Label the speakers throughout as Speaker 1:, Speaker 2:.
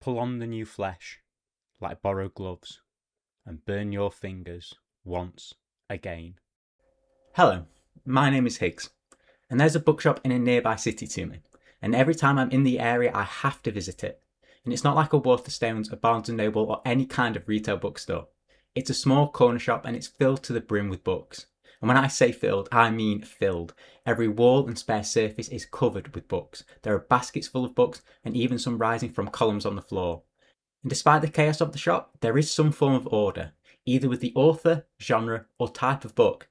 Speaker 1: Pull on the new flesh, like borrowed gloves, and burn your fingers once again.
Speaker 2: Hello, my name is Higgs, and there's a bookshop in a nearby city to me, and every time I'm in the area I have to visit it. And it's not like a Waterstones, a Barnes & Noble or any kind of retail bookstore. It's a small corner shop and it's filled to the brim with books. And when I say filled, I mean filled. Every wall and spare surface is covered with books. There are baskets full of books and even some rising from columns on the floor. And despite the chaos of the shop, there is some form of order, either with the author, genre or type of book.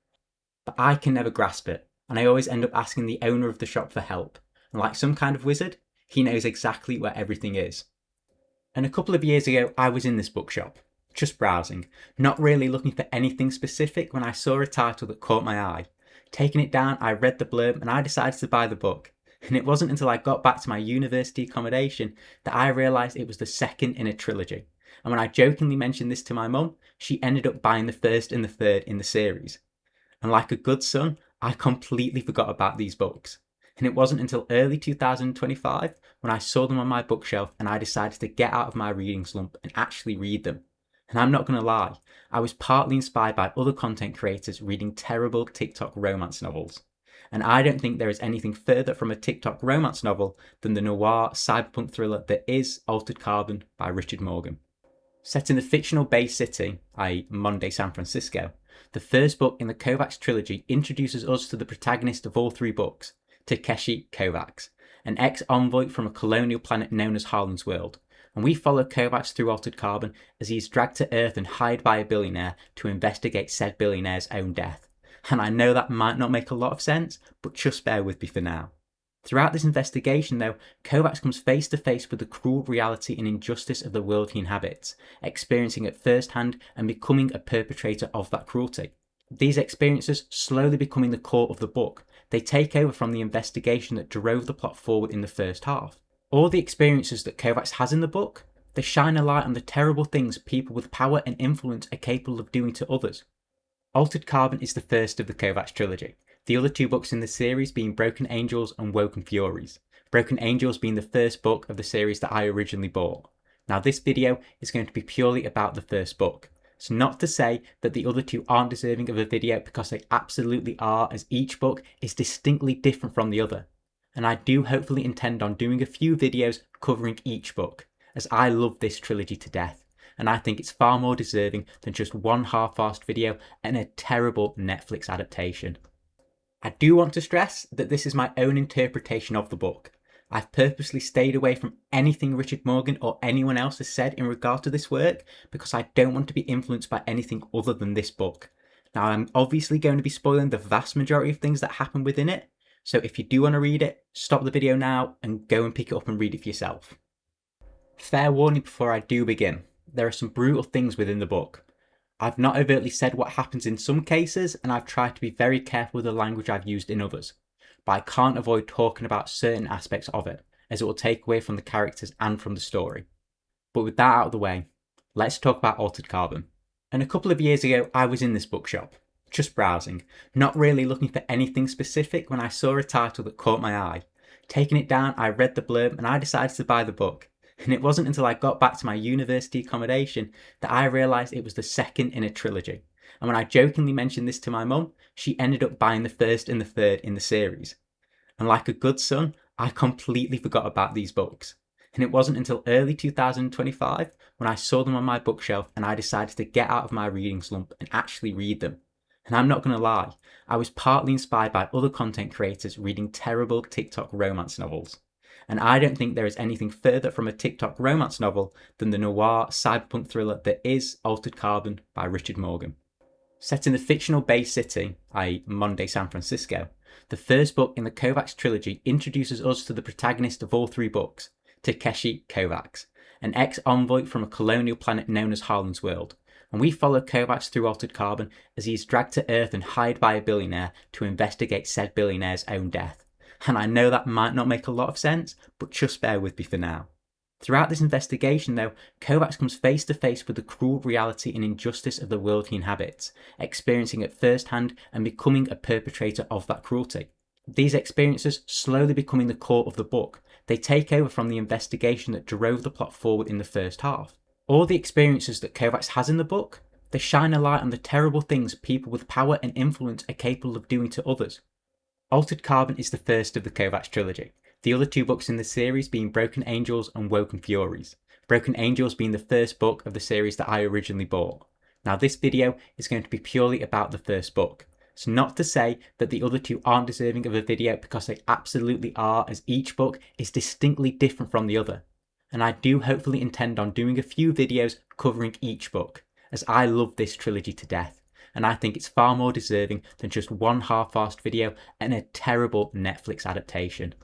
Speaker 2: But I can never grasp it, and I always end up asking the owner of the shop for help. And like some kind of wizard, he knows exactly where everything is. And a couple of years ago, I was in this bookshop, just browsing, not really looking for anything specific when I saw a title that caught my eye. Taking it down, I read the blurb and I decided to buy the book. And it wasn't until I got back to my university accommodation that I realised it was the second in a trilogy. And when I jokingly mentioned this to my mum, she ended up buying the first and the third in the series. And like a good son, I completely forgot about these books. And it wasn't until early 2025 when I saw them on my bookshelf and I decided to get out of my reading slump and actually read them. And I'm not going to lie, I was partly inspired by other content creators reading terrible TikTok romance novels. And I don't think there is anything further from a TikTok romance novel than the noir cyberpunk thriller that is Altered Carbon by Richard Morgan. Set in the fictional Bay City, i.e. Monday, San Francisco, the first book in the Kovacs trilogy introduces us to the protagonist of all three books, Takeshi Kovacs, an ex-envoy from a colonial planet known as Harlan's World, and we follow Kovacs through Altered Carbon as he is dragged to Earth and hired by a billionaire to investigate said billionaire's own death. And I know that might not make a lot of sense, but just bear with me for now. Throughout this investigation though, Kovacs comes face to face with the cruel reality and injustice of the world he inhabits, experiencing it firsthand and becoming a perpetrator of that cruelty. These experiences slowly becoming the core of the book. They take over from the investigation that drove the plot forward in the first half. All the experiences that Kovacs has in the book, they shine a light on the terrible things people with power and influence are capable of doing to others. Altered Carbon is the first of the Kovacs trilogy, the other two books in the series being Broken Angels and Woken Furies. Broken Angels being the first book of the series that I originally bought. Now this video is going to be purely about the first book. So not to say that the other two aren't deserving of a video, because they absolutely are, as each book is distinctly different from the other. And I do hopefully intend on doing a few videos covering each book, as I love this trilogy to death, and I think it's far more deserving than just one half-assed video and a terrible Netflix adaptation. I do want to stress that this is my own interpretation of the book. I've purposely stayed away from anything Richard Morgan or anyone else has said in regard to this work because I don't want to be influenced by anything other than this book. Now I'm obviously going to be spoiling the vast majority of things that happen within it, so if you do want to read it, stop the video now and go and pick it up and read it for yourself. Fair warning before I do begin, there are some brutal things within the book. I've not overtly said what happens in some cases, and I've tried to be very careful with the language I've used in others. But I can't avoid talking about certain aspects of it, as it will take away from the characters and from the story. But with that out of the way, let's talk about Altered Carbon. And a couple of years ago, I was in this bookshop, just browsing, not really looking for anything specific when I saw a title that caught my eye. Taking it down, I read the blurb and I decided to buy the book. And it wasn't until I got back to my university accommodation that I realised it was the second in a trilogy. And when I jokingly mentioned this to my mum, she ended up buying the first and the third in the series. And like a good son, I completely forgot about these books. And it wasn't until early 2025 when I saw them on my bookshelf and I decided to get out of my reading slump and actually read them. And I'm not going to lie, I was partly inspired by other content creators reading terrible TikTok romance novels. And I don't think there is anything further from a TikTok romance novel than the noir cyberpunk thriller that is Altered Carbon by Richard Morgan. Set in the fictional Bay City, i.e. Monday, San Francisco, the first book in the Kovacs trilogy introduces us to the protagonist of all three books, Takeshi Kovacs, an ex-envoy from a colonial planet known as Harlan's World, and we follow Kovacs through Altered Carbon as he is dragged to Earth and hired by a billionaire to investigate said billionaire's own death. And I know that might not make a lot of sense, but just bear with me for now. Throughout this investigation though, Kovacs comes face to face with the cruel reality and injustice of the world he inhabits, experiencing it firsthand and becoming a perpetrator of that cruelty. These experiences slowly becoming the core of the book. They take over from the investigation that drove the plot forward in the first half. All the experiences that Kovacs has in the book, they shine a light on the terrible things people with power and influence are capable of doing to others. Altered Carbon is the first of the Kovacs trilogy, the other two books in the series being Broken Angels and Woken Furies. Broken Angels being the first book of the series that I originally bought. Now this video is going to be purely about the first book. So not to say that the other two aren't deserving of a video, because they absolutely are, as each book is distinctly different from the other. And I do hopefully intend on doing a few videos covering each book, as I love this trilogy to death, and I think it's far more deserving than just one half-assed video and a terrible Netflix adaptation.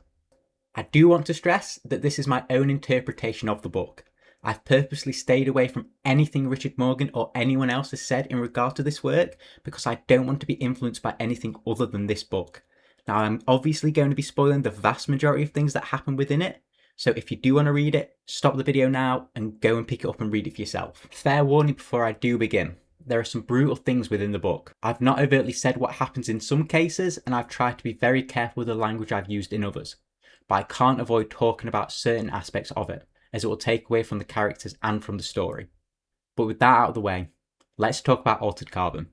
Speaker 2: I do want to stress that this is my own interpretation of the book. I've purposely stayed away from anything Richard Morgan or anyone else has said in regard to this work, because I don't want to be influenced by anything other than this book. Now I'm obviously going to be spoiling the vast majority of things that happen within it, so if you do want to read it, stop the video now and go and pick it up and read it for yourself. Fair warning before I do begin. There are some brutal things within the book. I've not overtly said what happens in some cases, and I've tried to be very careful with the language I've used in others. But I can't avoid talking about certain aspects of it, as it will take away from the characters and from the story. But with that out of the way, let's talk about Altered Carbon.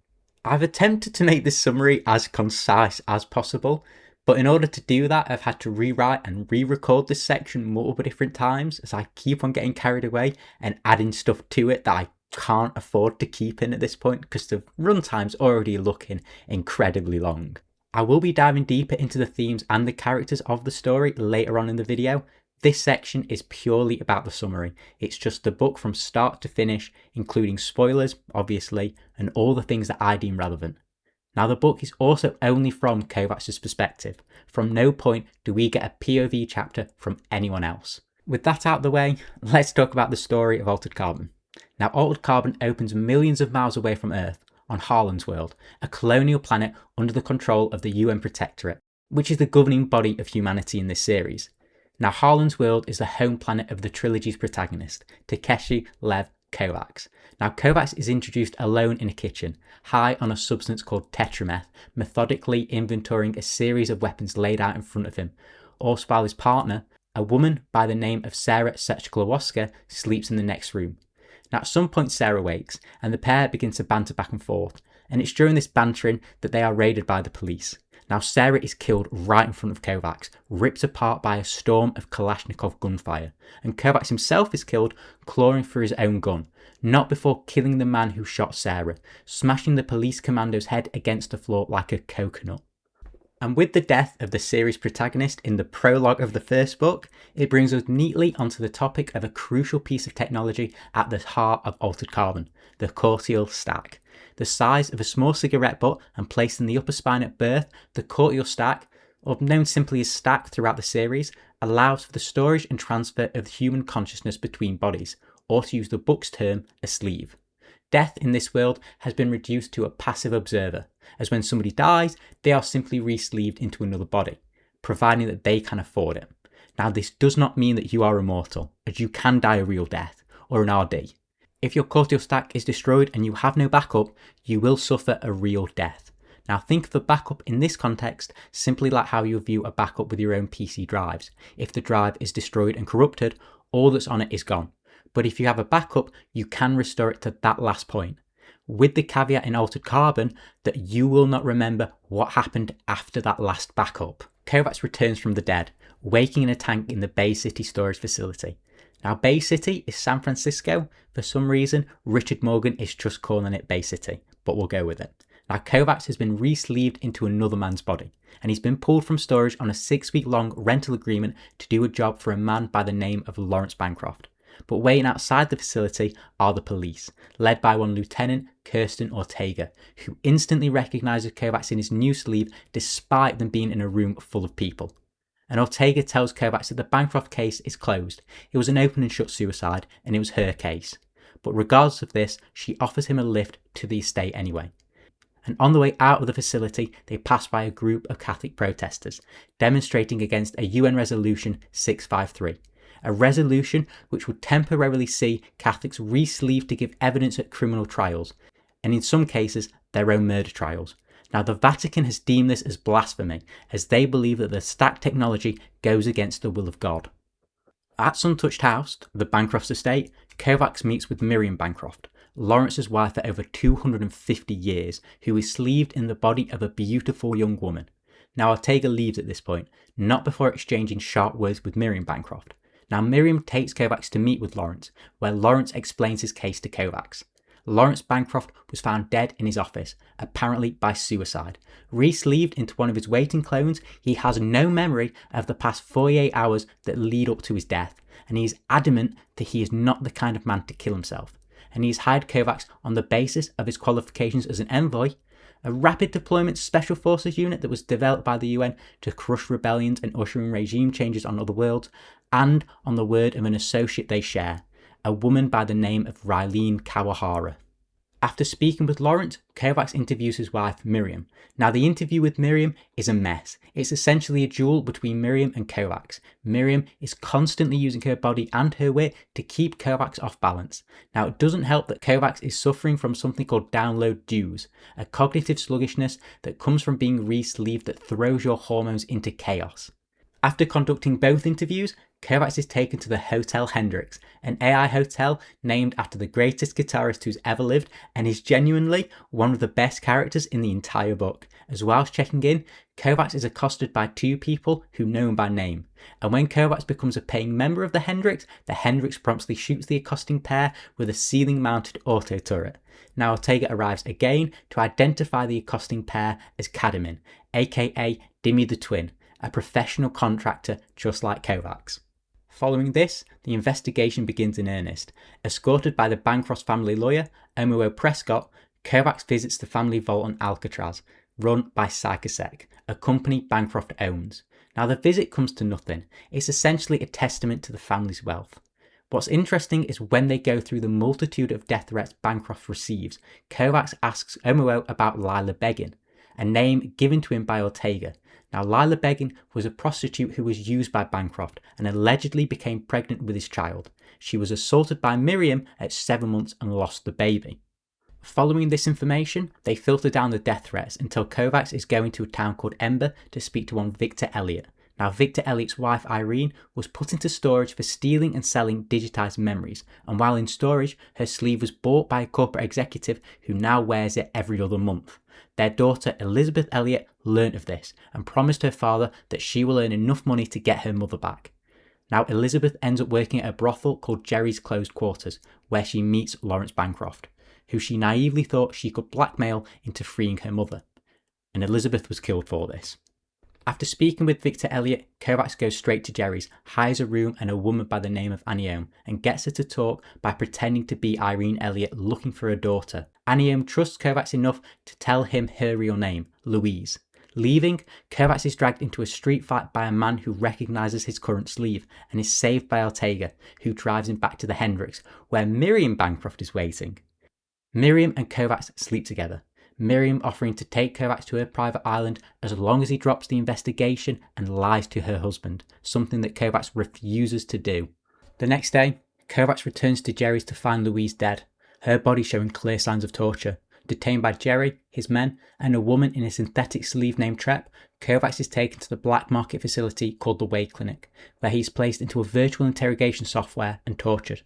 Speaker 2: I've attempted to make this summary as concise as possible, but in order to do that, I've had to rewrite and re-record this section multiple different times, as I keep on getting carried away and adding stuff to it that I can't afford to keep in at this point, because the runtime's already looking incredibly long. I will be diving deeper into the themes and the characters of the story later on in the video. This section is purely about the summary. It's just the book from start to finish, including spoilers, obviously, and all the things that I deem relevant. Now the book is also only from Kovacs' perspective. From no point do we get a POV chapter from anyone else. With that out of the way, let's talk about the story of Altered Carbon. Now Altered Carbon opens millions of miles away from Earth, on Harlan's world, a colonial planet under the control of the UN Protectorate, which is the governing body of humanity in this series. Now Harlan's world is the home planet of the trilogy's protagonist, Takeshi Lev Kovacs. Now Kovacs is introduced alone in a kitchen, high on a substance called tetrameth, methodically inventorying a series of weapons laid out in front of him, all while his partner, a woman by the name of Sarah Sechklowska, sleeps in the next room. Now at some point Sarah wakes, and the pair begin to banter back and forth, and it's during this bantering that they are raided by the police. Now Sarah is killed right in front of Kovacs, ripped apart by a storm of Kalashnikov gunfire, and Kovacs himself is killed clawing for his own gun, not before killing the man who shot Sarah, smashing the police commando's head against the floor like a coconut. And with the death of the series protagonist in the prologue of the first book, it brings us neatly onto the topic of a crucial piece of technology at the heart of Altered Carbon, the cortial stack. The size of a small cigarette butt and placed in the upper spine at birth, the cortial stack, or known simply as stack throughout the series, allows for the storage and transfer of human consciousness between bodies, or to use the book's term, a sleeve. Death in this world has been reduced to a passive observer, as when somebody dies, they are simply re-sleeved into another body, providing that they can afford it. Now this does not mean that you are immortal, as you can die a real death, or an RD. If your cortial stack is destroyed and you have no backup, you will suffer a real death. Now think of a backup in this context simply like how you view a backup with your own PC drives. If the drive is destroyed and corrupted, all that's on it is gone. But if you have a backup, you can restore it to that last point, with the caveat in Altered Carbon that you will not remember what happened after that last backup. Kovacs returns from the dead, waking in a tank in the Bay City storage facility. Now Bay City is San Francisco. For some reason, Richard Morgan is just calling it Bay City, but we'll go with it. Now Kovacs has been re-sleeved into another man's body, and he's been pulled from storage on a 6-week-long rental agreement to do a job for a man by the name of Lawrence Bancroft. But waiting outside the facility are the police, led by one Lieutenant Kirsten Ortega, who instantly recognises Kovacs in his new sleeve despite them being in a room full of people. And Ortega tells Kovacs that the Bancroft case is closed. It was an open and shut suicide, and it was her case. But regardless of this, she offers him a lift to the estate anyway. And on the way out of the facility, they pass by a group of Catholic protesters, demonstrating against a UN Resolution 653. A resolution which would temporarily see Catholics re-sleeved to give evidence at criminal trials, and in some cases, their own murder trials. Now, the Vatican has deemed this as blasphemy, as they believe that the stacked technology goes against the will of God. At Suntouched House, the Bancrofts estate, Kovacs meets with Miriam Bancroft, Lawrence's wife for over 250 years, who is sleeved in the body of a beautiful young woman. Now, Ortega leaves at this point, not before exchanging sharp words with Miriam Bancroft. Now, Miriam takes Kovacs to meet with Lawrence, where Lawrence explains his case to Kovacs. Lawrence Bancroft was found dead in his office, apparently by suicide. Re-sleeved into one of his waiting clones, he has no memory of the past 48 hours that lead up to his death, and he is adamant that he is not the kind of man to kill himself. And he has hired Kovacs on the basis of his qualifications as an envoy, a rapid deployment special forces unit that was developed by the UN to crush rebellions and usher in regime changes on other worlds, and on the word of an associate they share, a woman by the name of Raylene Kawahara. After speaking with Lawrence, Kovacs interviews his wife, Miriam. Now, the interview with Miriam is a mess. It's essentially a duel between Miriam and Kovacs. Miriam is constantly using her body and her wit to keep Kovacs off balance. Now, it doesn't help that Kovacs is suffering from something called download dues, a cognitive sluggishness that comes from being re-sleeved that throws your hormones into chaos. After conducting both interviews, Kovacs is taken to the Hotel Hendrix, an AI hotel named after the greatest guitarist who's ever lived, and is genuinely one of the best characters in the entire book. As whilst checking in, Kovacs is accosted by two people who know him by name. And when Kovacs becomes a paying member of the Hendrix promptly shoots the accosting pair with a ceiling-mounted auto turret. Now, Ortega arrives again to identify the accosting pair as Kadamin, aka Dimmy the Twin, a professional contractor just like Kovacs. Following this, the investigation begins in earnest. Escorted by the Bancroft family lawyer, Omuo Prescott, Kovacs visits the family vault on Alcatraz, run by Psychosec, a company Bancroft owns. Now, the visit comes to nothing. It's essentially a testament to the family's wealth. What's interesting is when they go through the multitude of death threats Bancroft receives, Kovacs asks Omuo about Lila Begin, a name given to him by Ortega. Now, Lila Begin was a prostitute who was used by Bancroft and allegedly became pregnant with his child. She was assaulted by Miriam at 7 months and lost the baby. Following this information, they filter down the death threats until Kovacs is going to a town called Ember to speak to one Victor Elliott. Now, Victor Elliott's wife Irene was put into storage for stealing and selling digitized memories, and while in storage, her sleeve was bought by a corporate executive who now wears it every other month. Their daughter Elizabeth Elliott learnt of this and promised her father that she will earn enough money to get her mother back. Now, Elizabeth ends up working at a brothel called Jerry's Closed Quarters, where she meets Lawrence Bancroft, who she naively thought she could blackmail into freeing her mother. And Elizabeth was killed for this. After speaking with Victor Elliott, Kovacs goes straight to Jerry's, hires a room and a woman by the name of Aniome, and gets her to talk by pretending to be Irene Elliott looking for her daughter. Aniome trusts Kovacs enough to tell him her real name, Louise. Leaving, Kovacs is dragged into a street fight by a man who recognises his current sleeve and is saved by Ortega, who drives him back to the Hendrix, where Miriam Bancroft is waiting. Miriam and Kovacs sleep together, Miriam offering to take Kovacs to her private island as long as he drops the investigation and lies to her husband, something that Kovacs refuses to do. The next day, Kovacs returns to Jerry's to find Louise dead, her body showing clear signs of torture. Detained by Jerry, his men, and a woman in a synthetic sleeve named Trep, Kovacs is taken to the black market facility called the Way Clinic, where he is placed into a virtual interrogation software and tortured.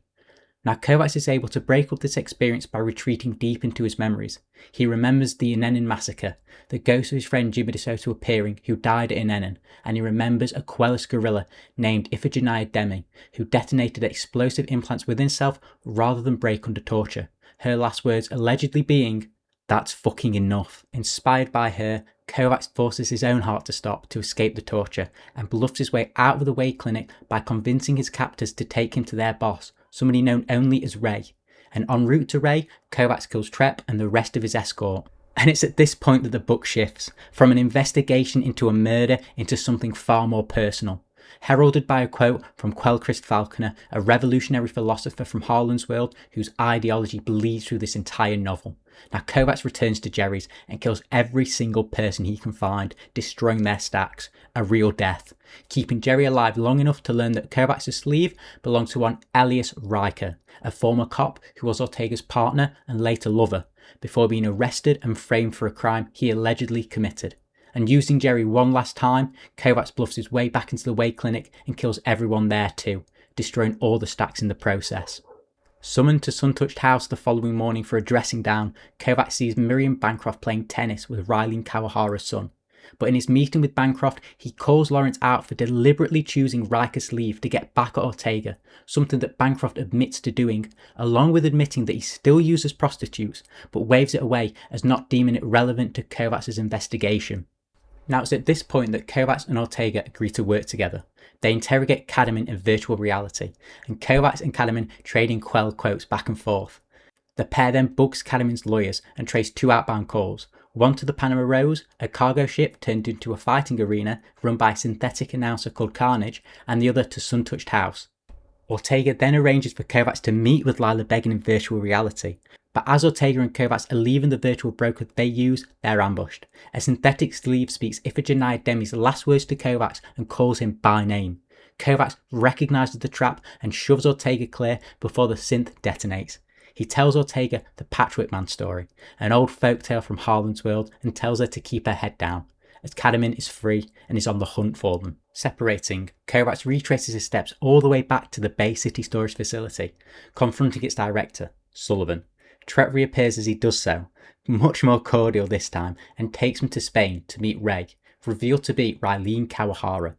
Speaker 2: Now, Kovacs is able to break up this experience by retreating deep into his memories. He remembers the Inenin massacre, the ghost of his friend Jimmy DeSoto appearing, who died at Inenin, and he remembers a Quellis gorilla named Iphigenia Demi, who detonated explosive implants within self rather than break under torture. Her last words allegedly being, "That's fucking enough." Inspired by her, Kovacs forces his own heart to stop to escape the torture and bluffs his way out of the Way Clinic by convincing his captors to take him to their boss, somebody known only as Ray. And en route to Ray, Kovacs kills Trep and the rest of his escort. And it's at this point that the book shifts, from an investigation into a murder into something far more personal. heralded by a quote from Quellcrist Falconer, a revolutionary philosopher from Harlan's world whose ideology bleeds through this entire novel. Now Kovacs returns to Jerry's and kills every single person he can find, destroying their stacks, a real death, keeping Jerry alive long enough to learn that Kovacs' sleeve belonged to one Elias Riker, a former cop who was Ortega's partner and later lover, before being arrested and framed for a crime he allegedly committed. And using Jerry one last time, Kovacs bluffs his way back into the Wade Clinic and kills everyone there too, destroying all the stacks in the process. Summoned to Suntouched House the following morning for a dressing down, Kovacs sees Miriam Bancroft playing tennis with Riley and Kawahara's son. But in his meeting with Bancroft, he calls Lawrence out for deliberately choosing Riker's sleeve to get back at Ortega, something that Bancroft admits to doing, along with admitting that he still uses prostitutes, but waves it away as not deeming it relevant to Kovacs' investigation. Now it's at this point that Kovacs and Ortega agree to work together. They interrogate Kadamin in virtual reality, and Kovacs and Kadamin trading Quell quotes back and forth. The pair then bugs Kadamin's lawyers and trace two outbound calls, one to the Panama Rose, a cargo ship turned into a fighting arena run by a synthetic announcer called Carnage, and the other to Suntouched House. Ortega then arranges for Kovacs to meet with Lila Began in virtual reality, but as Ortega and Kovacs are leaving the virtual broker they use, they're ambushed. A synthetic sleeve speaks Iphigenia Demi's last words to Kovacs and calls him by name. Kovacs recognises the trap and shoves Ortega clear before the synth detonates. He tells Ortega the Patchwork Man story, an old folktale from Harlan's world, and tells her to keep her head down, as Kadamin is free and is on the hunt for them. Separating, Kovacs retraces his steps all the way back to the Bay City storage facility, confronting its director, Sullivan. Tret reappears as he does so, much more cordial this time, and takes him to Spain to meet Ray, revealed to be Raylene Kawahara.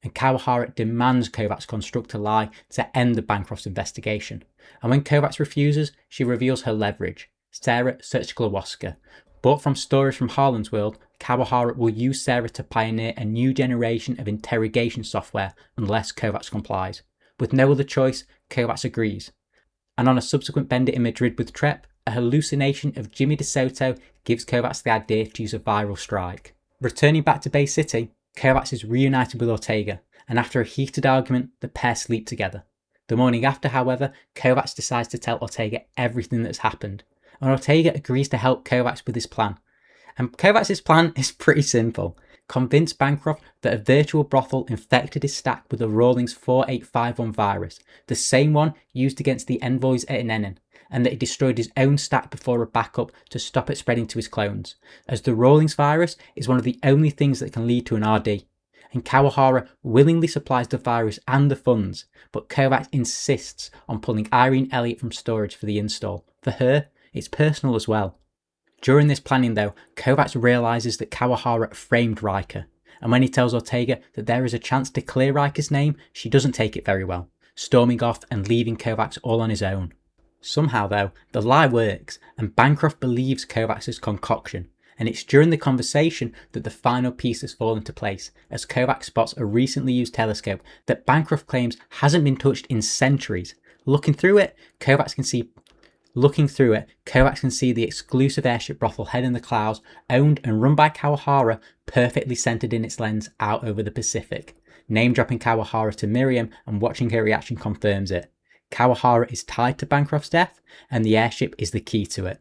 Speaker 2: And Kawahara demands Kovacs construct a lie to end the Bancrofts' investigation. And when Kovacs refuses, she reveals her leverage, Sarah Serchklowoska. Bought from stories from Harlan's world, Kawahara will use Sarah to pioneer a new generation of interrogation software unless Kovacs complies. With no other choice, Kovacs agrees. And on a subsequent bender in Madrid with Trep, a hallucination of Jimmy DeSoto gives Kovacs the idea to use a viral strike. Returning back to Bay City, Kovacs is reunited with Ortega, and after a heated argument, the pair sleep together. The morning after, however, Kovacs decides to tell Ortega everything that's happened, and Ortega agrees to help Kovacs with his plan. And Kovacs' plan is pretty simple. Convince Bancroft that a virtual brothel infected his stack with the Rawlings 4851 virus, the same one used against the envoys at Enenin, and that he destroyed his own stack before a backup to stop it spreading to his clones, as the Rawlings virus is one of the only things that can lead to an RD. And Kawahara willingly supplies the virus and the funds, but Kovacs insists on pulling Irene Elliott from storage for the install. For her, it's personal as well. During this planning though, Kovacs realises that Kawahara framed Riker, and when he tells Ortega that there is a chance to clear Riker's name, she doesn't take it very well, storming off and leaving Kovacs all on his own. Somehow though, the lie works, and Bancroft believes Kovacs' concoction, and it's during the conversation that the final pieces fall into place, as Kovacs spots a recently used telescope that Bancroft claims hasn't been touched in centuries. Looking through it, Kovacs can see the exclusive airship brothel head in the clouds, owned and run by Kawahara, perfectly centered in its lens out over the Pacific. Name-dropping Kawahara to Miriam and watching her reaction confirms it. Kawahara is tied to Bancroft's death, and the airship is the key to it.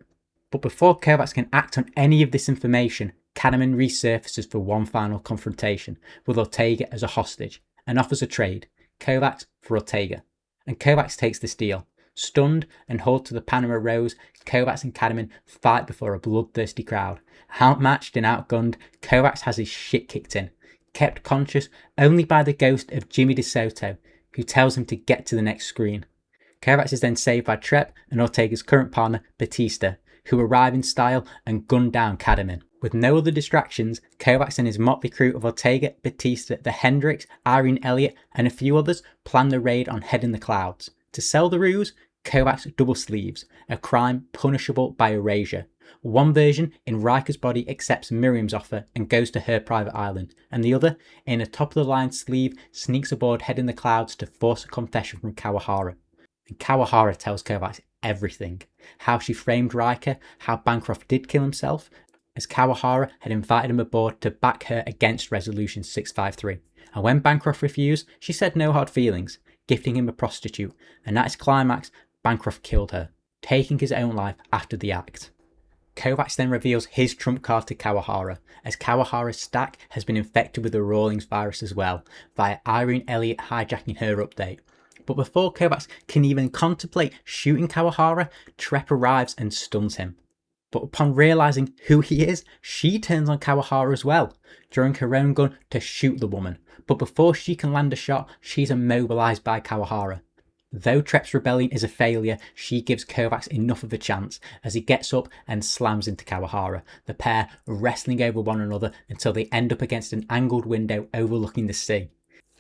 Speaker 2: But before Kovacs can act on any of this information, Kadamin resurfaces for one final confrontation, with Ortega as a hostage, and offers a trade, Kovacs for Ortega. And Kovacs takes this deal. Stunned and hauled to the Panama Rose, Kovacs and Kadamin fight before a bloodthirsty crowd. Outmatched and outgunned, Kovacs has his shit kicked in, kept conscious only by the ghost of Jimmy DeSoto, who tells him to get to the next screen. Kovacs is then saved by Trep and Ortega's current partner, Batista, who arrive in style and gun down Kadamin. With no other distractions, Kovacs and his motley crew of Ortega, Batista, the Hendricks, Irene Elliott, and a few others plan the raid on Head in the Clouds. To sell the ruse, Kovacs double sleeves, a crime punishable by erasure. One version, in Riker's body, accepts Miriam's offer and goes to her private island, and the other, in a top-of-the-line sleeve, sneaks aboard Head in the Clouds to force a confession from Kawahara. And Kawahara tells Kovacs everything. How she framed Riker, how Bancroft did kill himself, as Kawahara had invited him aboard to back her against Resolution 653, and when Bancroft refused, she said no hard feelings, gifting him a prostitute, and at its climax, Bancroft killed her, taking his own life after the act. Kovacs then reveals his trump card to Kawahara, as Kawahara's stack has been infected with the Rawlings virus as well, via Irene Elliott hijacking her update. But before Kovacs can even contemplate shooting Kawahara, Trep arrives and stuns him. But upon realising who he is, she turns on Kawahara as well, drawing her own gun to shoot the woman. But before she can land a shot, she's immobilised by Kawahara. Though Trep's rebellion is a failure, she gives Kovacs enough of a chance as he gets up and slams into Kawahara, the pair wrestling over one another until they end up against an angled window overlooking the sea.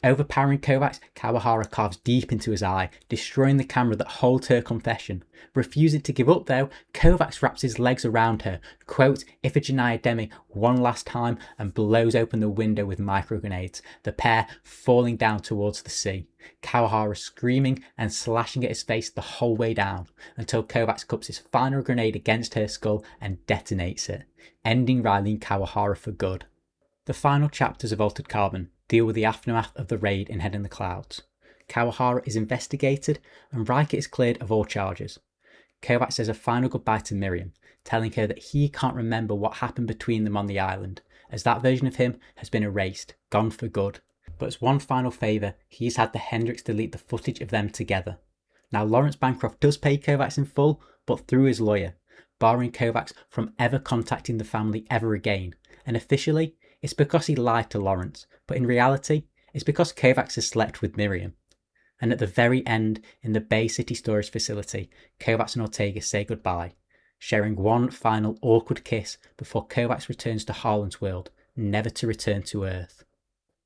Speaker 2: Overpowering Kovacs, Kawahara carves deep into his eye, destroying the camera that holds her confession. Refusing to give up though, Kovacs wraps his legs around her, quote Iphigenia Demi one last time and blows open the window with microgrenades, the pair falling down towards the sea. Kawahara screaming and slashing at his face the whole way down, until Kovacs cups his final grenade against her skull and detonates it, ending Riley and Kawahara for good. The final chapters of Altered Carbon deal with the aftermath of the raid in Head in the Clouds. Kawahara is investigated and Riker is cleared of all charges. Kovacs says a final goodbye to Miriam, telling her that he can't remember what happened between them on the island, as that version of him has been erased, gone for good. But as one final favour, he's had the Hendricks delete the footage of them together. Now Lawrence Bancroft does pay Kovacs in full, but through his lawyer, barring Kovacs from ever contacting the family ever again, and officially, it's because he lied to Lawrence, but in reality, it's because Kovacs has slept with Miriam. And at the very end, in the Bay City storage facility, Kovacs and Ortega say goodbye, sharing one final awkward kiss before Kovacs returns to Harlan's world, never to return to Earth.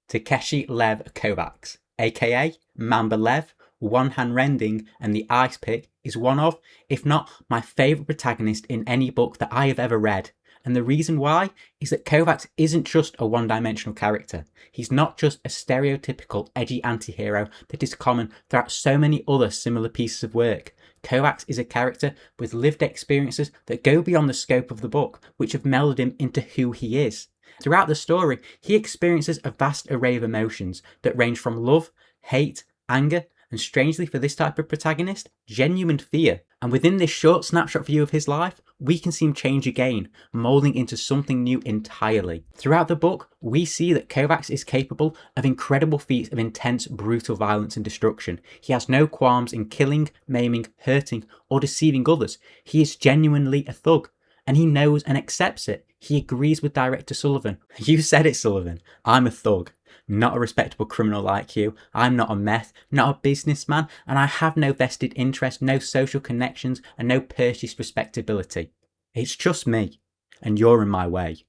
Speaker 2: Takeshi Lev Kovacs, aka Mamba Lev, One Hand Rending, and the Ice Pick, is one of, if not my favourite protagonist in any book that I have ever read. And the reason why is that Kovacs isn't just a one-dimensional character. He's not just a stereotypical edgy anti-hero that is common throughout so many other similar pieces of work. Kovacs is a character with lived experiences that go beyond the scope of the book, which have melded him into who he is. Throughout the story, he experiences a vast array of emotions that range from love, hate, anger, and strangely for this type of protagonist, genuine fear. And within this short snapshot view of his life, we can see him change again, moulding into something new entirely. Throughout the book, we see that Kovacs is capable of incredible feats of intense, brutal violence and destruction. He has no qualms in killing, maiming, hurting, or deceiving others. He is genuinely a thug, and he knows and accepts it. He agrees with director Sullivan. You said it, Sullivan. I'm a thug. Not a respectable criminal like you. I'm not a meth, not a businessman, and I have no vested interest, no social connections, and no purchased respectability. It's just me, and you're in my way.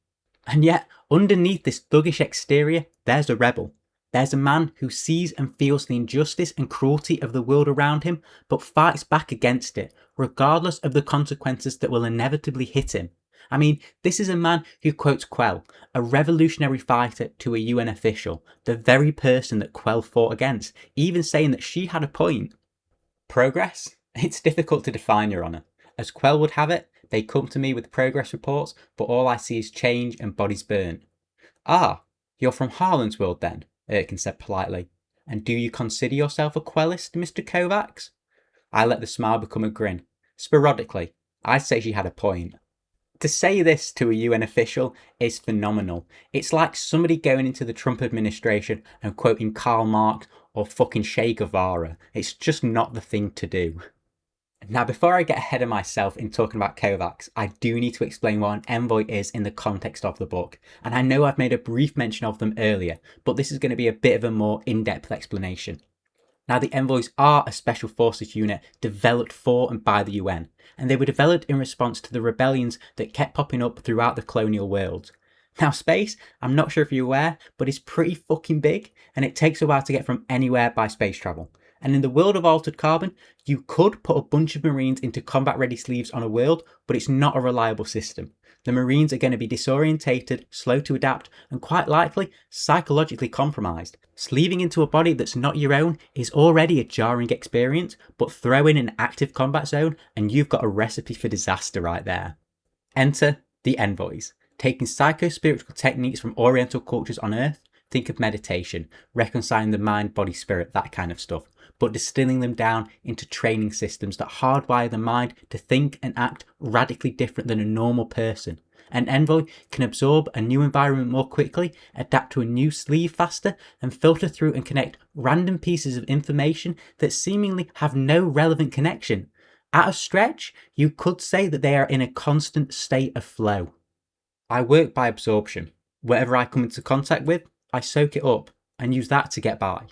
Speaker 2: And yet, underneath this thuggish exterior, there's a rebel. There's a man who sees and feels the injustice and cruelty of the world around him, but fights back against it, regardless of the consequences that will inevitably hit him. I mean, this is a man who quotes Quell, a revolutionary fighter, to a UN official, the very person that Quell fought against, even saying that she had a point. Progress? It's difficult to define, Your Honour. As Quell would have it, they come to me with progress reports, but all I see is change and bodies burnt. Ah, you're from Harlan's world then, Erkin said politely. And do you consider yourself a Quellist, Mr. Kovacs? I let the smile become a grin. Sporadically, I'd say she had a point. To say this to a UN official is phenomenal. It's like somebody going into the Trump administration and quoting Karl Marx or fucking Che Guevara. It's just not the thing to do. Now, before I get ahead of myself in talking about Kovacs, I do need to explain what an envoy is in the context of the book. And I know I've made a brief mention of them earlier, but this is going to be a bit of a more in-depth explanation. Now, the envoys are a special forces unit developed for and by the UN, and they were developed in response to the rebellions that kept popping up throughout the colonial world. Now, space, I'm not sure if you're aware, but it's pretty fucking big, and it takes a while to get from anywhere by space travel. And in the world of Altered Carbon, you could put a bunch of Marines into combat-ready sleeves on a world, but it's not a reliable system. The Marines are going to be disorientated, slow to adapt, and quite likely psychologically compromised. Sleeving into a body that's not your own is already a jarring experience, but throw in an active combat zone and you've got a recipe for disaster right there. Enter the envoys, taking psycho-spiritual techniques from Oriental cultures on Earth, Think of meditation, reconciling the mind, body, spirit, that kind of stuff, but distilling them down into training systems that hardwire the mind to think and act radically different than a normal person. An envoy can absorb a new environment more quickly, adapt to a new sleeve faster, and filter through and connect random pieces of information that seemingly have no relevant connection. At a stretch, you could say that they are in a constant state of flow. I work by absorption. Whatever I come into contact with, I soak it up and use that to get by.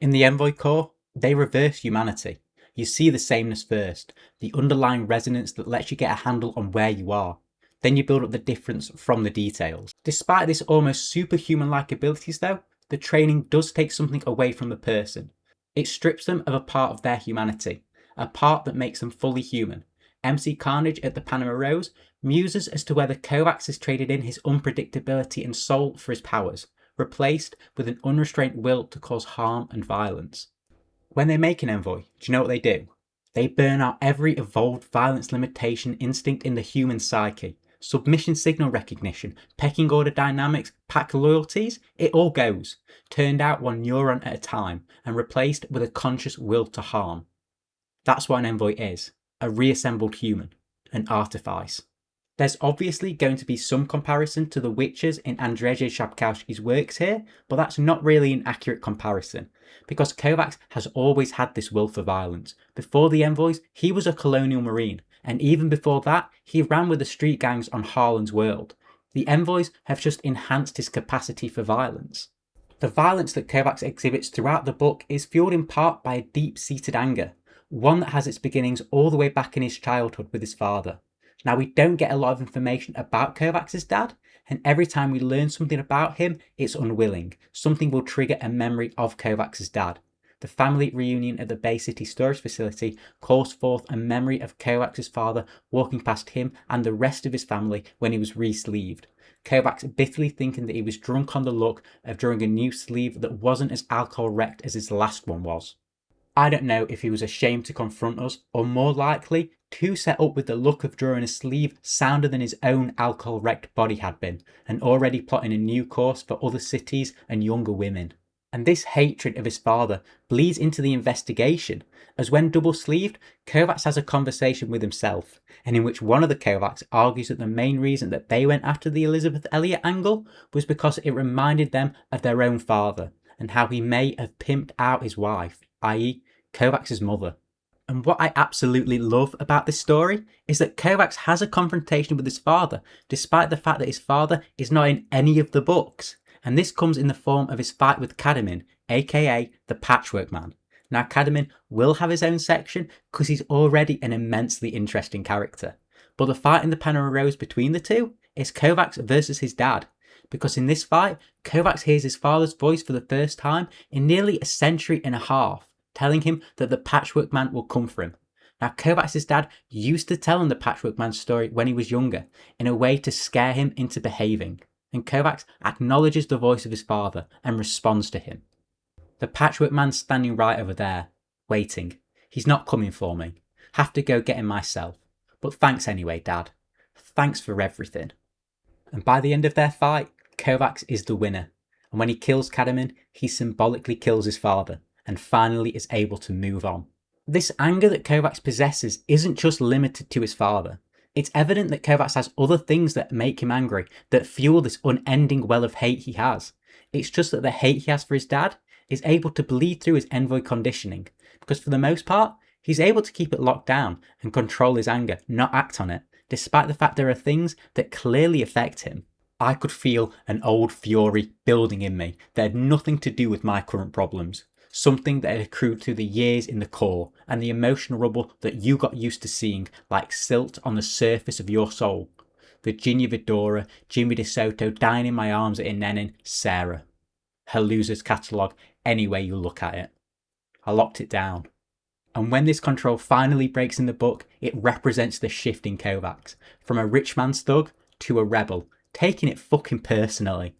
Speaker 2: In the Envoy core, they reverse humanity. You see the sameness first, the underlying resonance that lets you get a handle on where you are. Then you build up the difference from the details. Despite this almost superhuman-like abilities though, the training does take something away from the person. It strips them of a part of their humanity, a part that makes them fully human. MC Carnage at the Panama Rose muses as to whether Kovacs has traded in his unpredictability and soul for his powers, replaced with an unrestrained will to cause harm and violence. When they make an envoy, do you know what they do? They burn out every evolved violence limitation instinct in the human psyche. Submission signal recognition, pecking order dynamics, pack loyalties, it all goes, turned out one neuron at a time and replaced with a conscious will to harm. That's what an envoy is, a reassembled human, an artifice. There's obviously going to be some comparison to the witches in Andrzej Sapkowski's works here, but that's not really an accurate comparison, because Kovacs has always had this will for violence. Before the envoys, he was a colonial marine, and even before that, he ran with the street gangs on Harlan's world. The envoys have just enhanced his capacity for violence. The violence that Kovacs exhibits throughout the book is fueled in part by a deep-seated anger, one that has its beginnings all the way back in his childhood with his father. Now, we don't get a lot of information about Kovacs' dad, and every time we learn something about him, it's unwilling. Something will trigger a memory of Kovacs' dad. The family reunion at the Bay City storage facility calls forth a memory of Kovacs' father walking past him and the rest of his family when he was re-sleeved. Kovacs bitterly thinking that he was drunk on the luck of drawing a new sleeve that wasn't as alcohol-wrecked as his last one was. I don't know if he was ashamed to confront us, or more likely, too set up with the look of drawing a sleeve sounder than his own alcohol-wrecked body had been, and already plotting a new course for other cities and younger women. And this hatred of his father bleeds into the investigation, as when double-sleeved, Kovacs has a conversation with himself, and in which one of the Kovacs argues that the main reason that they went after the Elizabeth Elliot angle was because it reminded them of their own father, and how he may have pimped out his wife, i.e. Kovacs' mother. And what I absolutely love about this story is that Kovacs has a confrontation with his father, despite the fact that his father is not in any of the books. And this comes in the form of his fight with Kadamin, aka the Patchwork Man. Now, Kadamin will have his own section because he's already an immensely interesting character. But the fight in the Panama Rose between the two is Kovacs versus his dad. Because in this fight, Kovacs hears his father's voice for the first time in nearly a century and a half, telling him that the Patchwork Man will come for him. Now, Kovacs' dad used to tell him the Patchwork Man's story when he was younger, in a way to scare him into behaving. And Kovacs acknowledges the voice of his father and responds to him. The Patchwork Man's standing right over there, waiting. He's not coming for me. Have to go get him myself. But thanks anyway, Dad. Thanks for everything. And by the end of their fight, Kovacs is the winner. And when he kills Kadamin, he symbolically kills his father, and finally is able to move on. This anger that Kovacs possesses isn't just limited to his father. It's evident that Kovacs has other things that make him angry, that fuel this unending well of hate he has. It's just that the hate he has for his dad is able to bleed through his envoy conditioning, because for the most part, he's able to keep it locked down and control his anger, not act on it, despite the fact there are things that clearly affect him. I could feel an old fury building in me that had nothing to do with my current problems. Something that had accrued through the years in the core and the emotional rubble that you got used to seeing like silt on the surface of your soul. Virginia Vidora, Jimmy DeSoto dying in my arms at Inenin, Sarah. Her loser's catalogue, any way you look at it. I locked it down. And when this control finally breaks in the book, it represents the shift in Kovacs, from a rich man's thug to a rebel, taking it fucking personally.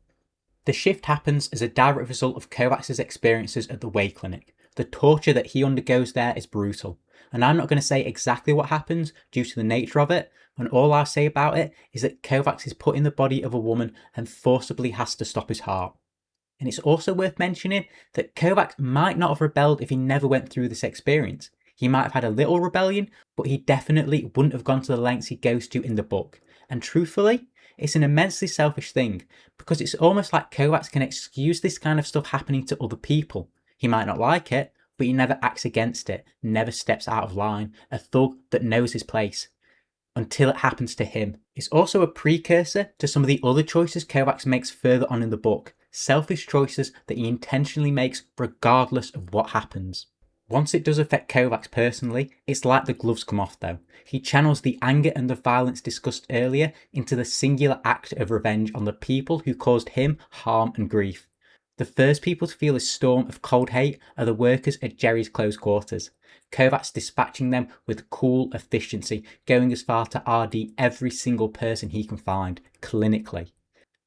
Speaker 2: The shift happens as a direct result of Kovacs' experiences at the Way Clinic. The torture that he undergoes there is brutal. And I'm not going to say exactly what happens due to the nature of it, and all I'll say about it is that Kovacs is put in the body of a woman and forcibly has to stop his heart. And it's also worth mentioning that Kovacs might not have rebelled if he never went through this experience. He might have had a little rebellion, but he definitely wouldn't have gone to the lengths he goes to in the book. And truthfully, it's an immensely selfish thing, because it's almost like Kovacs can excuse this kind of stuff happening to other people. He might not like it, but he never acts against it, never steps out of line, a thug that knows his place, until it happens to him. It's also a precursor to some of the other choices Kovacs makes further on in the book, selfish choices that he intentionally makes regardless of what happens. Once it does affect Kovacs personally, it's like the gloves come off though. He channels the anger and the violence discussed earlier into the singular act of revenge on the people who caused him harm and grief. The first people to feel a storm of cold hate are the workers at Jerry's close quarters. Kovacs dispatching them with cool efficiency, going as far to RD every single person he can find, clinically.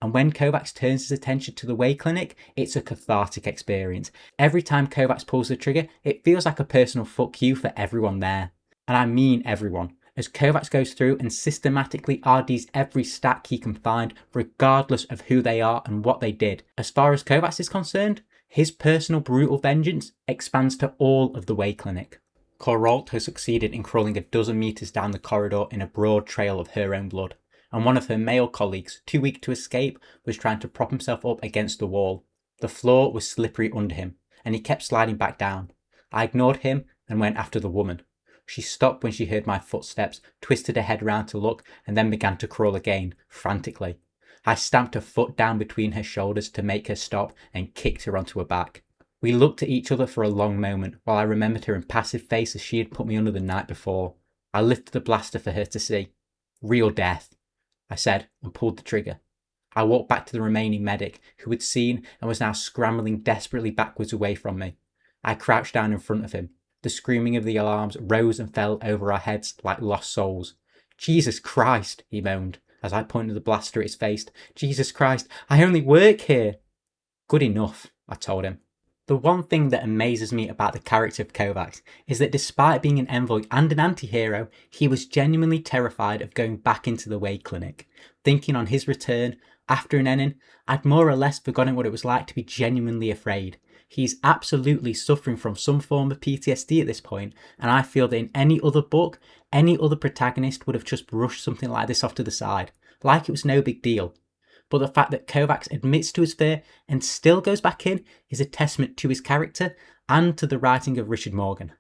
Speaker 2: And when Kovacs turns his attention to the Way Clinic, it's a cathartic experience. Every time Kovacs pulls the trigger, it feels like a personal fuck you for everyone there. And I mean everyone, as Kovacs goes through and systematically RDs every stack he can find, regardless of who they are and what they did. As far as Kovacs is concerned, his personal brutal vengeance expands to all of the Way Clinic. Kawahara.to has succeeded in crawling a dozen meters down the corridor in a broad trail of her own blood, and one of her male colleagues, too weak to escape, was trying to prop himself up against the wall. The floor was slippery under him, and he kept sliding back down. I ignored him and went after the woman. She stopped when she heard my footsteps, twisted her head round to look, and then began to crawl again, frantically. I stamped a foot down between her shoulders to make her stop and kicked her onto her back. We looked at each other for a long moment while I remembered her impassive face as she had put me under the night before. I lifted the blaster for her to see. Real death, I said, and pulled the trigger. I walked back to the remaining medic, who had seen and was now scrambling desperately backwards away from me. I crouched down in front of him. The screaming of the alarms rose and fell over our heads like lost souls. Jesus Christ, he moaned, as I pointed the blaster at his face. Jesus Christ, I only work here. Good enough, I told him. The one thing that amazes me about the character of Kovacs is that despite being an envoy and an anti-hero, he was genuinely terrified of going back into the Way Clinic. Thinking on his return, after an inning, I'd more or less forgotten what it was like to be genuinely afraid. He's absolutely suffering from some form of PTSD at this point, and I feel that in any other book, any other protagonist would have just brushed something like this off to the side, like it was no big deal. But the fact that Kovacs admits to his fear and still goes back in is a testament to his character and to the writing of Richard Morgan.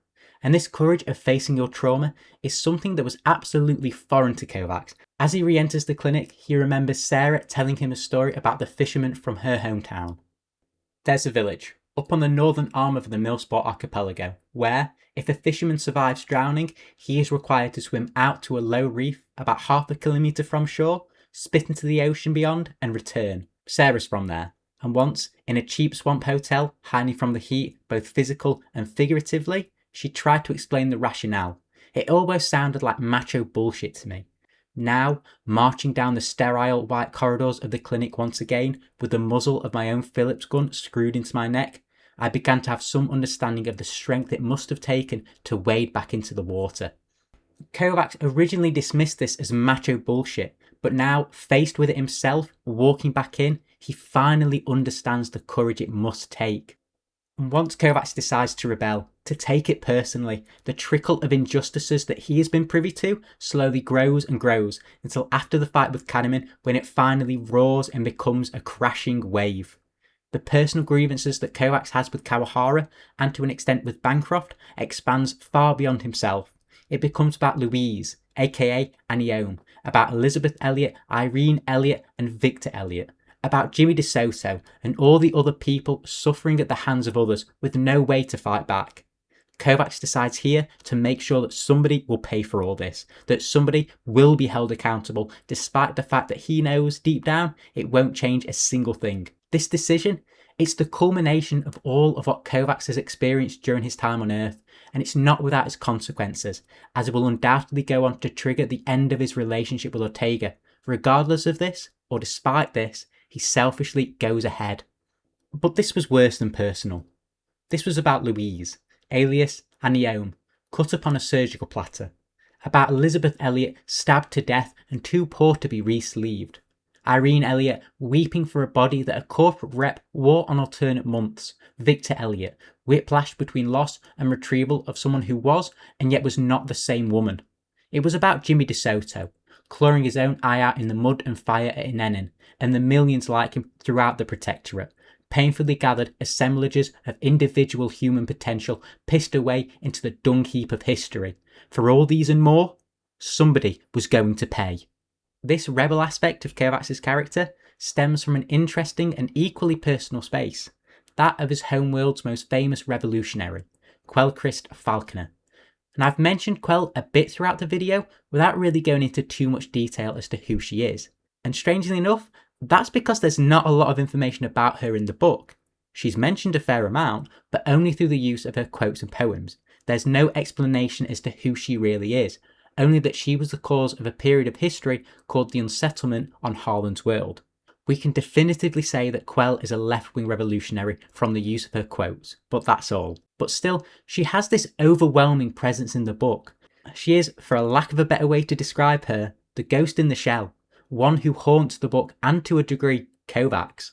Speaker 2: And this courage of facing your trauma is something that was absolutely foreign to Kovacs. As he re-enters the clinic, he remembers Sarah telling him a story about the fisherman from her hometown. There's a village, up on the northern arm of the Millsport archipelago, where, if a fisherman survives drowning, he is required to swim out to a low reef about half a kilometre from shore, spit into the ocean beyond, and return. Sarah's from there, and once, in a cheap swamp hotel, hiding from the heat, both physical and figuratively, she tried to explain the rationale. It almost sounded like macho bullshit to me. Now, marching down the sterile white corridors of the clinic once again, with the muzzle of my own Phillips gun screwed into my neck, I began to have some understanding of the strength it must have taken to wade back into the water. Kovacs originally dismissed this as macho bullshit, but now, faced with it himself, walking back in, he finally understands the courage it must take. And once Kovacs decides to rebel, to take it personally, the trickle of injustices that he has been privy to slowly grows and grows until after the fight with Kadamin, when it finally roars and becomes a crashing wave. The personal grievances that Kovacs has with Kawahara, and to an extent with Bancroft, expands far beyond himself. It becomes about Louise, aka Aniome, about Elizabeth Elliot, Irene Elliot, and Victor Elliot, about Jimmy DeSoto and all the other people suffering at the hands of others with no way to fight back. Kovacs decides here to make sure that somebody will pay for all this, that somebody will be held accountable, despite the fact that he knows deep down it won't change a single thing. This decision, it's the culmination of all of what Kovacs has experienced during his time on Earth, and it's not without its consequences, as it will undoubtedly go on to trigger the end of his relationship with Ortega. Regardless of this, or despite this, he selfishly goes ahead. But this was worse than personal. This was about Louise, alias Aniome, cut up on a surgical platter. About Elizabeth Elliot, stabbed to death and too poor to be re-sleeved. Irene Elliott weeping for a body that a corporate rep wore on alternate months. Victor Elliott, whiplash between loss and retrieval of someone who was and yet was not the same woman. It was about Jimmy DeSoto, clawing his own eye out in the mud and fire at Inenin, and the millions like him throughout the Protectorate. Painfully gathered assemblages of individual human potential pissed away into the dung heap of history. For all these and more, somebody was going to pay. This rebel aspect of Kovacs' character stems from an interesting and equally personal space, that of his homeworld's most famous revolutionary, Quellcrist Falconer. And I've mentioned Quell a bit throughout the video without really going into too much detail as to who she is. And strangely enough, that's because there's not a lot of information about her in the book. She's mentioned a fair amount, but only through the use of her quotes and poems. There's no explanation as to who she really is, only that she was the cause of a period of history called the Unsettlement on Harlan's World. We can definitively say that Quell is a left-wing revolutionary from the use of her quotes, but that's all. But still, she has this overwhelming presence in the book. She is, for a lack of a better way to describe her, the ghost in the shell, one who haunts the book and, to a degree, Kovacs.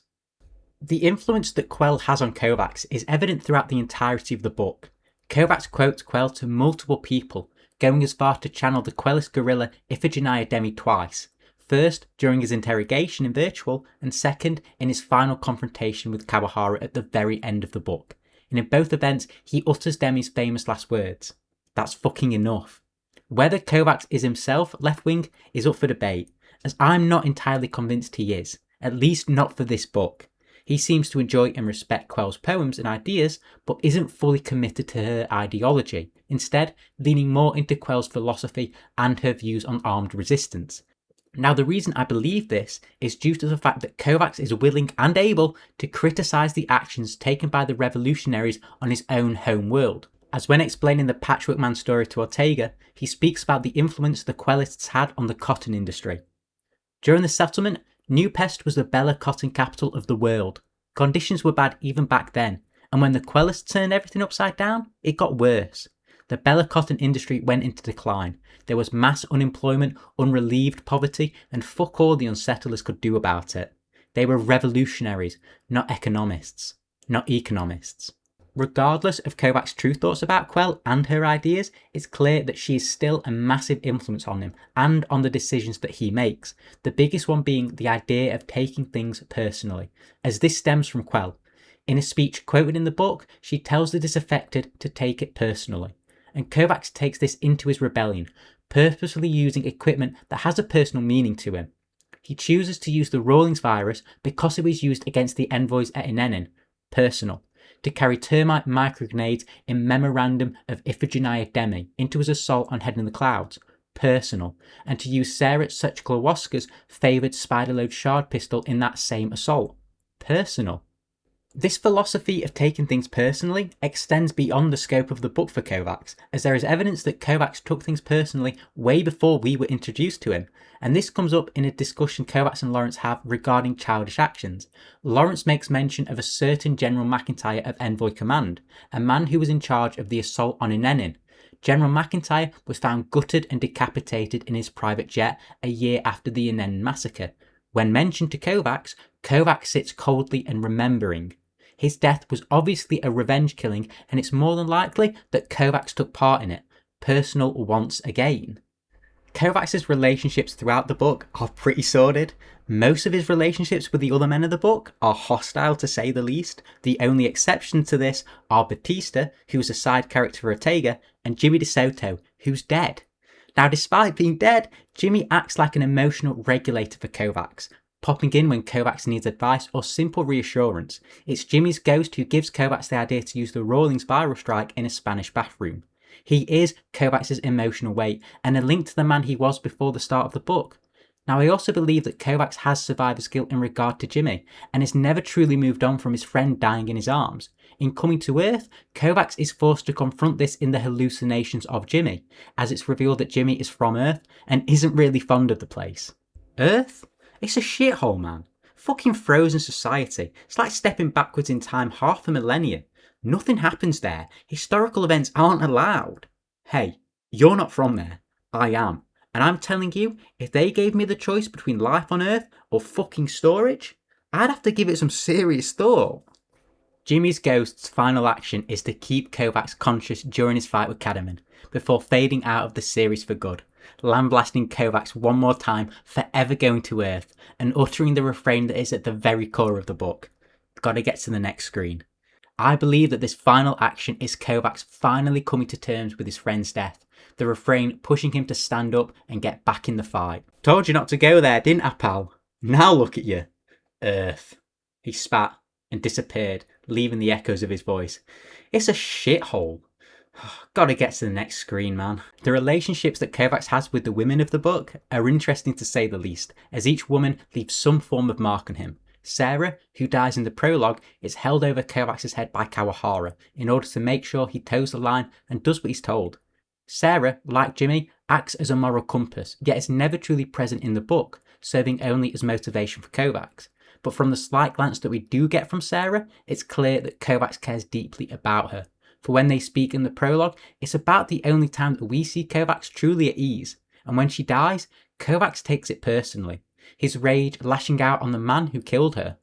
Speaker 2: The influence that Quell has on Kovacs is evident throughout the entirety of the book. Kovacs quotes Quell to multiple people, going as far to channel the Quellist guerrilla Iphigenia Demi twice. First, during his interrogation in Virtual, and second, in his final confrontation with Kawahara at the very end of the book. And in both events, he utters Demi's famous last words. That's fucking enough. Whether Kovacs is himself left-wing is up for debate, as I'm not entirely convinced he is, at least not for this book. He seems to enjoy and respect Quell's poems and ideas, but isn't fully committed to her ideology, instead leaning more into Quell's philosophy and her views on armed resistance. Now, the reason I believe this is due to the fact that Kovacs is willing and able to criticise the actions taken by the revolutionaries on his own home world. As when explaining the Patchwork Man story to Ortega, he speaks about the influence the Quellists had on the cotton industry. During the settlement, New Pest was the Bella cotton capital of the world. Conditions were bad even back then, and when the Quellists turned everything upside down, it got worse. The Bella cotton industry went into decline. There was mass unemployment, unrelieved poverty, and fuck all the unsettlers could do about it. They were revolutionaries, not economists. Not economists. Regardless of Kovacs' true thoughts about Quell and her ideas, it's clear that she is still a massive influence on him and on the decisions that he makes, the biggest one being the idea of taking things personally, as this stems from Quell. In a speech quoted in the book, she tells the disaffected to take it personally, and Kovacs takes this into his rebellion, purposefully using equipment that has a personal meaning to him. He chooses to use the Rawlings virus because it was used against the envoys at Inenin, personal, to carry termite microgrenades in memorandum of Iphigenia Demi into his assault on Head in the Clouds, personal, and to use Sarah Suchklawoska's favoured spider-load shard pistol in that same assault, personal. This philosophy of taking things personally extends beyond the scope of the book for Kovacs, as there is evidence that Kovacs took things personally way before we were introduced to him, and this comes up in a discussion Kovacs and Lawrence have regarding childish actions. Lawrence makes mention of a certain General McIntyre of Envoy Command, a man who was in charge of the assault on Inenin. General McIntyre was found gutted and decapitated in his private jet a year after the Inenin massacre. When mentioned to Kovacs, Kovacs sits coldly and remembering. His death was obviously a revenge killing, and it's more than likely that Kovacs took part in it. Personal once again. Kovacs' relationships throughout the book are pretty sordid. Most of his relationships with the other men of the book are hostile to say the least. The only exception to this are Batista, who's a side character for Ortega, and Jimmy DeSoto, who's dead. Now, despite being dead, Jimmy acts like an emotional regulator for Kovacs, popping in when Kovacs needs advice or simple reassurance. It's Jimmy's ghost who gives Kovacs the idea to use the Rawlings viral strike in a Spanish bathroom. He is Kovacs' emotional weight and a link to the man he was before the start of the book. Now, I also believe that Kovacs has survivor's guilt in regard to Jimmy and has never truly moved on from his friend dying in his arms. In Coming to Earth, Kovacs is forced to confront this in the hallucinations of Jimmy, as it's revealed that Jimmy is from Earth and isn't really fond of the place. Earth? It's a shithole, man. Fucking frozen society. It's like stepping backwards in time half a millennia. Nothing happens there. Historical events aren't allowed. Hey, you're not from there. I am. And I'm telling you, if they gave me the choice between life on Earth or fucking storage, I'd have to give it some serious thought. Jimmy's ghost's final action is to keep Kovacs conscious during his fight with Kadamin, before fading out of the series for good, lambasting Kovacs one more time, forever going to Earth, and uttering the refrain that is at the very core of the book. Gotta get to the next screen. I believe that this final action is Kovacs finally coming to terms with his friend's death, the refrain pushing him to stand up and get back in the fight. Told you not to go there, didn't I, pal? Now look at you. Earth. He spat and disappeared, leaving the echoes of his voice. It's a shithole. Gotta get to the next screen, man. The relationships that Kovacs has with the women of the book are interesting to say the least, as each woman leaves some form of mark on him. Sarah, who dies in the prologue, is held over Kovacs' head by Kawahara in order to make sure he toes the line and does what he's told. Sarah, like Jimmy, acts as a moral compass, yet is never truly present in the book, serving only as motivation for Kovacs. But from the slight glance that we do get from Sarah, it's clear that Kovacs cares deeply about her. For when they speak in the prologue, it's about the only time that we see Kovacs truly at ease, and when she dies, Kovacs takes it personally, his rage lashing out on the man who killed her.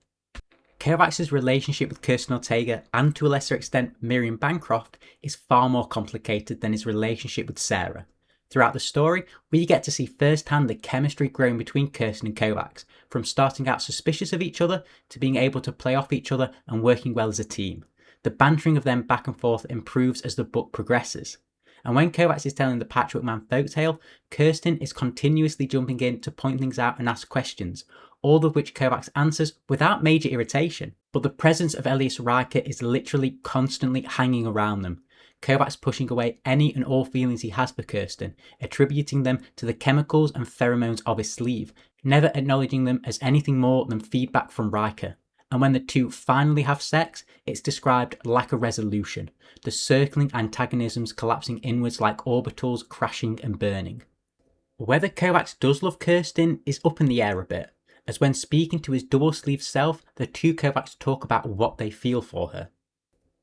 Speaker 2: Kovacs' relationship with Kirsten Ortega, and to a lesser extent Miriam Bancroft, is far more complicated than his relationship with Sarah. Throughout the story, we get to see firsthand the chemistry growing between Kirsten and Kovacs, from starting out suspicious of each other to being able to play off each other and working well as a team. The bantering of them back and forth improves as the book progresses. And when Kovacs is telling the Patchwork Man folktale, Kirsten is continuously jumping in to point things out and ask questions, all of which Kovacs answers without major irritation. But the presence of Elias Riker is literally constantly hanging around them, Kovacs pushing away any and all feelings he has for Kirsten, attributing them to the chemicals and pheromones of his sleeve, never acknowledging them as anything more than feedback from Riker. And when the two finally have sex, it's described like a resolution, the circling antagonisms collapsing inwards like orbitals crashing and burning. Whether Kovacs does love Kirsten is up in the air a bit, as when speaking to his double-sleeved self, the two Kovacs talk about what they feel for her.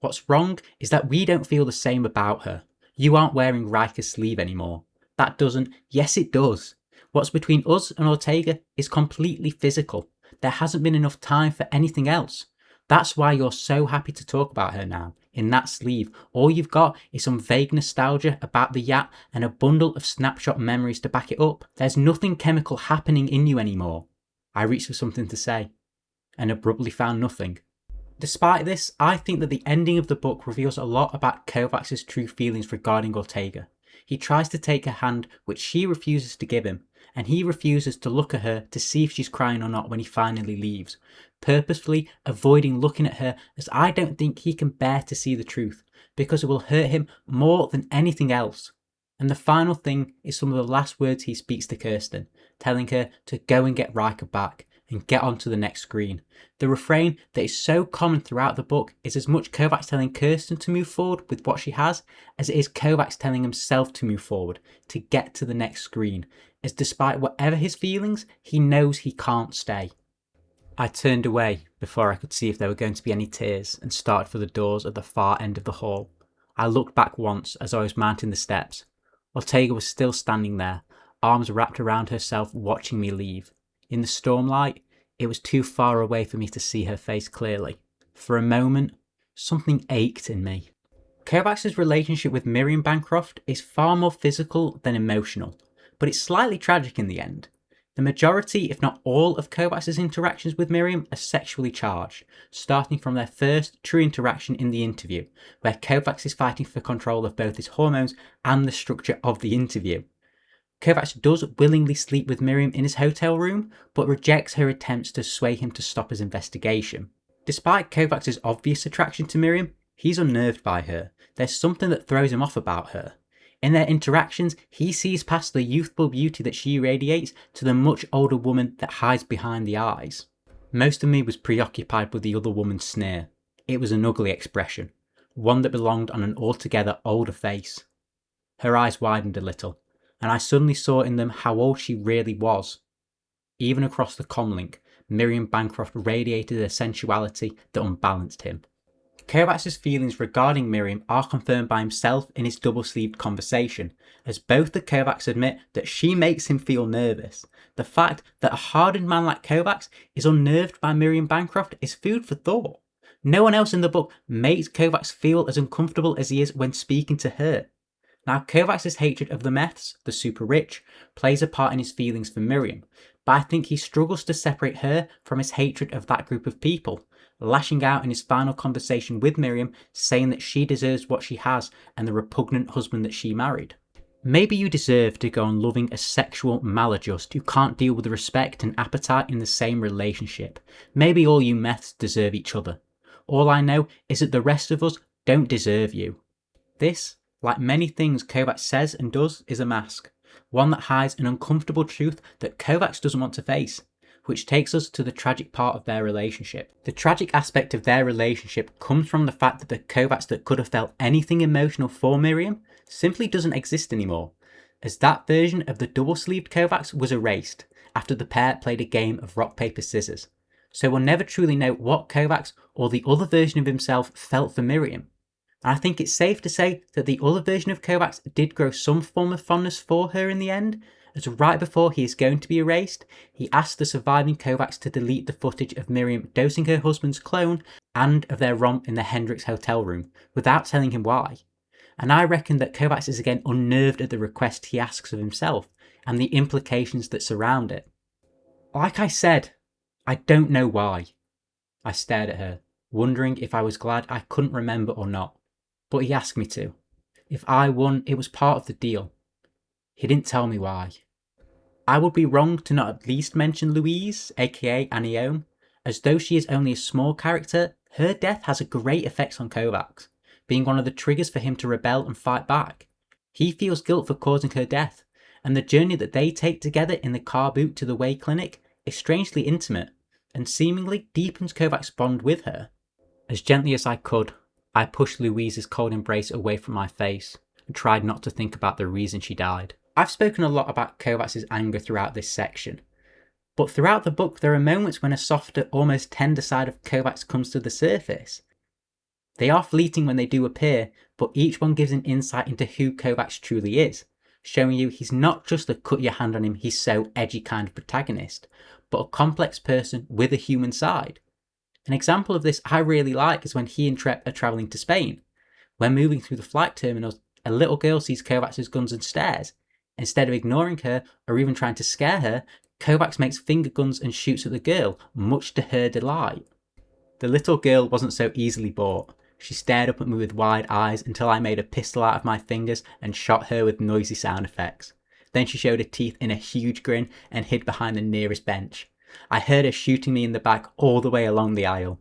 Speaker 2: What's wrong is that we don't feel the same about her. You aren't wearing Riker's sleeve anymore. That doesn't, yes it does. What's between us and Ortega is completely physical. There hasn't been enough time for anything else. That's why you're so happy to talk about her now, in that sleeve. All you've got is some vague nostalgia about the yacht and a bundle of snapshot memories to back it up. There's nothing chemical happening in you anymore. I reached for something to say, and abruptly found nothing. Despite this, I think that the ending of the book reveals a lot about Kovacs' true feelings regarding Ortega. He tries to take her hand, which she refuses to give him, and he refuses to look at her to see if she's crying or not when he finally leaves, purposefully avoiding looking at her, as I don't think he can bear to see the truth, because it will hurt him more than anything else. And the final thing is some of the last words he speaks to Kirsten, telling her to go and get Riker back and get on to the next screen. The refrain that is so common throughout the book is as much Kovacs telling Kirsten to move forward with what she has, as it is Kovacs telling himself to move forward, to get to the next screen, as despite whatever his feelings, he knows he can't stay. I turned away before I could see if there were going to be any tears and started for the doors at the far end of the hall. I looked back once as I was mounting the steps. Ortega was still standing there, arms wrapped around herself, watching me leave. In the stormlight, it was too far away for me to see her face clearly. For a moment, something ached in me. Kovacs' relationship with Miriam Bancroft is far more physical than emotional, but it's slightly tragic in the end. The majority, if not all, of Kovacs' interactions with Miriam are sexually charged, starting from their first true interaction in the interview, where Kovacs is fighting for control of both his hormones and the structure of the interview. Kovacs does willingly sleep with Miriam in his hotel room, but rejects her attempts to sway him to stop his investigation. Despite Kovacs' obvious attraction to Miriam, he's unnerved by her. There's something that throws him off about her. In their interactions, he sees past the youthful beauty that she radiates to the much older woman that hides behind the eyes. Most of me was preoccupied with the other woman's sneer. It was an ugly expression, one that belonged on an altogether older face. Her eyes widened a little, and I suddenly saw in them how old she really was. Even across the comlink, Miriam Bancroft radiated a sensuality that unbalanced him. Kovacs' feelings regarding Miriam are confirmed by himself in his double-sleeved conversation, as both the Kovacs admit that she makes him feel nervous. The fact that a hardened man like Kovacs is unnerved by Miriam Bancroft is food for thought. No one else in the book makes Kovacs feel as uncomfortable as he is when speaking to her. Now, Kovacs' hatred of the meths, the super rich, plays a part in his feelings for Miriam, but I think he struggles to separate her from his hatred of that group of people, lashing out in his final conversation with Miriam, saying that she deserves what she has and the repugnant husband that she married. Maybe you deserve to go on loving a sexual maladjust who can't deal with respect and appetite in the same relationship. Maybe all you meths deserve each other. All I know is that the rest of us don't deserve you. This, like many things Kovacs says and does, is a mask. One that hides an uncomfortable truth that Kovacs doesn't want to face, which takes us to the tragic part of their relationship. The tragic aspect of their relationship comes from the fact that the Kovacs that could have felt anything emotional for Miriam simply doesn't exist anymore, as that version of the double-sleeved Kovacs was erased after the pair played a game of rock, paper, scissors. So we'll never truly know what Kovacs or the other version of himself felt for Miriam. And I think it's safe to say that the other version of Kovacs did grow some form of fondness for her in the end, as right before he is going to be erased, he asked the surviving Kovacs to delete the footage of Miriam dosing her husband's clone and of their romp in the Hendricks hotel room, without telling him why. And I reckon that Kovacs is again unnerved at the request he asks of himself, and the implications that surround it. Like I said, I don't know why. I stared at her, wondering if I was glad I couldn't remember or not. But he asked me to. If I won, it was part of the deal. He didn't tell me why. I would be wrong to not at least mention Louise, aka Aniome, as though she is only a small character, her death has a great effect on Kovacs, being one of the triggers for him to rebel and fight back. He feels guilt for causing her death, and the journey that they take together in the car boot to the Way Clinic is strangely intimate, and seemingly deepens Kovacs' bond with her. As gently as I could, I pushed Louise's cold embrace away from my face, and tried not to think about the reason she died. I've spoken a lot about Kovacs' anger throughout this section, but throughout the book there are moments when a softer, almost tender side of Kovacs comes to the surface. They are fleeting when they do appear, but each one gives an insight into who Kovacs truly is, showing you he's not just a cut your hand on him, he's so edgy kind of protagonist, but a complex person with a human side. An example of this I really like is when he and Trep are travelling to Spain. When moving through the flight terminals, a little girl sees Kovacs' guns and stares. Instead of ignoring her or even trying to scare her, Kovacs makes finger guns and shoots at the girl, much to her delight. The little girl wasn't so easily bought. She stared up at me with wide eyes until I made a pistol out of my fingers and shot her with noisy sound effects. Then she showed her teeth in a huge grin and hid behind the nearest bench. I heard her shooting me in the back all the way along the aisle.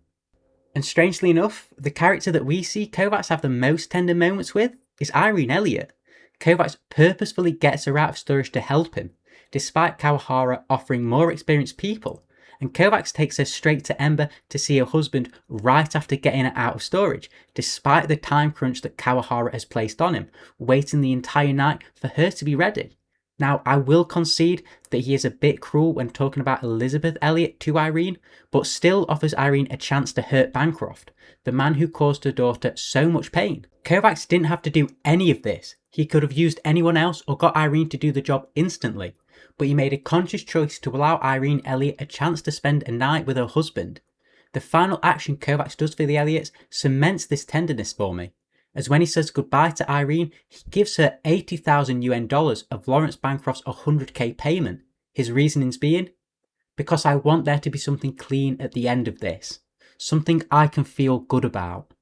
Speaker 2: And strangely enough, the character that we see Kovacs have the most tender moments with is Irene Elliott. Kovacs purposefully gets her out of storage to help him, despite Kawahara offering more experienced people, and Kovacs takes her straight to Ember to see her husband right after getting her out of storage, despite the time crunch that Kawahara has placed on him, waiting the entire night for her to be ready. Now, I will concede that he is a bit cruel when talking about Elizabeth Elliot to Irene, but still offers Irene a chance to hurt Bancroft, the man who caused her daughter so much pain. Kovacs didn't have to do any of this. He could have used anyone else or got Irene to do the job instantly, but he made a conscious choice to allow Irene Elliot a chance to spend a night with her husband. The final action Kovacs does for the Elliots cements this tenderness for me, as when he says goodbye to Irene, he gives her $80,000 of Lawrence Bancroft's $100K payment, his reasonings being, because I want there to be something clean at the end of this, something I can feel good about.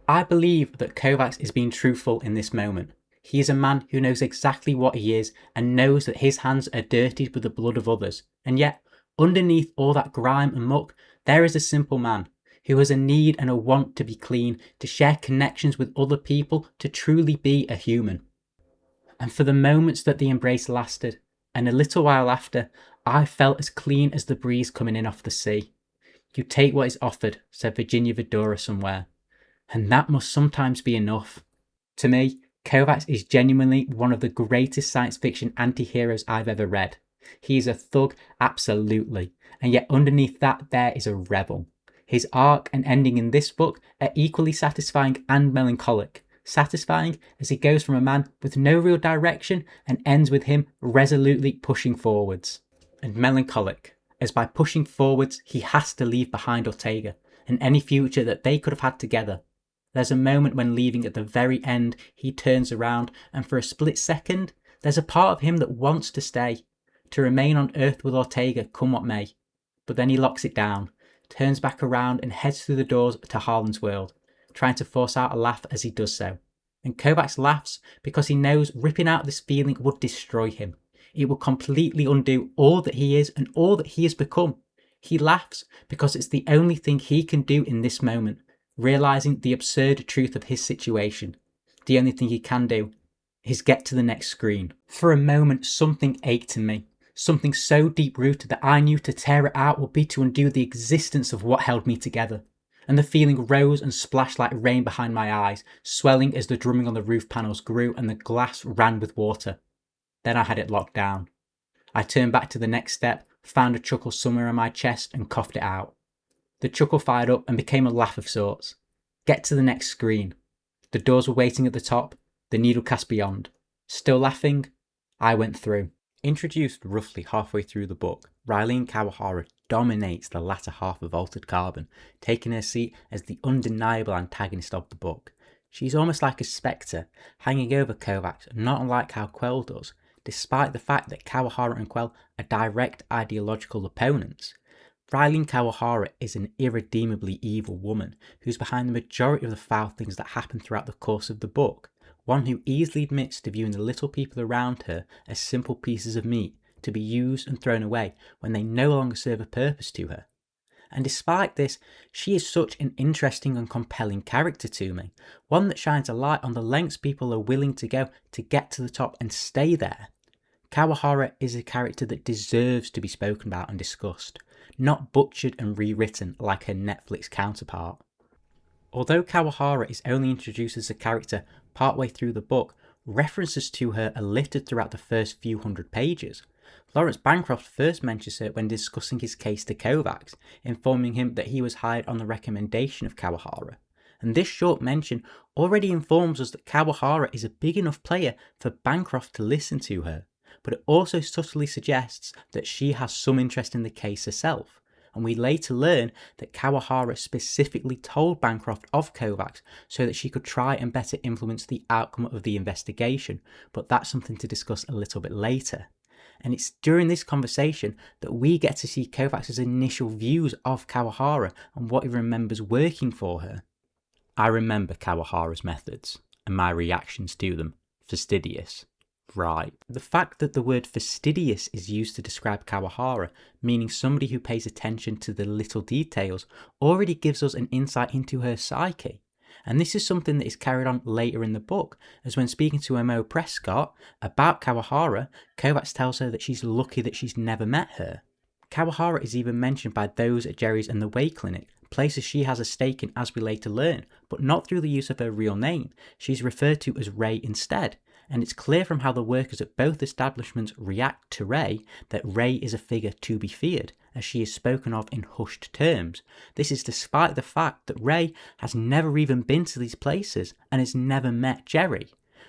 Speaker 2: I believe that Kovacs is being truthful in this moment. He is a man who knows exactly what he is and knows that his hands are dirtied with the blood of others, and yet, underneath all that grime and muck, there is a simple man who has a need and a want to be clean, to share connections with other people, to truly be a human. And for the moments that the embrace lasted, and a little while after, I felt as clean as the breeze coming in off the sea. You take what is offered, said Virginia Vidora somewhere, and that must sometimes be enough. To me, Kovacs is genuinely one of the greatest science fiction anti-heroes I've ever read. He is a thug, absolutely, and yet underneath that there is a rebel. His arc and ending in this book are equally satisfying and melancholic. Satisfying as he goes from a man with no real direction and ends with him resolutely pushing forwards. And melancholic as by pushing forwards he has to leave behind Ortega and any future that they could have had together. There's a moment when leaving at the very end he turns around and for a split second there's a part of him that wants to stay, to remain on Earth with Ortega come what may. But then he locks it down, turns back around and heads through the doors to Harlan's world, trying to force out a laugh as he does so. And Kovacs laughs because he knows ripping out this feeling would destroy him. It will completely undo all that he is and all that he has become. He laughs because it's the only thing he can do in this moment, realising the absurd truth of his situation. The only thing he can do is get to the next screen. For a moment, something ached in me. Something so deep-rooted that I knew to tear it out would be to undo the existence of what held me together. And the feeling rose and splashed like rain behind my eyes, swelling as the drumming on the roof panels grew and the glass ran with water. Then I had it locked down. I turned back to the next step, found a chuckle somewhere in my chest and coughed it out. The chuckle fired up and became a laugh of sorts. Get to the next screen. The doors were waiting at the top, the needle cast beyond. Still laughing, I went through. Introduced roughly halfway through the book, Raylene Kawahara dominates the latter half of Altered Carbon, taking her seat as the undeniable antagonist of the book. She's almost like a spectre, hanging over Kovacs, not unlike how Quell does, despite the fact that Kawahara and Quell are direct ideological opponents. Raylene Kawahara is an irredeemably evil woman who's behind the majority of the foul things that happen throughout the course of the book. One who easily admits to viewing the little people around her as simple pieces of meat to be used and thrown away when they no longer serve a purpose to her. And despite this, she is such an interesting and compelling character to me, one that shines a light on the lengths people are willing to go to get to the top and stay there. Kawahara is a character that deserves to be spoken about and discussed, not butchered and rewritten like her Netflix counterpart. Although Kawahara is only introduced as a character partway through the book, references to her are littered throughout the first few hundred pages. Lawrence Bancroft first mentions her when discussing his case to Kovacs, informing him that he was hired on the recommendation of Kawahara. And this short mention already informs us that Kawahara is a big enough player for Bancroft to listen to her, but it also subtly suggests that she has some interest in the case herself. And we later learn that Kawahara specifically told Bancroft of Kovacs so that she could try and better influence the outcome of the investigation, but that's something to discuss a little bit later. And it's during this conversation that we get to see Kovacs' initial views of Kawahara and what he remembers working for her. I remember Kawahara's methods and my reactions to them. Fastidious. Right. The fact that the word fastidious is used to describe Kawahara, meaning somebody who pays attention to the little details, already gives us an insight into her psyche. And this is something that is carried on later in the book, as when speaking to Mo Prescott about Kawahara, Kovacs tells her that she's lucky that she's never met her. Kawahara is even mentioned by those at Jerry's and the Way Clinic, places she has a stake in as we later learn, but not through the use of her real name. She's referred to as Ray instead. And it's clear from how the workers at both establishments react to Ray that Ray is a figure to be feared, as she is spoken of in hushed terms. This is despite the fact that Ray has never even been to these places and has never met Jerry.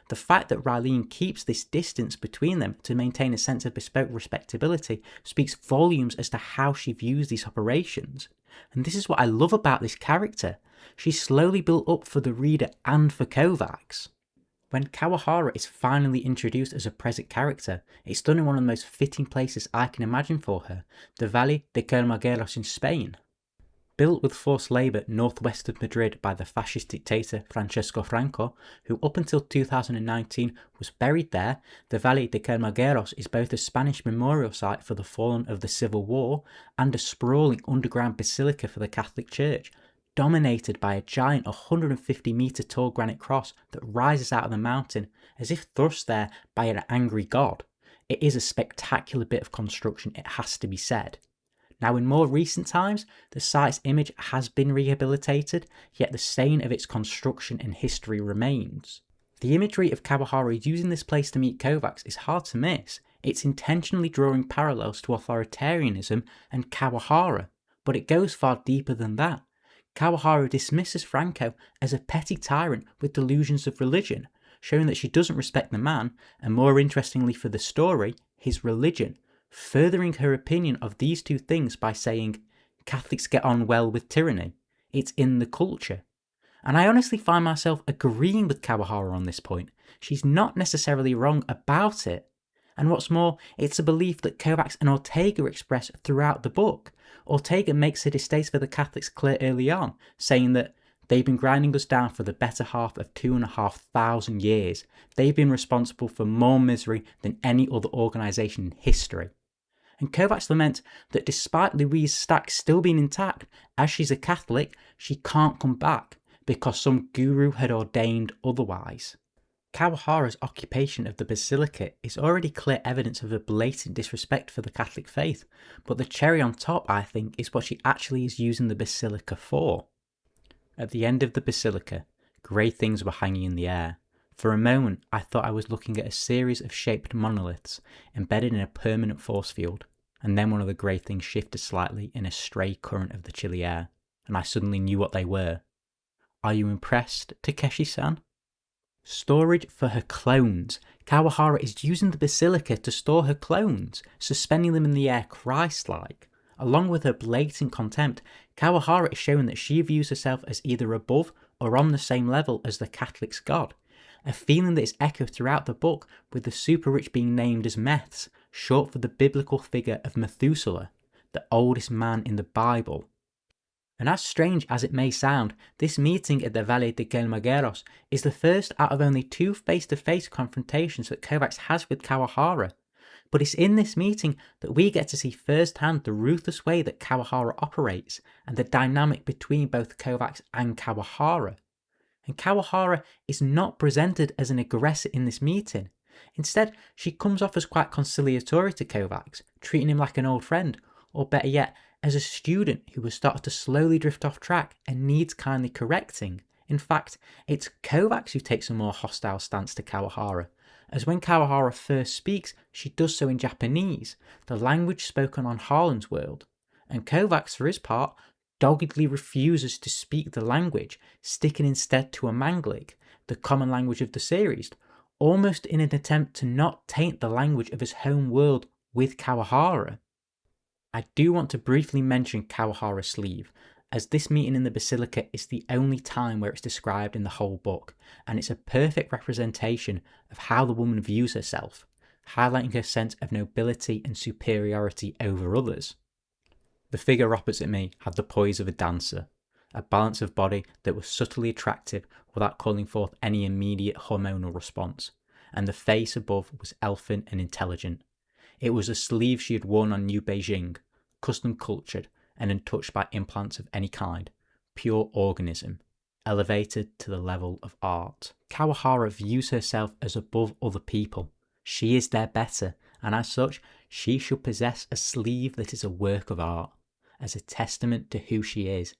Speaker 2: The fact that Raylene keeps this distance between them to maintain a sense of bespoke respectability speaks volumes as to how she views these operations. And this is what I love about this character. She's slowly built up for the reader and for Kovacs. When Kawahara is finally introduced as a present character, it's done in one of the most fitting places I can imagine for her, the Valle de Calmagueros in Spain. Built with forced labour northwest of Madrid by the fascist dictator Francisco Franco, who up until 2019 was buried there, the Valle de Calmagueros is both a Spanish memorial site for the fallen of the Civil War and a sprawling underground basilica for the Catholic Church, dominated by a giant 150-metre tall granite cross that rises out of the mountain as if thrust there by an angry god. It is a spectacular bit of construction, it has to be said. Now, in more recent times, the site's image has been rehabilitated, yet the stain of its construction and history remains. The imagery of Kawahara using this place to meet Kovacs is hard to miss. It's intentionally drawing parallels to authoritarianism and Kawahara, but it goes far deeper than that, Kawahara dismisses Franco as a petty tyrant with delusions of religion, showing that she doesn't respect the man, and more interestingly for the story, his religion, furthering her opinion of these two things by saying, Catholics get on well with tyranny. It's in the culture. And I honestly find myself agreeing with Kawahara on this point. She's not necessarily wrong about it. And what's more, it's a belief that Kovacs and Ortega express throughout the book. Ortega makes her distaste for the Catholics clear early on, saying that they've been grinding us down for the better half of 2,500 years. They've been responsible for more misery than any other organisation in history. And Kovacs laments that despite Louise's stack still being intact, as she's a Catholic, she can't come back because some guru had ordained otherwise. Kawahara's occupation of the basilica is already clear evidence of a blatant disrespect for the Catholic faith, but the cherry on top, I think, is what she actually is using the basilica for. At the end of the basilica, grey things were hanging in the air. For a moment, I thought I was looking at a series of shaped monoliths embedded in a permanent force field, and then one of the grey things shifted slightly in a stray current of the chilly air, and I suddenly knew what they were. Are you impressed, Takeshi-san? Storage for her clones. Kawahara is using the basilica to store her clones, suspending them in the air Christ-like. Along with her blatant contempt, Kawahara is showing that she views herself as either above or on the same level as the Catholic's God, a feeling that is echoed throughout the book, with the super-rich being named as Meths, short for the biblical figure of Methuselah, the oldest man in the Bible. And as strange as it may sound, this meeting at the Valle de Gelmagueros is the first out of only 2 face-to-face confrontations that Kovacs has with Kawahara. But it's in this meeting that we get to see firsthand the ruthless way that Kawahara operates and the dynamic between both Kovacs and Kawahara. And Kawahara is not presented as an aggressor in this meeting. Instead, she comes off as quite conciliatory to Kovacs, treating him like an old friend, or better yet, as a student who has started to slowly drift off track and needs kindly correcting. In fact, it's Kovacs who takes a more hostile stance to Kawahara, as when Kawahara first speaks, she does so in Japanese, the language spoken on Harlan's world, and Kovacs, for his part, doggedly refuses to speak the language, sticking instead to a Manglik, the common language of the series, almost in an attempt to not taint the language of his home world with Kawahara. I do want to briefly mention Kawahara's sleeve, as this meeting in the Basilica is the only time where it's described in the whole book, and it's a perfect representation of how the woman views herself, highlighting her sense of nobility and superiority over others. The figure opposite me had the poise of a dancer, a balance of body that was subtly attractive without calling forth any immediate hormonal response, and the face above was elfin and intelligent. It was a sleeve she had worn on New Beijing, custom cultured and untouched by implants of any kind, pure organism, elevated to the level of art. Kawahara views herself as above other people. She is their better, and as such, she should possess a sleeve that is a work of art, as a testament to who she is.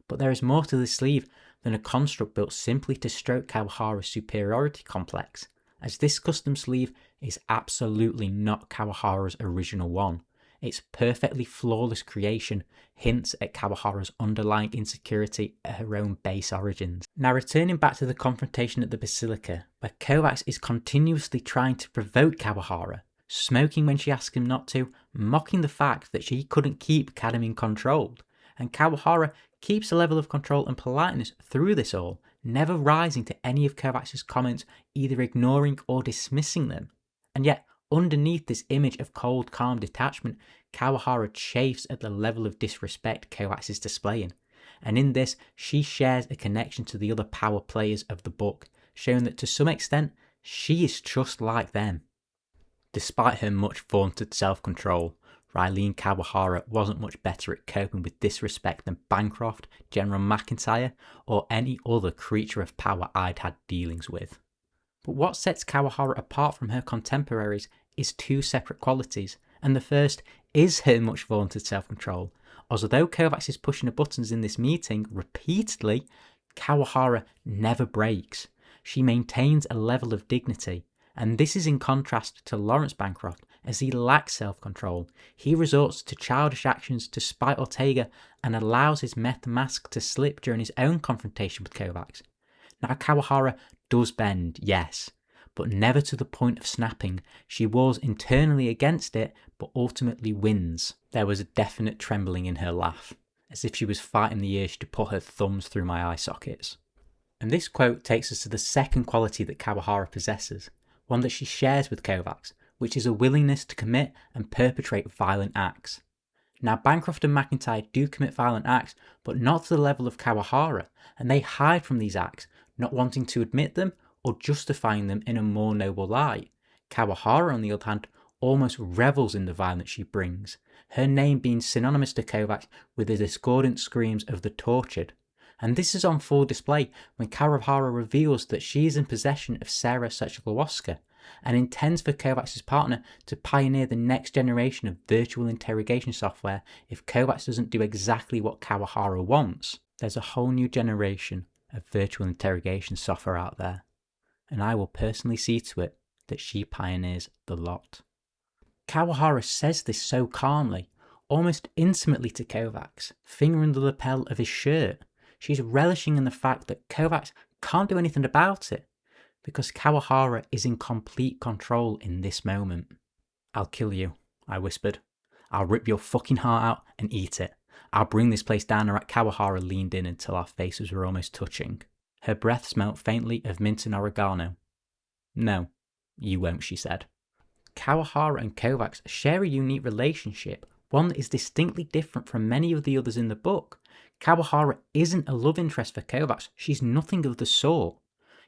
Speaker 2: But there is more to the sleeve than a construct built simply to stroke Kawahara's superiority complex, as this custom sleeve is absolutely not Kawahara's original one. Its perfectly flawless creation hints at Kawahara's underlying insecurity at her own base origins. Now, returning back to the confrontation at the Basilica, where Kovacs is continuously trying to provoke Kawahara, smoking when she asks him not to, mocking the fact that she couldn't keep Kadamin controlled, and Kawahara keeps a level of control and politeness through this all, never rising to any of Kovacs' comments, either ignoring or dismissing them. And yet, underneath this image of cold, calm detachment, Kawahara chafes at the level of disrespect Kovacs is displaying. And in this, she shares a connection to the other power players of the book, showing that to some extent, she is just like them. Despite her much vaunted self-control, Raylene Kawahara wasn't much better at coping with disrespect than Bancroft, General McIntyre, or any other creature of power I'd had dealings with. But what sets Kawahara apart from her contemporaries is 2 separate qualities, and the first is her much vaunted self-control, as although Kovacs is pushing the buttons in this meeting repeatedly, Kawahara never breaks. She maintains a level of dignity, and this is in contrast to Lawrence Bancroft, As he lacks self-control, he resorts to childish actions to spite Ortega and allows his meth mask to slip during his own confrontation with Kovacs. Now Kawahara does bend, yes, but never to the point of snapping. She wars internally against it, but ultimately wins. There was a definite trembling in her laugh, as if she was fighting the urge to put her thumbs through my eye sockets. And this quote takes us to the second quality that Kawahara possesses, one that she shares with Kovacs, which is a willingness to commit and perpetrate violent acts. Now Bancroft and McIntyre do commit violent acts, but not to the level of Kawahara, and they hide from these acts, not wanting to admit them or justifying them in a more noble light. Kawahara, on the other hand, almost revels in the violence she brings, her name being synonymous to Kovacs with the discordant screams of the tortured. And this is on full display when Kawahara reveals that she is in possession of Sarah Sechelowska and intends for Kovacs' partner to pioneer the next generation of virtual interrogation software if Kovacs doesn't do exactly what Kawahara wants. There's a whole new generation of virtual interrogation software out there, and I will personally see to it that she pioneers the lot. Kawahara says this so calmly, almost intimately to Kovacs, fingering the lapel of his shirt. She's relishing in the fact that Kovacs can't do anything about it, because Kawahara is in complete control in this moment. "I'll kill you," I whispered. "I'll rip your fucking heart out and eat it. I'll bring this place down." Kawahara leaned in until our faces were almost touching. Her breath smelt faintly of mint and oregano. "No, you won't," she said. Kawahara and Kovacs share a unique relationship, one that is distinctly different from many of the others in the book. Kawahara isn't a love interest for Kovacs, she's nothing of the sort.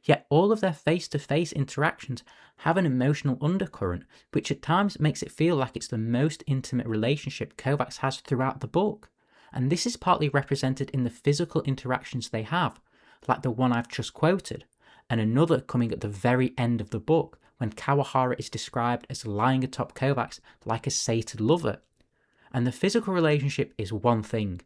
Speaker 2: Yet all of their face-to-face interactions have an emotional undercurrent, which at times makes it feel like it's the most intimate relationship Kovacs has throughout the book. And this is partly represented in the physical interactions they have, like the one I've just quoted, and another coming at the very end of the book, when Kawahara is described as lying atop Kovacs like a sated lover. And the physical relationship is one thing,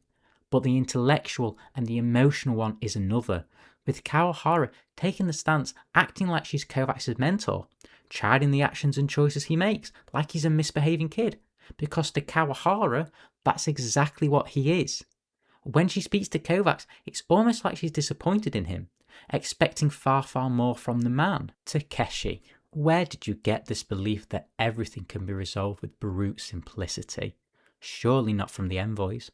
Speaker 2: but the intellectual and the emotional one is another, with Kawahara taking the stance acting like she's Kovacs' mentor, chiding the actions and choices he makes like he's a misbehaving kid, because to Kawahara, that's exactly what he is. When she speaks to Kovacs, it's almost like she's disappointed in him, expecting far, far more from the man. Takeshi, where did you get this belief that everything can be resolved with brute simplicity? Surely not from the envoys.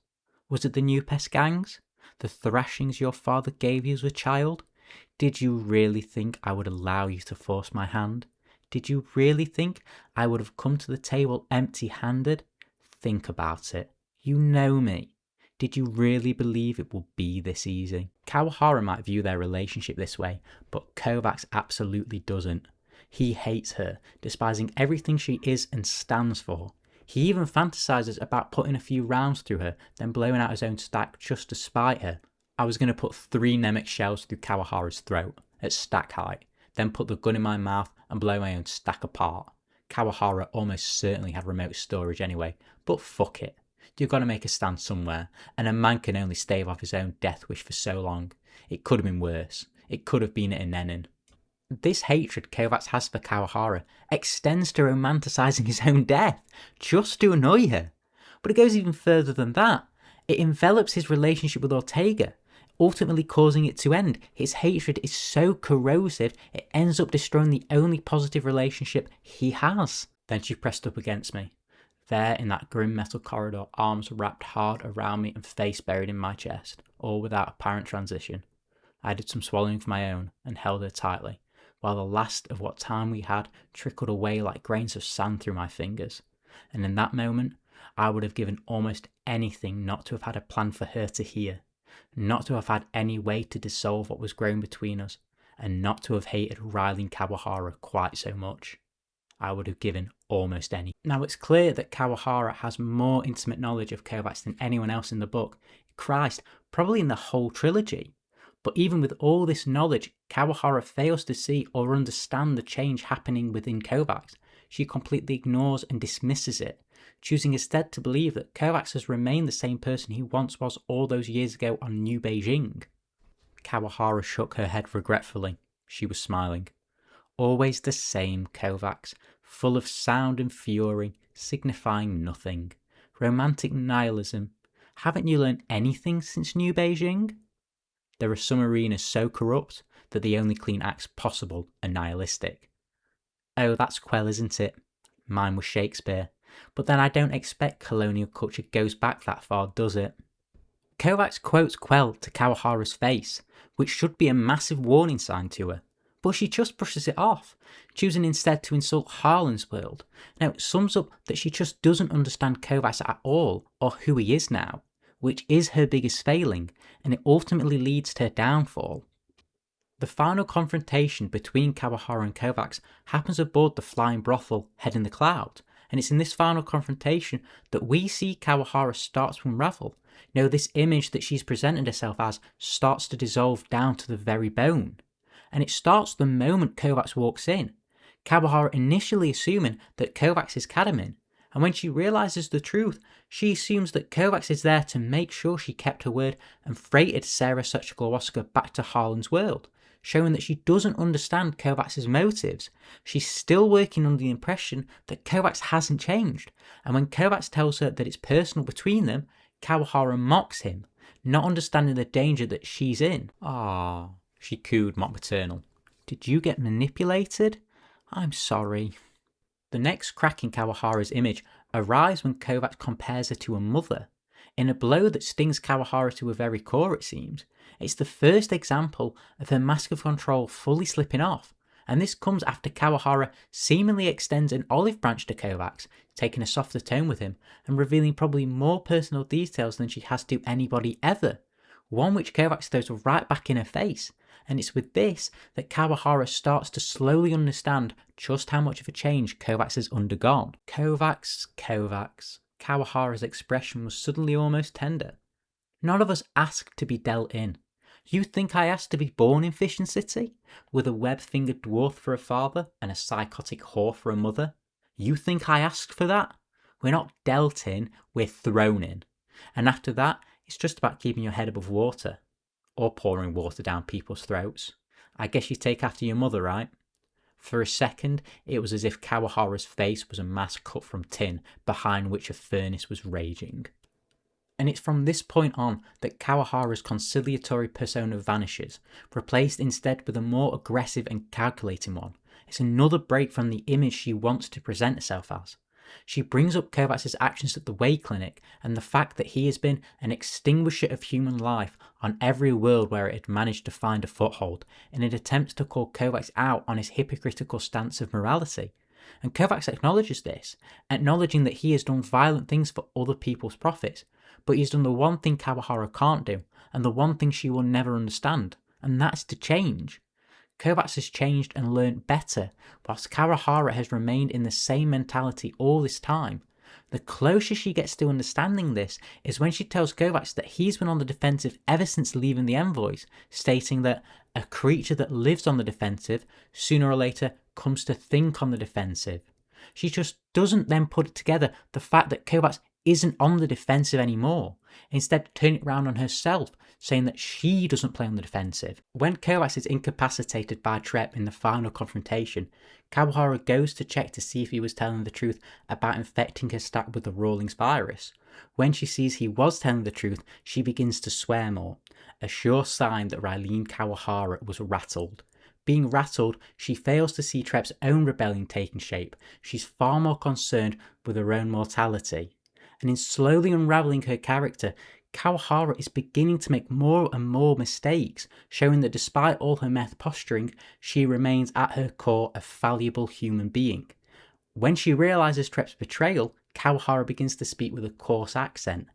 Speaker 2: Was it the New Pest gangs? The thrashings your father gave you as a child? Did you really think I would allow you to force my hand? Did you really think I would have come to the table empty-handed? Think about it. You know me. Did you really believe it would be this easy? Kawahara might view their relationship this way, but Kovacs absolutely doesn't. He hates her, despising everything she is and stands for. He even fantasizes about putting a few rounds through her, then blowing out his own stack just to spite her. I was going to put 3 Nemec shells through Kawahara's throat, at stack height, then put the gun in my mouth and blow my own stack apart. Kawahara almost certainly had remote storage anyway, but fuck it. You've got to make a stand somewhere, and a man can only stave off his own death wish for so long. It could have been worse. It could have been at Enenin. This hatred Kovacs has for Kawahara extends to romanticising his own death, just to annoy her. But it goes even further than that. It envelops his relationship with Ortega, ultimately causing it to end. His hatred is so corrosive, it ends up destroying the only positive relationship he has. Then she pressed up against me, there in that grim metal corridor, arms wrapped hard around me and face buried in my chest, all without apparent transition. I did some swallowing of my own and held her tightly, while the last of what time we had trickled away like grains of sand through my fingers. And in that moment, I would have given almost anything not to have had a plan for her to hear, not to have had any way to dissolve what was growing between us, and not to have hated riling Kawahara quite so much. I would have given almost any. Now it's clear that Kawahara has more intimate knowledge of Kovacs than anyone else in the book. Christ, probably in the whole trilogy. But even with all this knowledge, Kawahara fails to see or understand the change happening within Kovacs. She completely ignores and dismisses it, choosing instead to believe that Kovacs has remained the same person he once was all those years ago on New Beijing. Kawahara shook her head regretfully. She was smiling. Always the same, Kovacs. full of sound and fury, signifying nothing. Romantic nihilism. Haven't you learned anything since New Beijing? There are some arenas so corrupt that the only clean acts possible are nihilistic. Oh, that's Quell, isn't it? Mine was Shakespeare. But then I don't expect colonial culture goes back that far, does it? Kovacs quotes Quell to Kawahara's face, which should be a massive warning sign to her, but she just brushes it off, choosing instead to insult Harlan's world. Now, it sums up that she just doesn't understand Kovacs at all, or who he is now, which is her biggest failing, and it ultimately leads to her downfall. The final confrontation between Kawahara and Kovacs happens aboard the flying brothel Head in the Cloud, and it's in this final confrontation that we see Kawahara starts to unravel. This image that she's presented herself as starts to dissolve down to the very bone. And it starts the moment Kovacs walks in. Kawahara initially assuming that Kovacs is Kadamin, and when she realises the truth, she assumes that Kovacs is there to make sure she kept her word and freighted Sarah Sechenogorska back to Harlan's world, showing that she doesn't understand Kovacs' motives. She's still working under the impression that Kovacs hasn't changed, and when Kovacs tells her that it's personal between them, Kawahara mocks him, not understanding the danger that she's in. Ah, she cooed mock maternal. Did you get manipulated? I'm sorry. The next crack in Kawahara's image arrives when Kovacs compares her to a mother. In a blow that stings Kawahara to her very core, it seems. It's the first example of her mask of control fully slipping off, and this comes after Kawahara seemingly extends an olive branch to Kovacs, taking a softer tone with him, and revealing probably more personal details than she has to anybody ever, one which Kovacs throws right back in her face, and it's with this that Kawahara starts to slowly understand just how much of a change Kovacs has undergone. Kovacs. Kawahara's expression was suddenly almost tender. None of us asked to be dealt in. You think I asked to be born in Fission City, with a web-fingered dwarf for a father and a psychotic whore for a mother? You think I asked for that? We're not dealt in, we're thrown in. And after that, it's just about keeping your head above water. Or pouring water down people's throats. I guess you take after your mother, right? For a second, it was as if Kawahara's face was a mask cut from tin, behind which a furnace was raging. And it's from this point on that Kawahara's conciliatory persona vanishes, replaced instead with a more aggressive and calculating one. It's another break from the image she wants to present herself as. She brings up Kovacs' actions at the Way Clinic and the fact that he has been an extinguisher of human life on every world where it had managed to find a foothold, in an attempt to call Kovacs out on his hypocritical stance of morality. And Kovacs acknowledges this, acknowledging that he has done violent things for other people's profits, but he's done the one thing Kawahara can't do, and the one thing she will never understand, and that's to change. Kovacs has changed and learnt better, whilst Kawahara has remained in the same mentality all this time. The closer she gets to understanding this is when she tells Kovacs that he's been on the defensive ever since leaving the envoys, stating that a creature that lives on the defensive sooner or later comes to think on the defensive. She just doesn't then put it together the fact that Kovacs isn't on the defensive anymore, instead turn it round on herself, saying that she doesn't play on the defensive. When Kovacs is incapacitated by Trep in the final confrontation, Kawahara goes to check to see if he was telling the truth about infecting her stack with the Rawlings virus. When she sees he was telling the truth, she begins to swear more, a sure sign that Raylene Kawahara was rattled. Being rattled, she fails to see Trep's own rebellion taking shape. She's far more concerned with her own mortality. And in slowly unravelling her character, Kawahara is beginning to make more and more mistakes, showing that despite all her meth posturing, she remains at her core a fallible human being. When she realises Trep's betrayal, Kawahara begins to speak with a coarse accent,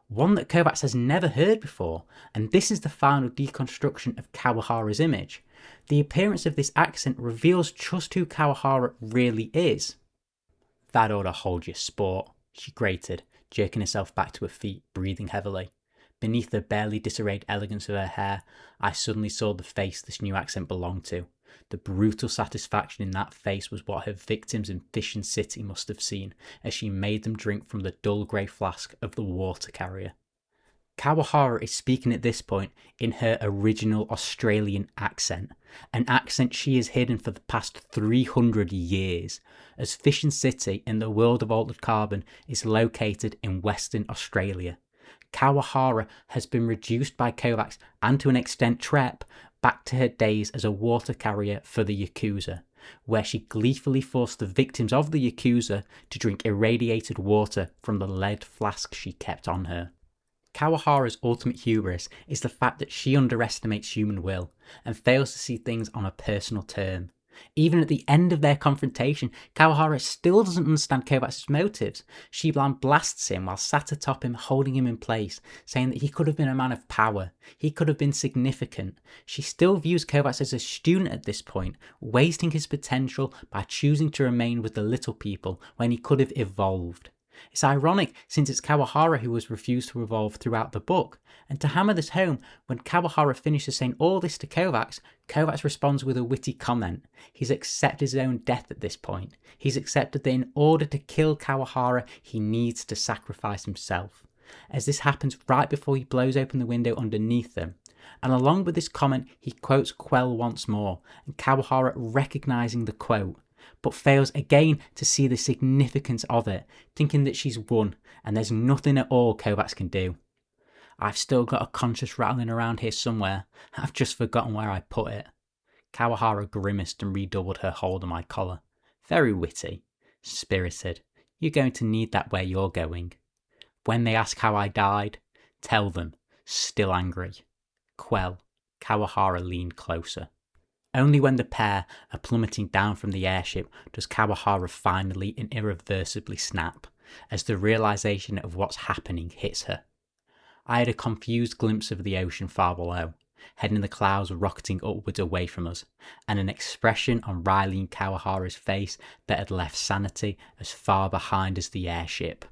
Speaker 2: one that Kovacs has never heard before, and this is the final deconstruction of Kawahara's image. The appearance of this accent reveals just who Kawahara really is. That ought to hold your sport, she grated, jerking herself back to her feet, breathing heavily. Beneath the barely disarrayed elegance of her hair, I suddenly saw the face this new accent belonged to. The brutal satisfaction in that face was what her victims in Fission City must have seen as she made them drink from the dull grey flask of the water carrier. Kawahara is speaking at this point in her original Australian accent, an accent she has hidden for the past 300 years, as Fission City in the world of Altered Carbon is located in Western Australia. Kawahara has been reduced by Kovacs, and to an extent Trep, back to her days as a water carrier for the Yakuza, where she gleefully forced the victims of the Yakuza to drink irradiated water from the lead flask she kept on her. Kawahara's ultimate hubris is the fact that she underestimates human will and fails to see things on a personal term. Even at the end of their confrontation, Kawahara still doesn't understand Kovacs' motives. She blasts him while sat atop him, holding him in place, saying that he could have been a man of power, he could have been significant. She still views Kovacs as a student at this point, wasting his potential by choosing to remain with the little people when he could have evolved. It's ironic since it's Kawahara who has refused to evolve throughout the book, and to hammer this home, when Kawahara finishes saying all this to Kovacs, Kovacs responds with a witty comment. He's accepted his own death at this point. He's accepted that in order to kill Kawahara, he needs to sacrifice himself. As this happens right before he blows open the window underneath them. And along with this comment, he quotes Quell once more, and Kawahara recognising the quote, but fails again to see the significance of it, thinking that she's won and there's nothing at all Kovacs can do. I've still got a conscience rattling around here somewhere. I've just forgotten where I put it. Kawahara grimaced and redoubled her hold on my collar. Very witty. Spirited. You're going to need that where you're going. When they ask how I died, tell them. Still angry. Quell. Kawahara leaned closer. Only when the pair are plummeting down from the airship does Kawahara finally and irreversibly snap, as the realisation of what's happening hits her. I had a confused glimpse of the ocean far below, head in the clouds rocketing upwards away from us, and an expression on Riley Kawahara's face that had left sanity as far behind as the airship.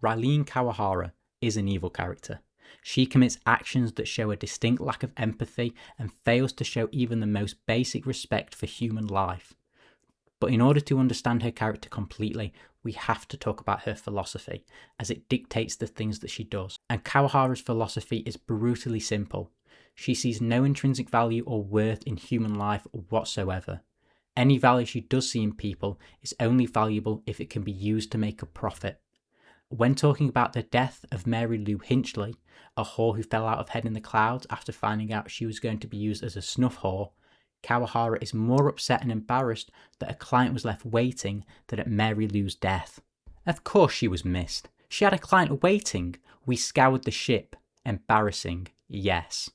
Speaker 2: Riley Kawahara is an evil character. She commits actions that show a distinct lack of empathy and fails to show even the most basic respect for human life. But in order to understand her character completely, we have to talk about her philosophy, as it dictates the things that she does. And Kawahara's philosophy is brutally simple. She sees no intrinsic value or worth in human life whatsoever. Any value she does see in people is only valuable if it can be used to make a profit. When talking about the death of Mary Lou Hinchley, a whore who fell out of head in the clouds after finding out she was going to be used as a snuff whore, Kawahara is more upset and embarrassed that a client was left waiting than at Mary Lou's death. Of course she was missed. She had a client waiting. We scoured the ship. Embarrassing, yes.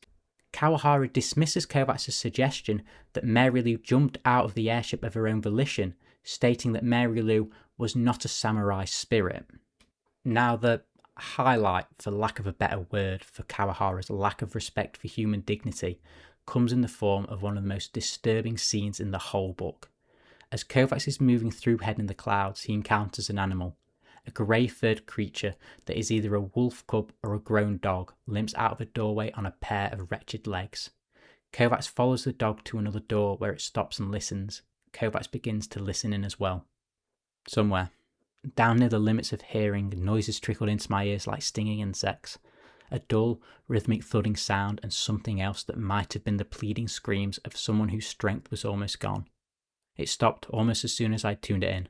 Speaker 2: Kawahara dismisses Kovacs' suggestion that Mary Lou jumped out of the airship of her own volition, stating that Mary Lou was not a samurai spirit. Now, the highlight, for lack of a better word, for Kawahara's lack of respect for human dignity comes in the form of one of the most disturbing scenes in the whole book. As Kovacs is moving through Head in the Clouds, he encounters an animal, a grey-furred creature that is either a wolf cub or a grown dog, limps out of a doorway on a pair of wretched legs. Kovacs follows the dog to another door where it stops and listens. Kovacs begins to listen in as well. Somewhere, down near the limits of hearing, noises trickled into my ears like stinging insects. A dull, rhythmic thudding sound and something else that might have been the pleading screams of someone whose strength was almost gone. It stopped almost as soon as I tuned it in.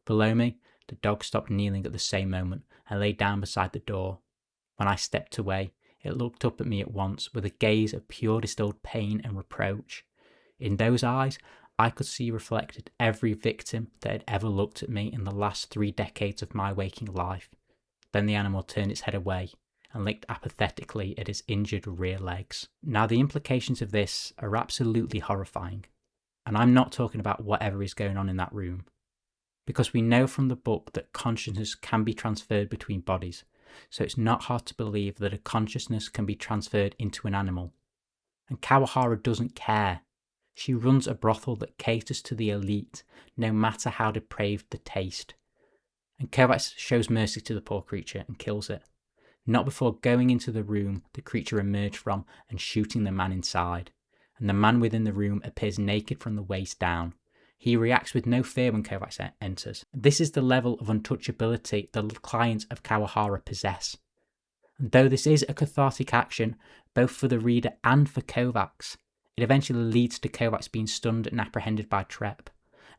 Speaker 2: Below me, the dog stopped kneeling at the same moment and lay down beside the door. When I stepped away, it looked up at me at once with a gaze of pure distilled pain and reproach. In those eyes, I could see reflected every victim that had ever looked at me in the last 3 decades of my waking life. Then the animal turned its head away and licked apathetically at his injured rear legs. Now, the implications of this are absolutely horrifying. And I'm not talking about whatever is going on in that room. Because we know from the book that consciousness can be transferred between bodies, so it's not hard to believe that a consciousness can be transferred into an animal. And Kawahara doesn't care. She runs a brothel that caters to the elite, no matter how depraved the taste. And Kovacs shows mercy to the poor creature and kills it. Not before going into the room the creature emerged from and shooting the man inside. And the man within the room appears naked from the waist down. He reacts with no fear when Kovacs enters. This is the level of untouchability the clients of Kawahara possess. And though this is a cathartic action, both for the reader and for Kovacs, it eventually leads to Kovacs being stunned and apprehended by Trep,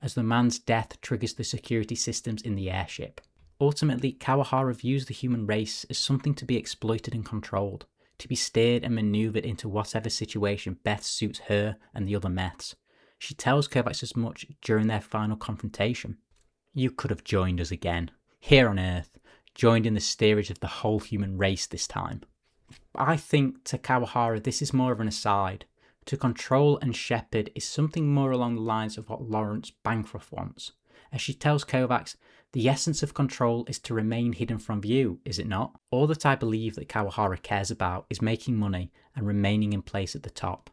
Speaker 2: as the man's death triggers the security systems in the airship. Ultimately, Kawahara views the human race as something to be exploited and controlled, to be steered and manoeuvred into whatever situation best suits her and the other meths. She tells Kovacs as much during their final confrontation. You could have joined us again, here on Earth, joined in the steerage of the whole human race this time. I think to Kawahara this is more of an aside. To control and shepherd is something more along the lines of what Lawrence Bancroft wants. As she tells Kovacs, the essence of control is to remain hidden from view, is it not? All that I believe that Kawahara cares about is making money and remaining in place at the top.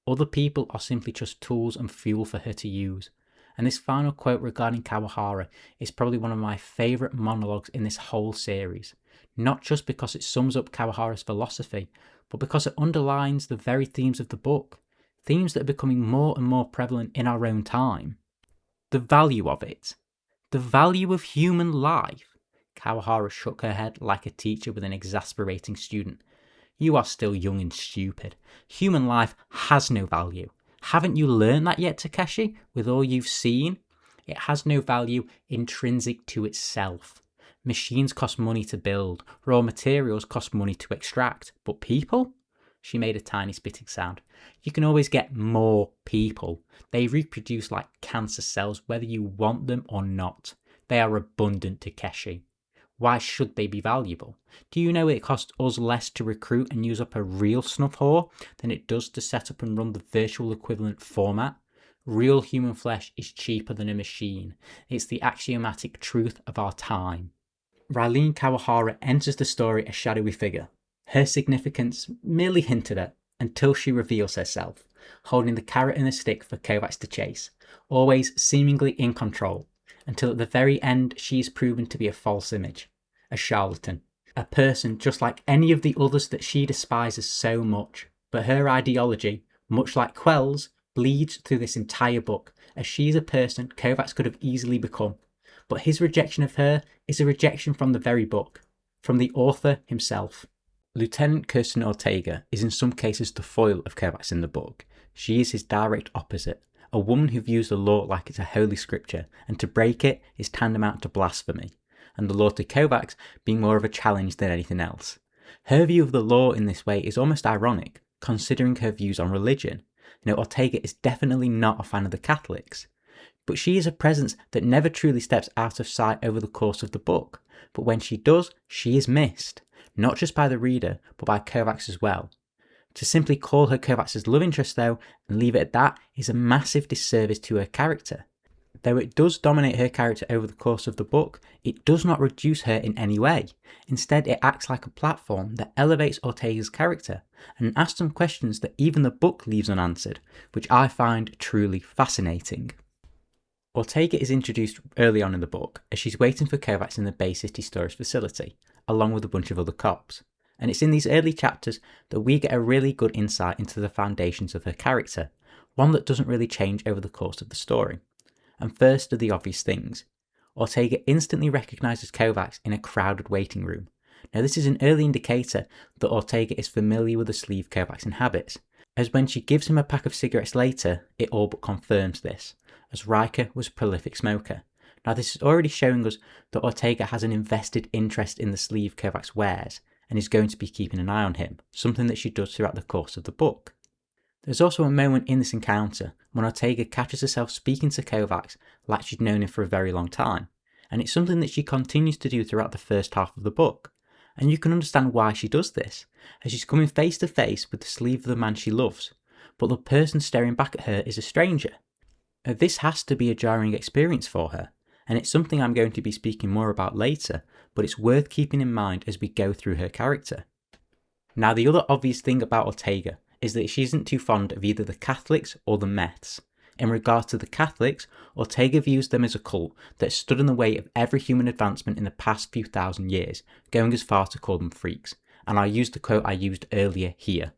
Speaker 2: Other people are simply just tools and fuel for her to use. And this final quote regarding Kawahara is probably one of my favourite monologues in this whole series. Not just because it sums up Kawahara's philosophy, but because it underlines the very themes of the book. Themes that are becoming more and more prevalent in our own time. The value of it. The value of human life. Kawahara shook her head like a teacher with an exasperating student. You are still young and stupid. Human life has no value. Haven't you learned that yet, Takeshi, with all you've seen? It has no value intrinsic to itself. Machines cost money to build, raw materials cost money to extract, but people? She made a tiny spitting sound. You can always get more people. They reproduce like cancer cells whether you want them or not. They are abundant, Takeshi. Why should they be valuable? Do you know it costs us less to recruit and use up a real snuff whore than it does to set up and run the virtual equivalent format? Real human flesh is cheaper than a machine. It's the axiomatic truth of our time. Raylene Kawahara enters the story a shadowy figure. Her significance merely hinted at until she reveals herself, holding the carrot and the stick for Kovacs to chase, always seemingly in control, until at the very end she is proven to be a false image, a charlatan, a person just like any of the others that she despises so much. But her ideology, much like Quell's, bleeds through this entire book, as she is a person Kovacs could have easily become. But his rejection of her is a rejection from the very book, from the author himself. Lieutenant Kirsten Ortega is in some cases the foil of Kovacs in the book. She is his direct opposite, a woman who views the law like it's a holy scripture, and to break it is tantamount to blasphemy, and the law to Kovacs being more of a challenge than anything else. Her view of the law in this way is almost ironic, considering her views on religion. Ortega is definitely not a fan of the Catholics, but she is a presence that never truly steps out of sight over the course of the book, but when she does, she is missed, not just by the reader, but by Kovacs as well. To simply call her Kovacs' love interest though, and leave it at that, is a massive disservice to her character. Though it does dominate her character over the course of the book, it does not reduce her in any way. Instead, it acts like a platform that elevates Ortega's character, and asks some questions that even the book leaves unanswered, which I find truly fascinating. Ortega is introduced early on in the book, as she's waiting for Kovacs in the Bay City storage facility, along with a bunch of other cops. And it's in these early chapters that we get a really good insight into the foundations of her character, one that doesn't really change over the course of the story. And first are the obvious things. Ortega instantly recognises Kovacs in a crowded waiting room. Now this is an early indicator that Ortega is familiar with the sleeve Kovacs inhabits, as when she gives him a pack of cigarettes later, it all but confirms this, as Riker was a prolific smoker. Now this is already showing us that Ortega has an invested interest in the sleeve Kovacs wears, and is going to be keeping an eye on him, something that she does throughout the course of the book. There's also a moment in this encounter when Ortega catches herself speaking to Kovacs like she'd known him for a very long time, and it's something that she continues to do throughout the first half of the book. And you can understand why she does this, as she's coming face to face with the sleeve of the man she loves, but the person staring back at her is a stranger. This has to be a jarring experience for her, and it's something I'm going to be speaking more about later, but it's worth keeping in mind as we go through her character. Now the other obvious thing about Ortega is that she isn't too fond of either the Catholics or the Meths. In regards to the Catholics, Ortega views them as a cult that stood in the way of every human advancement in the past few thousand years, going as far to call them freaks, and I used the quote I used earlier here.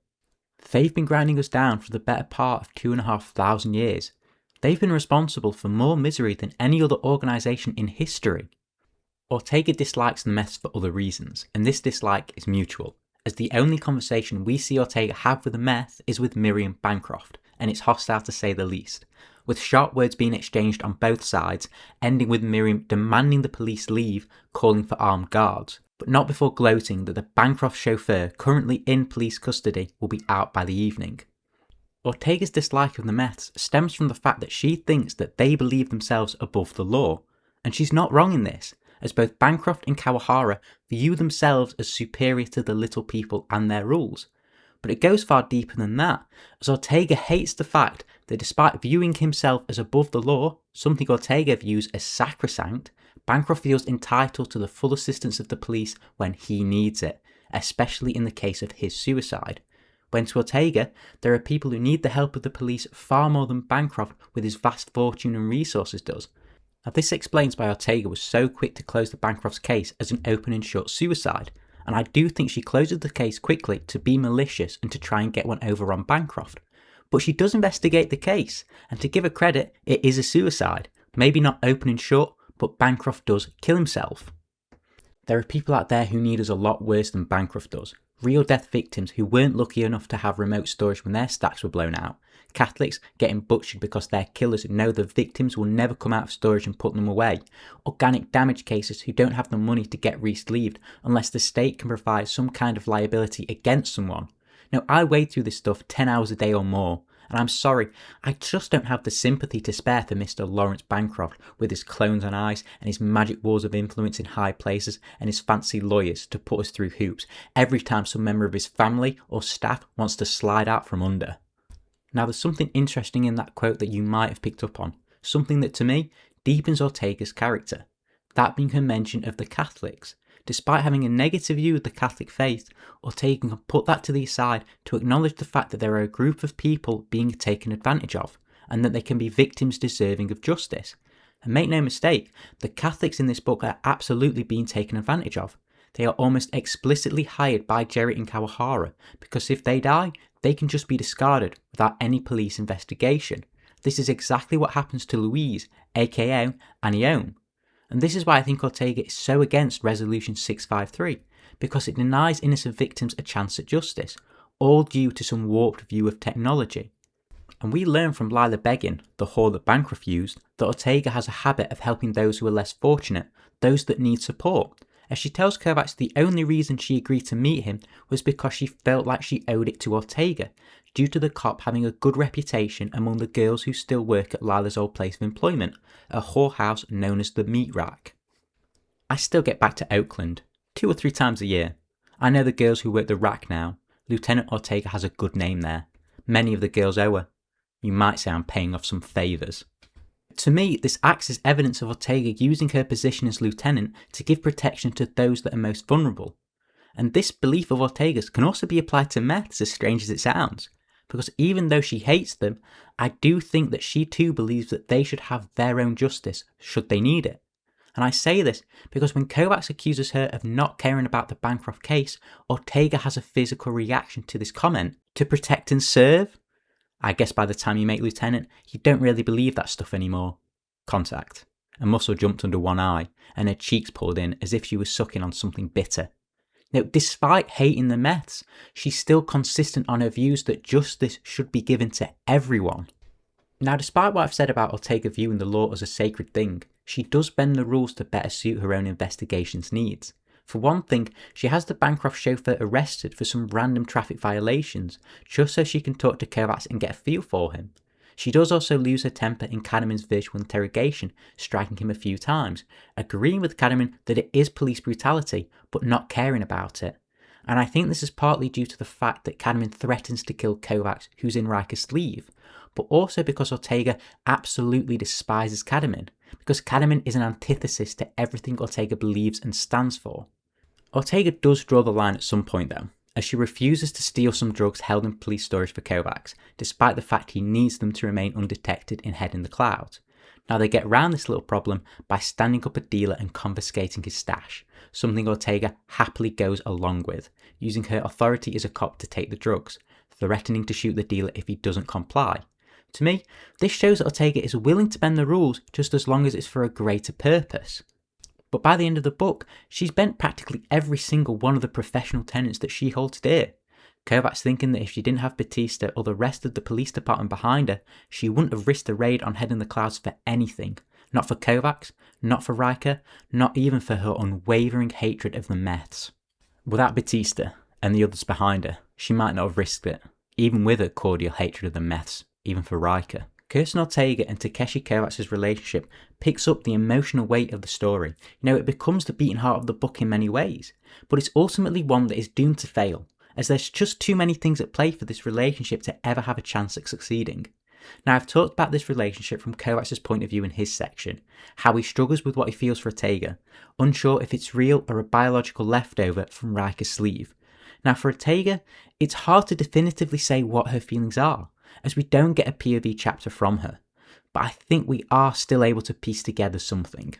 Speaker 2: They've been grinding us down for the better part of 2,500 years. They've been responsible for more misery than any other organisation in history. Ortega dislikes the meths for other reasons, and this dislike is mutual, as the only conversation we see Ortega have with the meth is with Miriam Bancroft, and it's hostile to say the least, with sharp words being exchanged on both sides, ending with Miriam demanding the police leave, calling for armed guards, but not before gloating that the Bancroft chauffeur currently in police custody will be out by the evening. Ortega's dislike of the meths stems from the fact that she thinks that they believe themselves above the law, and she's not wrong in this, as both Bancroft and Kawahara view themselves as superior to the little people and their rules. But it goes far deeper than that, as Ortega hates the fact that despite viewing himself as above the law, something Ortega views as sacrosanct, Bancroft feels entitled to the full assistance of the police when he needs it, especially in the case of his suicide. When to Ortega, there are people who need the help of the police far more than Bancroft with his vast fortune and resources does. Now this explains why Ortega was so quick to close the Bancrofts case as an open and shut suicide, and I do think she closes the case quickly to be malicious and to try and get one over on Bancroft. But she does investigate the case, and to give her credit, it is a suicide. Maybe not open and shut, but Bancroft does kill himself. There are people out there who need us a lot worse than Bancroft does. Real death victims who weren't lucky enough to have remote storage when their stacks were blown out. Catholics getting butchered because their killers know the victims will never come out of storage and put them away. Organic damage cases who don't have the money to get re-sleeved unless the state can provide some kind of liability against someone. Now, I wade through this stuff 10 hours a day or more, and I'm sorry, I just don't have the sympathy to spare for Mr. Lawrence Bancroft with his clones on eyes and his magic walls of influence in high places and his fancy lawyers to put us through hoops every time some member of his family or staff wants to slide out from under. Now there's something interesting in that quote that you might have picked up on, something that to me deepens Ortega's character, that being her mention of the Catholics. Despite having a negative view of the Catholic faith, Ortega can put that to the side to acknowledge the fact that there are a group of people being taken advantage of, and that they can be victims deserving of justice. And make no mistake, the Catholics in this book are absolutely being taken advantage of. They are almost explicitly hired by Jerry and Kawahara, because if they die, they can just be discarded without any police investigation. This is exactly what happens to Louise, aka Anione. And this is why I think Ortega is so against Resolution 653, because it denies innocent victims a chance at justice, all due to some warped view of technology. And we learn from Lila Begin, the whore that Bancroft used, that Ortega has a habit of helping those who are less fortunate, those that need support, as she tells Kovacs the only reason she agreed to meet him was because she felt like she owed it to Ortega, due to the cop having a good reputation among the girls who still work at Lila's old place of employment, a whorehouse known as the Meat Rack. I still get back to Oakland, 2 or 3 times a year. I know the girls who work the rack now. Lieutenant Ortega has a good name there. Many of the girls owe her. You might say I'm paying off some favours. To me, this acts as evidence of Ortega using her position as lieutenant to give protection to those that are most vulnerable. And this belief of Ortega's can also be applied to meths, as strange as it sounds, because even though she hates them, I do think that she too believes that they should have their own justice should they need it. And I say this because when Kovacs accuses her of not caring about the Bancroft case, Ortega has a physical reaction to this comment. To protect and serve? I guess by the time you make lieutenant, you don't really believe that stuff anymore. Contact. A muscle jumped under one eye, and her cheeks pulled in as if she was sucking on something bitter. Now, despite hating the meths, she's still consistent on her views that justice should be given to everyone. Now, despite what I've said about Ortega viewing the law as a sacred thing, she does bend the rules to better suit her own investigation's needs. For one thing, she has the Bancroft chauffeur arrested for some random traffic violations, just so she can talk to Kovacs and get a feel for him. She does also lose her temper in Kadamin's visual interrogation, striking him a few times, agreeing with Kadamin that it is police brutality, but not caring about it. And I think this is partly due to the fact that Kadamin threatens to kill Kovacs, who's in Riker's sleeve, but also because Ortega absolutely despises Kadamin, because Kadamin is an antithesis to everything Ortega believes and stands for. Ortega does draw the line at some point though, as she refuses to steal some drugs held in police storage for Kovacs, despite the fact he needs them to remain undetected in Head in the Clouds. Now they get around this little problem by standing up a dealer and confiscating his stash, something Ortega happily goes along with, using her authority as a cop to take the drugs, threatening to shoot the dealer if he doesn't comply. To me, this shows that Ortega is willing to bend the rules just as long as it's for a greater purpose. But by the end of the book, she's bent practically every single one of the professional tenets that she holds dear. Kovacs thinking that if she didn't have Batista or the rest of the police department behind her, she wouldn't have risked the raid on Head in the Clouds for anything. Not for Kovacs, not for Riker, not even for her unwavering hatred of the meths. Without Batista and the others behind her, she might not have risked it, even with her cordial hatred of the meths, even for Riker. Kirsten Ortega and Takeshi Kovacs' relationship picks up the emotional weight of the story. It becomes the beating heart of the book in many ways, but it's ultimately one that is doomed to fail, as there's just too many things at play for this relationship to ever have a chance at succeeding. Now, I've talked about this relationship from Kovacs' point of view in his section, how he struggles with what he feels for Ortega, unsure if it's real or a biological leftover from Riker's sleeve. Now, for Ortega, it's hard to definitively say what her feelings are, as we don't get a POV chapter from her, but I think we are still able to piece together something.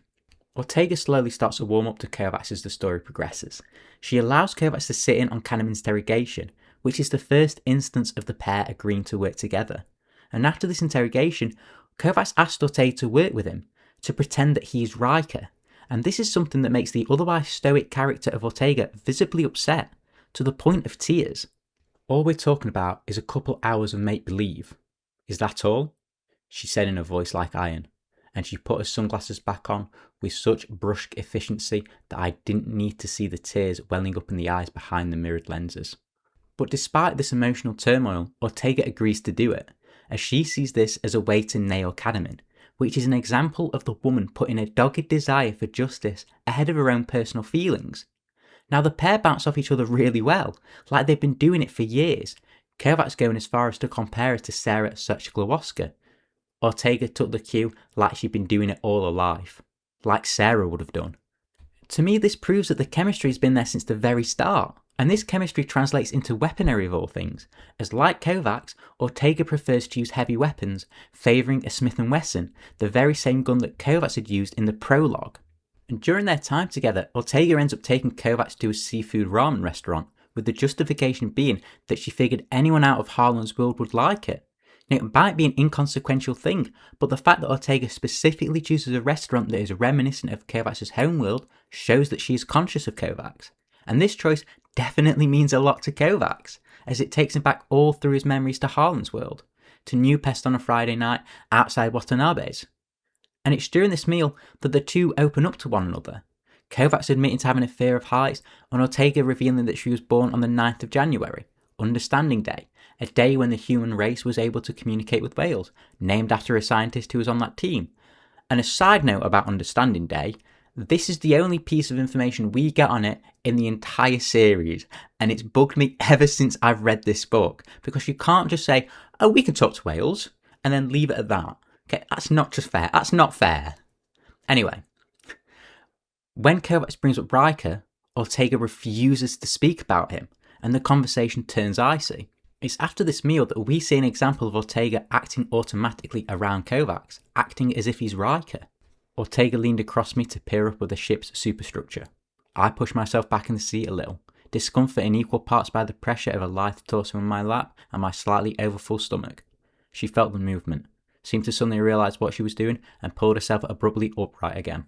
Speaker 2: Ortega slowly starts to warm up to Kovacs as the story progresses. She allows Kovacs to sit in on Kadamin's interrogation, which is the first instance of the pair agreeing to work together. And after this interrogation, Kovacs asks Ortega to work with him, to pretend that he is Riker, and this is something that makes the otherwise stoic character of Ortega visibly upset, to the point of tears. All we're talking about is a couple hours of make-believe. Is that all? She said in a voice like iron, and she put her sunglasses back on with such brusque efficiency that I didn't need to see the tears welling up in the eyes behind the mirrored lenses. But despite this emotional turmoil, Ortega agrees to do it, as she sees this as a way to nail Kadamin, which is an example of the woman putting a dogged desire for justice ahead of her own personal feelings. Now, the pair bounce off each other really well, like they've been doing it for years, Kovacs going as far as to compare her to Sarah Sotchglowska. Ortega took the cue like she'd been doing it all her life, like Sarah would have done. To me, this proves that the chemistry has been there since the very start, and this chemistry translates into weaponry of all things, as like Kovacs, Ortega prefers to use heavy weapons, favouring a Smith & Wesson, the very same gun that Kovacs had used in the prologue. And during their time together, Ortega ends up taking Kovacs to a seafood ramen restaurant, with the justification being that she figured anyone out of Harlan's world would like it. Now, it might be an inconsequential thing, but the fact that Ortega specifically chooses a restaurant that is reminiscent of Kovacs' homeworld shows that she is conscious of Kovacs. And this choice definitely means a lot to Kovacs, as it takes him back all through his memories to Harlan's world, to New Pest on a Friday night outside Watanabe's. And it's during this meal that the two open up to one another, Kovacs admitting to having a fear of heights, and Ortega revealing that she was born on the 9th of January, Understanding Day, a day when the human race was able to communicate with whales, named after a scientist who was on that team. And a side note about Understanding Day, this is the only piece of information we get on it in the entire series, and it's bugged me ever since I've read this book, because you can't just say, oh, we can talk to whales, and then leave it at that. Okay, that's not just fair. That's not fair. Anyway, when Kovacs brings up Riker, Ortega refuses to speak about him, and the conversation turns icy. It's after this meal that we see an example of Ortega acting automatically around Kovacs, acting as if he's Riker. Ortega leaned across me to peer up at the ship's superstructure. I pushed myself back in the seat a little, discomfort in equal parts by the pressure of a lithe torso in my lap and my slightly overfull stomach. She felt the movement, seemed to suddenly realise what she was doing, and pulled herself abruptly upright again.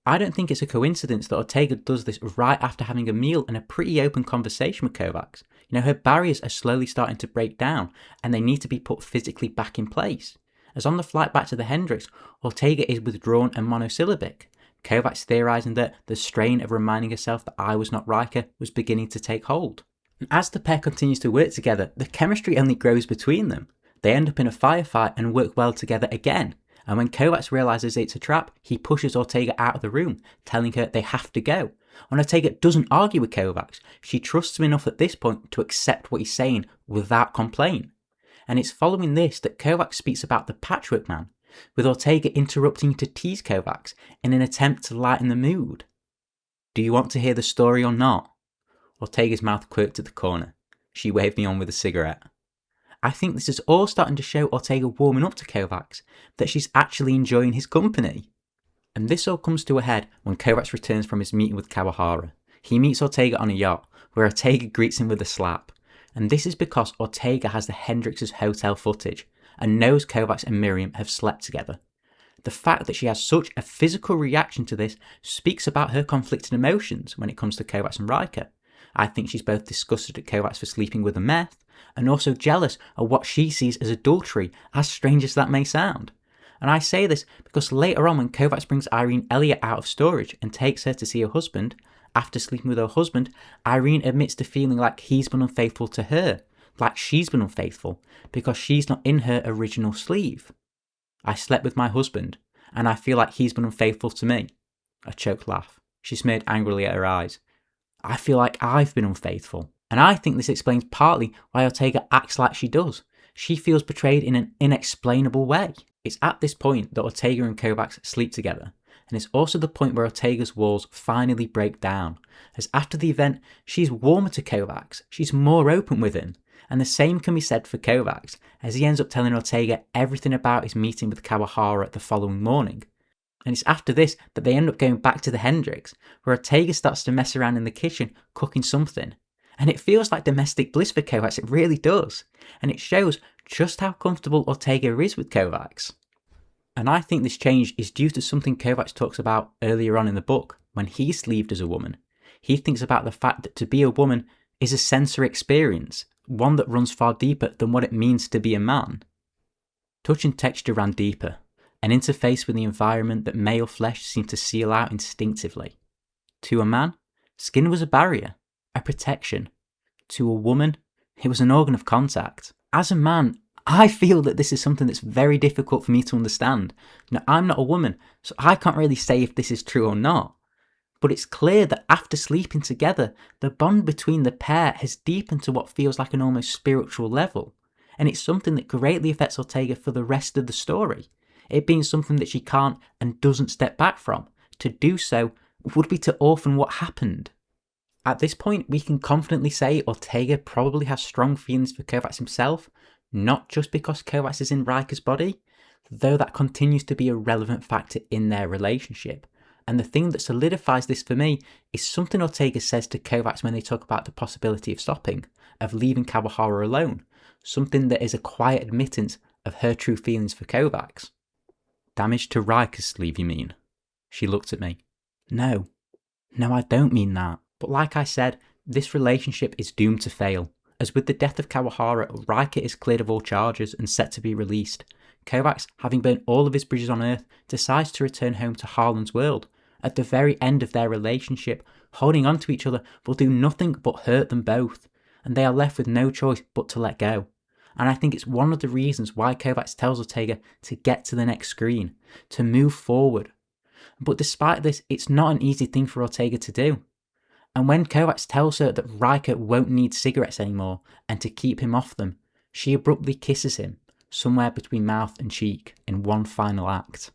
Speaker 2: I don't think it's a coincidence that Ortega does this right after having a meal and a pretty open conversation with Kovacs. Her barriers are slowly starting to break down, and they need to be put physically back in place. As on the flight back to the Hendricks, Ortega is withdrawn and monosyllabic, Kovacs theorising that the strain of reminding herself that I was not Riker was beginning to take hold. And as the pair continues to work together, the chemistry only grows between them. They end up in a firefight and work well together again. And when Kovacs realises it's a trap, he pushes Ortega out of the room, telling her they have to go. And Ortega doesn't argue with Kovacs. She trusts him enough at this point to accept what he's saying without complaint. And it's following this that Kovacs speaks about the Patchwork Man, with Ortega interrupting to tease Kovacs in an attempt to lighten the mood. Do you want to hear the story or not? Ortega's mouth quirked at the corner. She waved me on with a cigarette. I think this is all starting to show Ortega warming up to Kovacs, that she's actually enjoying his company. And this all comes to a head when Kovacs returns from his meeting with Kawahara. He meets Ortega on a yacht, where Ortega greets him with a slap. And this is because Ortega has the Hendricks' hotel footage, and knows Kovacs and Miriam have slept together. The fact that she has such a physical reaction to this speaks about her conflicting emotions when it comes to Kovacs and Riker. I think she's both disgusted at Kovacs for sleeping with a meth and also jealous of what she sees as adultery, as strange as that may sound. And I say this because later on when Kovacs brings Irene Elliott out of storage and takes her to see her husband, after sleeping with her husband, Irene admits to feeling like he's been unfaithful to her, like she's been unfaithful, because she's not in her original sleeve. I slept with my husband, and I feel like he's been unfaithful to me. A choked laugh. She smeared angrily at her eyes. I feel like I've been unfaithful. And I think this explains partly why Ortega acts like she does. She feels betrayed in an inexplainable way. It's at this point that Ortega and Kovacs sleep together, and it's also the point where Ortega's walls finally break down, as after the event, she's warmer to Kovacs, she's more open with him, and the same can be said for Kovacs, as he ends up telling Ortega everything about his meeting with Kawahara the following morning. And it's after this that they end up going back to the Hendricks, where Ortega starts to mess around in the kitchen, cooking something. And it feels like domestic bliss for Kovacs, it really does. And it shows just how comfortable Ortega is with Kovacs. And I think this change is due to something Kovacs talks about earlier on in the book, when he's sleeved as a woman. He thinks about the fact that to be a woman is a sensory experience, one that runs far deeper than what it means to be a man. Touch and texture ran deeper, an interface with the environment that male flesh seemed to seal out instinctively. To a man, skin was a barrier, a protection. To a woman, it was an organ of contact. As a man, I feel that this is something that's very difficult for me to understand. Now, I'm not a woman, so I can't really say if this is true or not. But it's clear that after sleeping together, the bond between the pair has deepened to what feels like an almost spiritual level. And it's something that greatly affects Ortega for the rest of the story. It being something that she can't and doesn't step back from. To do so would be to orphan what happened. At this point, we can confidently say Ortega probably has strong feelings for Kovacs himself, not just because Kovacs is in Riker's body, though that continues to be a relevant factor in their relationship. And the thing that solidifies this for me is something Ortega says to Kovacs when they talk about the possibility of stopping, of leaving Kawahara alone, something that is a quiet admittance of her true feelings for Kovacs. Damage to Riker's sleeve, you mean? She looked at me. No, I don't mean that. But like I said, this relationship is doomed to fail. As with the death of Kawahara, Riker is cleared of all charges and set to be released. Kovacs, having burnt all of his bridges on Earth, decides to return home to Harlan's world. At the very end of their relationship, holding on to each other will do nothing but hurt them both, and they are left with no choice but to let go. And I think it's one of the reasons why Kovacs tells Ortega to get to the next screen, to move forward. But despite this, it's not an easy thing for Ortega to do. And when Kovacs tells her that Riker won't need cigarettes anymore and to keep him off them, she abruptly kisses him, somewhere between mouth and cheek, in one final act.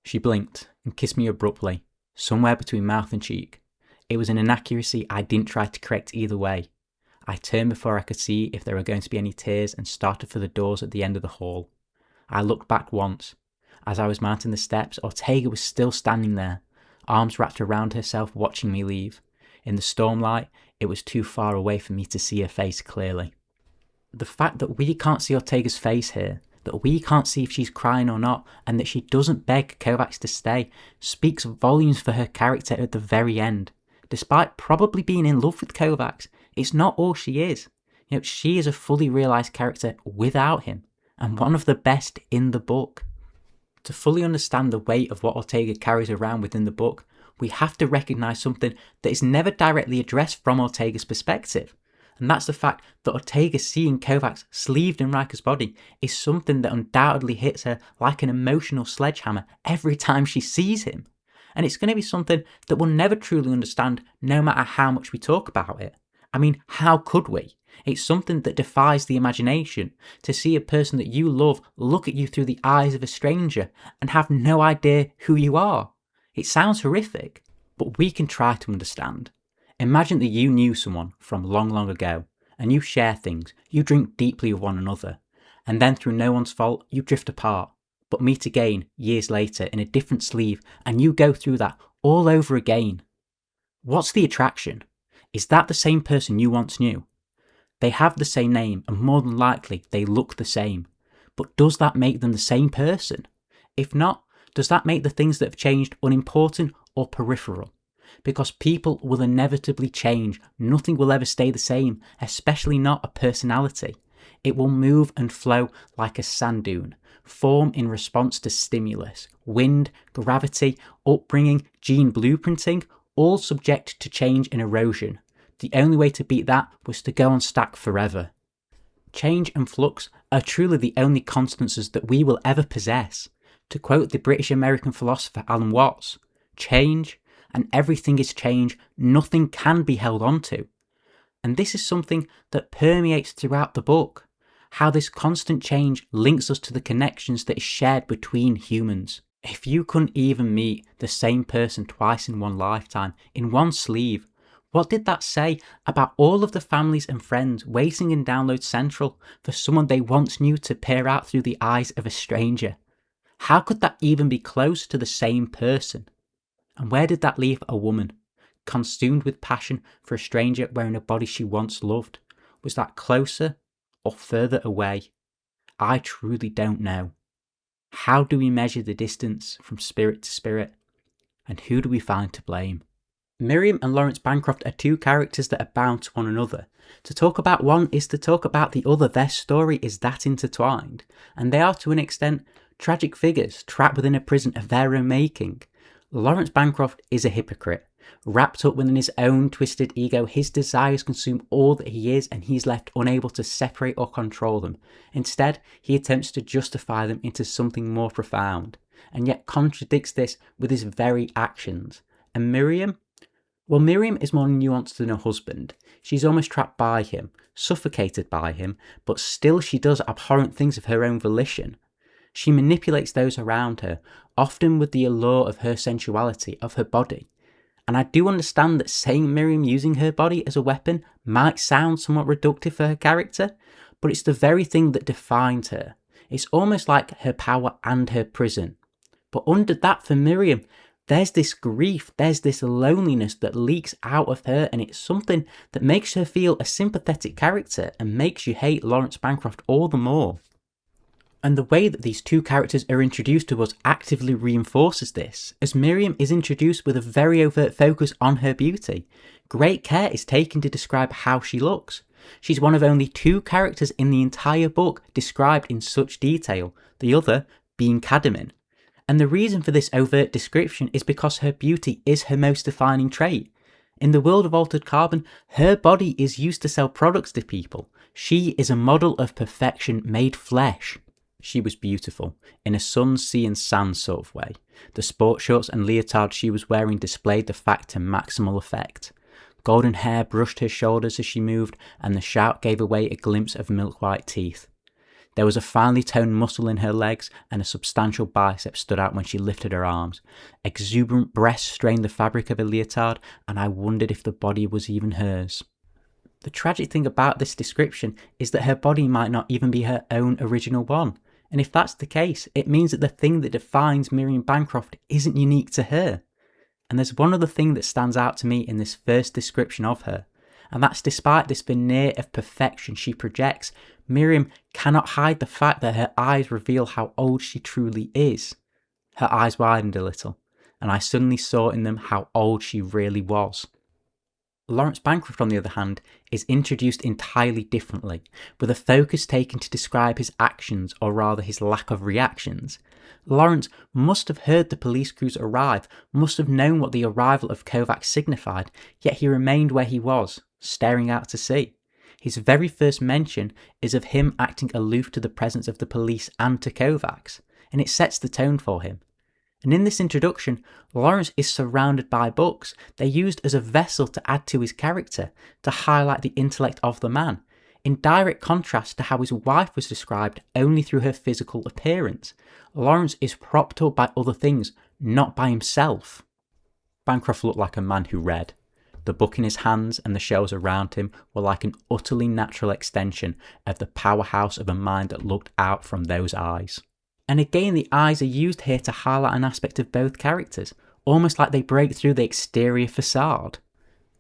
Speaker 2: She blinked and kissed me abruptly, somewhere between mouth and cheek. It was an inaccuracy I didn't try to correct either way. I turned before I could see if there were going to be any tears and started for the doors at the end of the hall. I looked back once. As I was mounting the steps, Ortega was still standing there, arms wrapped around herself, watching me leave. In the stormlight, it was too far away for me to see her face clearly. The fact that we can't see Ortega's face here, that we can't see if she's crying or not, and that she doesn't beg Kovacs to stay, speaks volumes for her character at the very end. Despite probably being in love with Kovacs, it's not all she is. She is a fully realised character without him, and one of the best in the book. To fully understand the weight of what Ortega carries around within the book, we have to recognise something that is never directly addressed from Ortega's perspective. And that's the fact that Ortega seeing Kovacs sleeved in Riker's body is something that undoubtedly hits her like an emotional sledgehammer every time she sees him. And it's going to be something that we'll never truly understand no matter how much we talk about it. I mean, how could we? It's something that defies the imagination, to see a person that you love look at you through the eyes of a stranger and have no idea who you are. It sounds horrific, but we can try to understand. Imagine that you knew someone from long, long ago, and you share things, you drink deeply with one another, and then through no one's fault, you drift apart, but meet again years later in a different sleeve, and you go through that all over again. What's the attraction? Is that the same person you once knew? They have the same name, and more than likely, they look the same. But does that make them the same person? If not, Does that make the things that have changed unimportant or peripheral? Because people will inevitably change. Nothing will ever stay the same, especially not a personality. It will move and flow like a sand dune, form in response to stimulus, wind, gravity, upbringing, gene blueprinting, all subject to change and erosion. The only way to beat that was to go on stack forever. Change and flux are truly the only constancies that we will ever possess. To quote the British-American philosopher Alan Watts, change, and everything is change, nothing can be held onto. And this is something that permeates throughout the book, how this constant change links us to the connections that is shared between humans. If you couldn't even meet the same person twice in one lifetime, in one sleeve, what did that say about all of the families and friends waiting in Download Central for someone they once knew to peer out through the eyes of a stranger? How could that even be close to the same person? And where did that leave a woman, consumed with passion for a stranger wearing a body she once loved? Was that closer or further away? I truly don't know. How do we measure the distance from spirit to spirit? And who do we find to blame? Miriam and Lawrence Bancroft are two characters that are bound to one another. To talk about one is to talk about the other. Their story is that intertwined, and they are to an extent tragic figures trapped within a prison of their own making. Lawrence Bancroft is a hypocrite. Wrapped up within his own twisted ego, his desires consume all that he is, and he's left unable to separate or control them. Instead, he attempts to justify them into something more profound, and yet contradicts this with his very actions. And Miriam? Well, Miriam is more nuanced than her husband. She's almost trapped by him, suffocated by him, but still she does abhorrent things of her own volition. She manipulates those around her, often with the allure of her sensuality, of her body. And I do understand that saying Miriam using her body as a weapon might sound somewhat reductive for her character, but it's the very thing that defines her. It's almost like her power and her prison. But under that for Miriam, there's this grief, there's this loneliness that leaks out of her, and it's something that makes her feel a sympathetic character and makes you hate Lawrence Bancroft all the more. And the way that these two characters are introduced to us actively reinforces this, as Miriam is introduced with a very overt focus on her beauty. Great care is taken to describe how she looks. She's one of only two characters in the entire book described in such detail, the other being Kadamin. And the reason for this overt description is because her beauty is her most defining trait. In the world of Altered Carbon, her body is used to sell products to people. She is a model of perfection made flesh. She was beautiful, in a sun, sea and sand sort of way. The sport shorts and leotard she was wearing displayed the fact to maximal effect. Golden hair brushed her shoulders as she moved, and the shout gave away a glimpse of milk-white teeth. There was a finely toned muscle in her legs, and a substantial bicep stood out when she lifted her arms. Exuberant breasts strained the fabric of her leotard, and I wondered if the body was even hers. The tragic thing about this description is that her body might not even be her own original one. And if that's the case, it means that the thing that defines Miriam Bancroft isn't unique to her. And there's one other thing that stands out to me in this first description of her, and that's despite this veneer of perfection she projects, Miriam cannot hide the fact that her eyes reveal how old she truly is. Her eyes widened a little, and I suddenly saw in them how old she really was. Lawrence Bancroft, on the other hand, is introduced entirely differently, with a focus taken to describe his actions, or rather his lack of reactions. Lawrence must have heard the police crews arrive, must have known what the arrival of Kovacs signified, yet he remained where he was, staring out to sea. His very first mention is of him acting aloof to the presence of the police and to Kovacs, and it sets the tone for him. And in this introduction, Lawrence is surrounded by books. They're used as a vessel to add to his character, to highlight the intellect of the man, in direct contrast to how his wife was described only through her physical appearance. Lawrence is propped up by other things, not by himself. Bancroft looked like a man who read. The book in his hands and the shelves around him were like an utterly natural extension of the powerhouse of a mind that looked out from those eyes. And again, the eyes are used here to highlight an aspect of both characters, almost like they break through the exterior facade.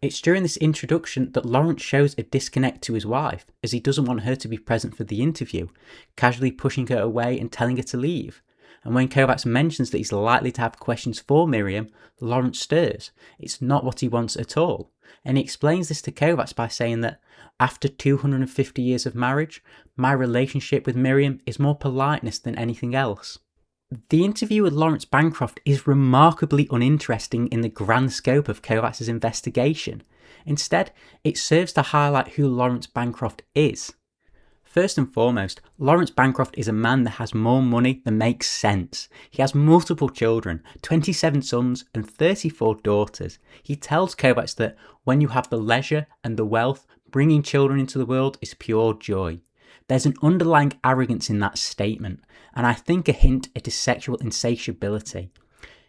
Speaker 2: It's during this introduction that Lawrence shows a disconnect to his wife, as he doesn't want her to be present for the interview, casually pushing her away and telling her to leave. And when Kovacs mentions that he's likely to have questions for Miriam, Lawrence stirs. It's not what he wants at all. And he explains this to Kovacs by saying that after 250 years of marriage, my relationship with Miriam is more politeness than anything else. The interview with Lawrence Bancroft is remarkably uninteresting in the grand scope of Kovacs' investigation. Instead, it serves to highlight who Lawrence Bancroft is. First and foremost, Lawrence Bancroft is a man that has more money than makes sense. He has multiple children, 27 sons and 34 daughters. He tells Kovacs that when you have the leisure and the wealth, bringing children into the world is pure joy. There's an underlying arrogance in that statement, and I think a hint at his sexual insatiability.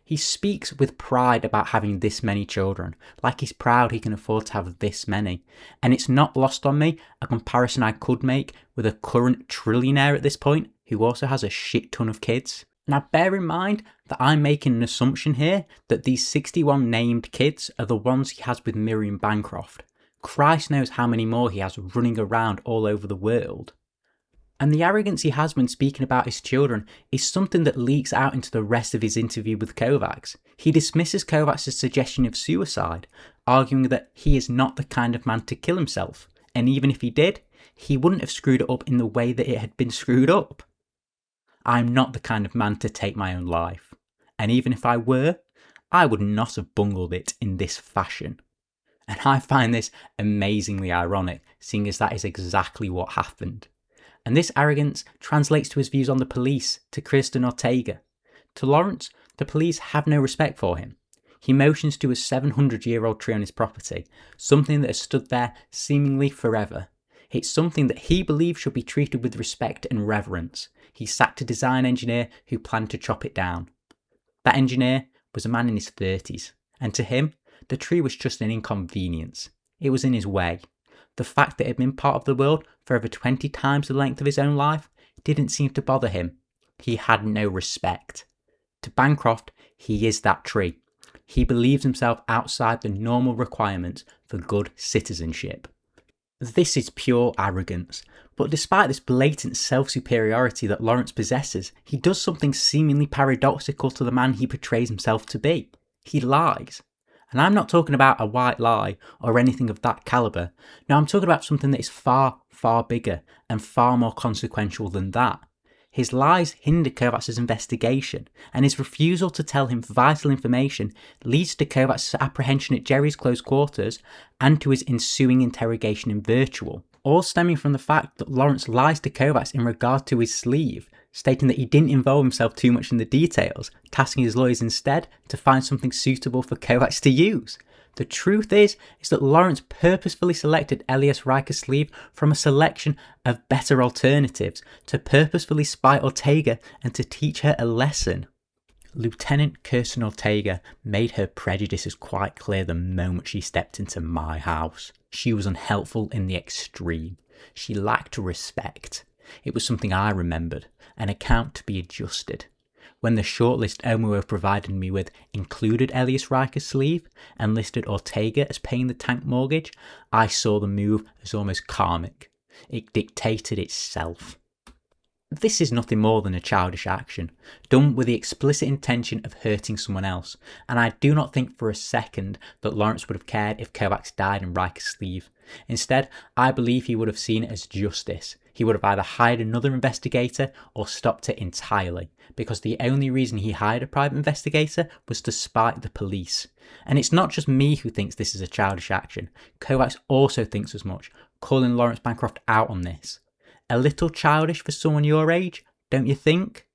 Speaker 2: He speaks with pride about having this many children, like he's proud he can afford to have this many. And it's not lost on me, a comparison I could make with a current trillionaire at this point, who also has a shit ton of kids. Now bear in mind that I'm making an assumption here that these 61 named kids are the ones he has with Miriam Bancroft. Christ knows how many more he has running around all over the world. And the arrogance he has when speaking about his children is something that leaks out into the rest of his interview with Kovacs. He dismisses Kovacs' suggestion of suicide, arguing that he is not the kind of man to kill himself, and even if he did, he wouldn't have screwed it up in the way that it had been screwed up. I'm not the kind of man to take my own life, and even if I were, I would not have bungled it in this fashion. And I find this amazingly ironic, seeing as that is exactly what happened. And this arrogance translates to his views on the police, to Kristen Ortega. To Lawrence, the police have no respect for him. He motions to a 700-year-old tree on his property, something that has stood there seemingly forever. It's something that he believes should be treated with respect and reverence. He sacked a design engineer who planned to chop it down. That engineer was a man in his 30s, and to him, the tree was just an inconvenience. It was in his way. The fact that it had been part of the world for over 20 times the length of his own life didn't seem to bother him. He had no respect. To Bancroft, he is that tree. He believes himself outside the normal requirements for good citizenship. This is pure arrogance, but despite this blatant self-superiority that Lawrence possesses, he does something seemingly paradoxical to the man he portrays himself to be. He lies. And I'm not talking about a white lie or anything of that calibre. No, I'm talking about something that is far, far bigger and far more consequential than that. His lies hinder Kovacs' investigation, and his refusal to tell him vital information leads to Kovacs' apprehension at Jerry's close quarters and to his ensuing interrogation in virtual, all stemming from the fact that Lawrence lies to Kovacs in regard to his sleeve, stating that he didn't involve himself too much in the details, tasking his lawyers instead to find something suitable for Kovacs to use. The truth is that Lawrence purposefully selected Elias Riker's sleeve from a selection of better alternatives to purposefully spy Ortega and to teach her a lesson. Lieutenant Kirsten Ortega made her prejudices quite clear the moment she stepped into my house. She was unhelpful in the extreme. She lacked respect. It was something I remembered, an account to be adjusted. When the shortlist Omo provided me with included Elias Riker's sleeve and listed Ortega as paying the tank mortgage, I saw the move as almost karmic. It dictated itself. This is nothing more than a childish action, done with the explicit intention of hurting someone else, and I do not think for a second that Lawrence would have cared if Kovacs died in Riker's sleeve. Instead, I believe he would have seen it as justice. He would have either hired another investigator or stopped it entirely, because the only reason he hired a private investigator was to spite the police. And it's not just me who thinks this is a childish action. Kovacs also thinks as much, calling Lawrence Bancroft out on this. A little childish for someone your age, don't you think?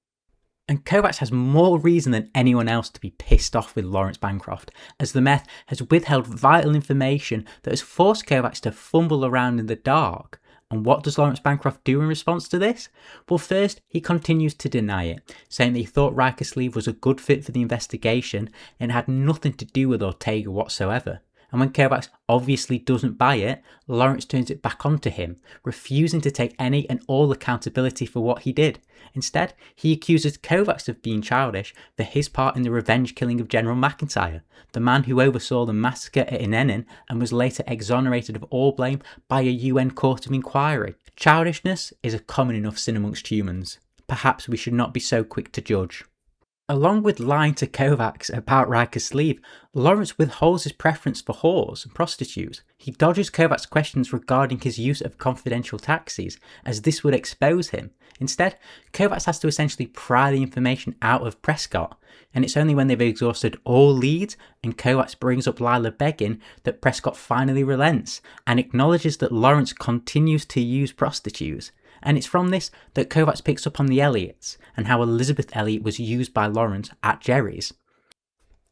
Speaker 2: And Kovacs has more reason than anyone else to be pissed off with Lawrence Bancroft, as the meth has withheld vital information that has forced Kovacs to fumble around in the dark. And what does Lawrence Bancroft do in response to this? Well, first, he continues to deny it, saying that he thought Riker's sleeve was a good fit for the investigation and had nothing to do with Ortega whatsoever. And when Kovacs obviously doesn't buy it, Lawrence turns it back onto him, refusing to take any and all accountability for what he did. Instead, he accuses Kovacs of being childish for his part in the revenge killing of General McIntyre, the man who oversaw the massacre at Inenin and was later exonerated of all blame by a UN court of inquiry. Childishness is a common enough sin amongst humans. Perhaps we should not be so quick to judge. Along with lying to Kovacs about Riker's sleeve, Lawrence withholds his preference for whores and prostitutes. He dodges Kovacs' questions regarding his use of confidential taxis, as this would expose him. Instead, Kovacs has to essentially pry the information out of Prescott, and it's only when they've exhausted all leads and Kovacs brings up Lila begging that Prescott finally relents and acknowledges that Lawrence continues to use prostitutes. And it's from this that Kovacs picks up on the Elliots and how Elizabeth Elliot was used by Lawrence at Jerry's.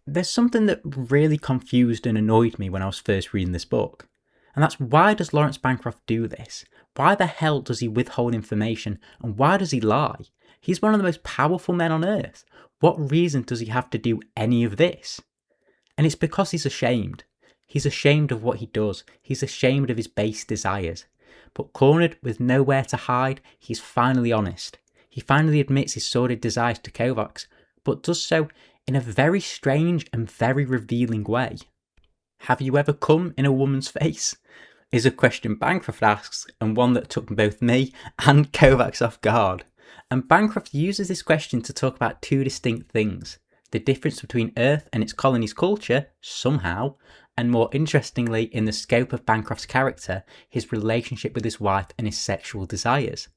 Speaker 2: There's something that really confused and annoyed me when I was first reading this book, and that's why does Lawrence Bancroft do this? Why the hell does he withhold information, and why does he lie? He's one of the most powerful men on earth. What reason does he have to do any of this? And it's because he's ashamed. He's ashamed of what he does. He's ashamed of his base desires. But cornered with nowhere to hide, he's finally honest. He finally admits his sordid desires to Kovacs, but does so in a very strange and very revealing way. Have you ever come in a woman's face? Is a question Bancroft asks, and one that took both me and Kovacs off guard. And Bancroft uses this question to talk about two distinct things: the difference between Earth and its colonies' culture, somehow, and more interestingly, in the scope of Bancroft's character, his relationship with his wife and his sexual desires.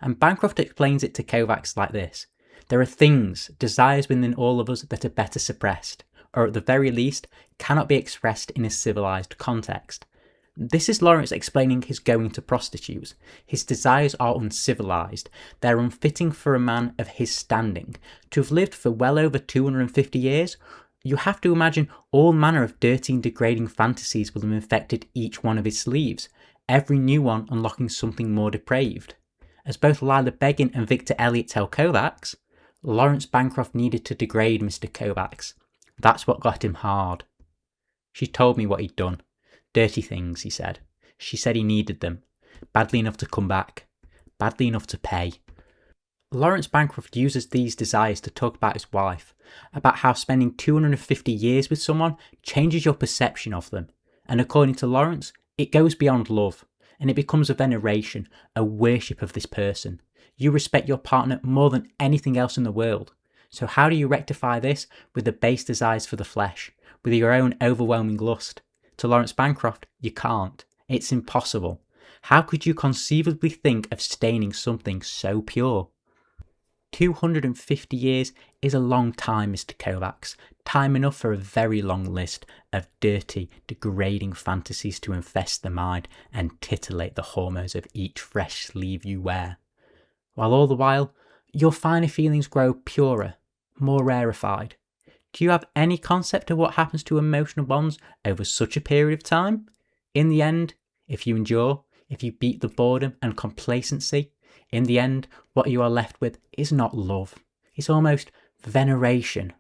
Speaker 2: And Bancroft explains it to Kovacs like this: there are things, desires within all of us that are better suppressed, or at the very least, cannot be expressed in a civilized context. This is Lawrence explaining his going to prostitutes. His desires are uncivilized. They're unfitting for a man of his standing. To have lived for well over 250 years, you have to imagine all manner of dirty and degrading fantasies will have infected each one of his sleeves, every new one unlocking something more depraved. As both Lila Beggin and Victor Elliot tell Kovacs, Lawrence Bancroft needed to degrade Mr. Kovacs. That's what got him hard. She told me what he'd done. Dirty things, he said. She said he needed them. Badly enough to come back. Badly enough to pay. Lawrence Bancroft uses these desires to talk about his wife, about how spending 250 years with someone changes your perception of them. And according to Lawrence, it goes beyond love, and it becomes a veneration, a worship of this person. You respect your partner more than anything else in the world. So how do you rectify this with the base desires for the flesh, with your own overwhelming lust? To Lawrence Bancroft, you can't. It's impossible. How could you conceivably think of staining something so pure? 250 years is a long time, Mr. Kovacs. Time enough for a very long list of dirty, degrading fantasies to infest the mind and titillate the hormones of each fresh sleeve you wear. While all the while, your finer feelings grow purer, more rarefied. Do you have any concept of what happens to emotional bonds over such a period of time? In the end, if you endure, if you beat the boredom and complacency, in the end, what you are left with is not love. It's almost veneration.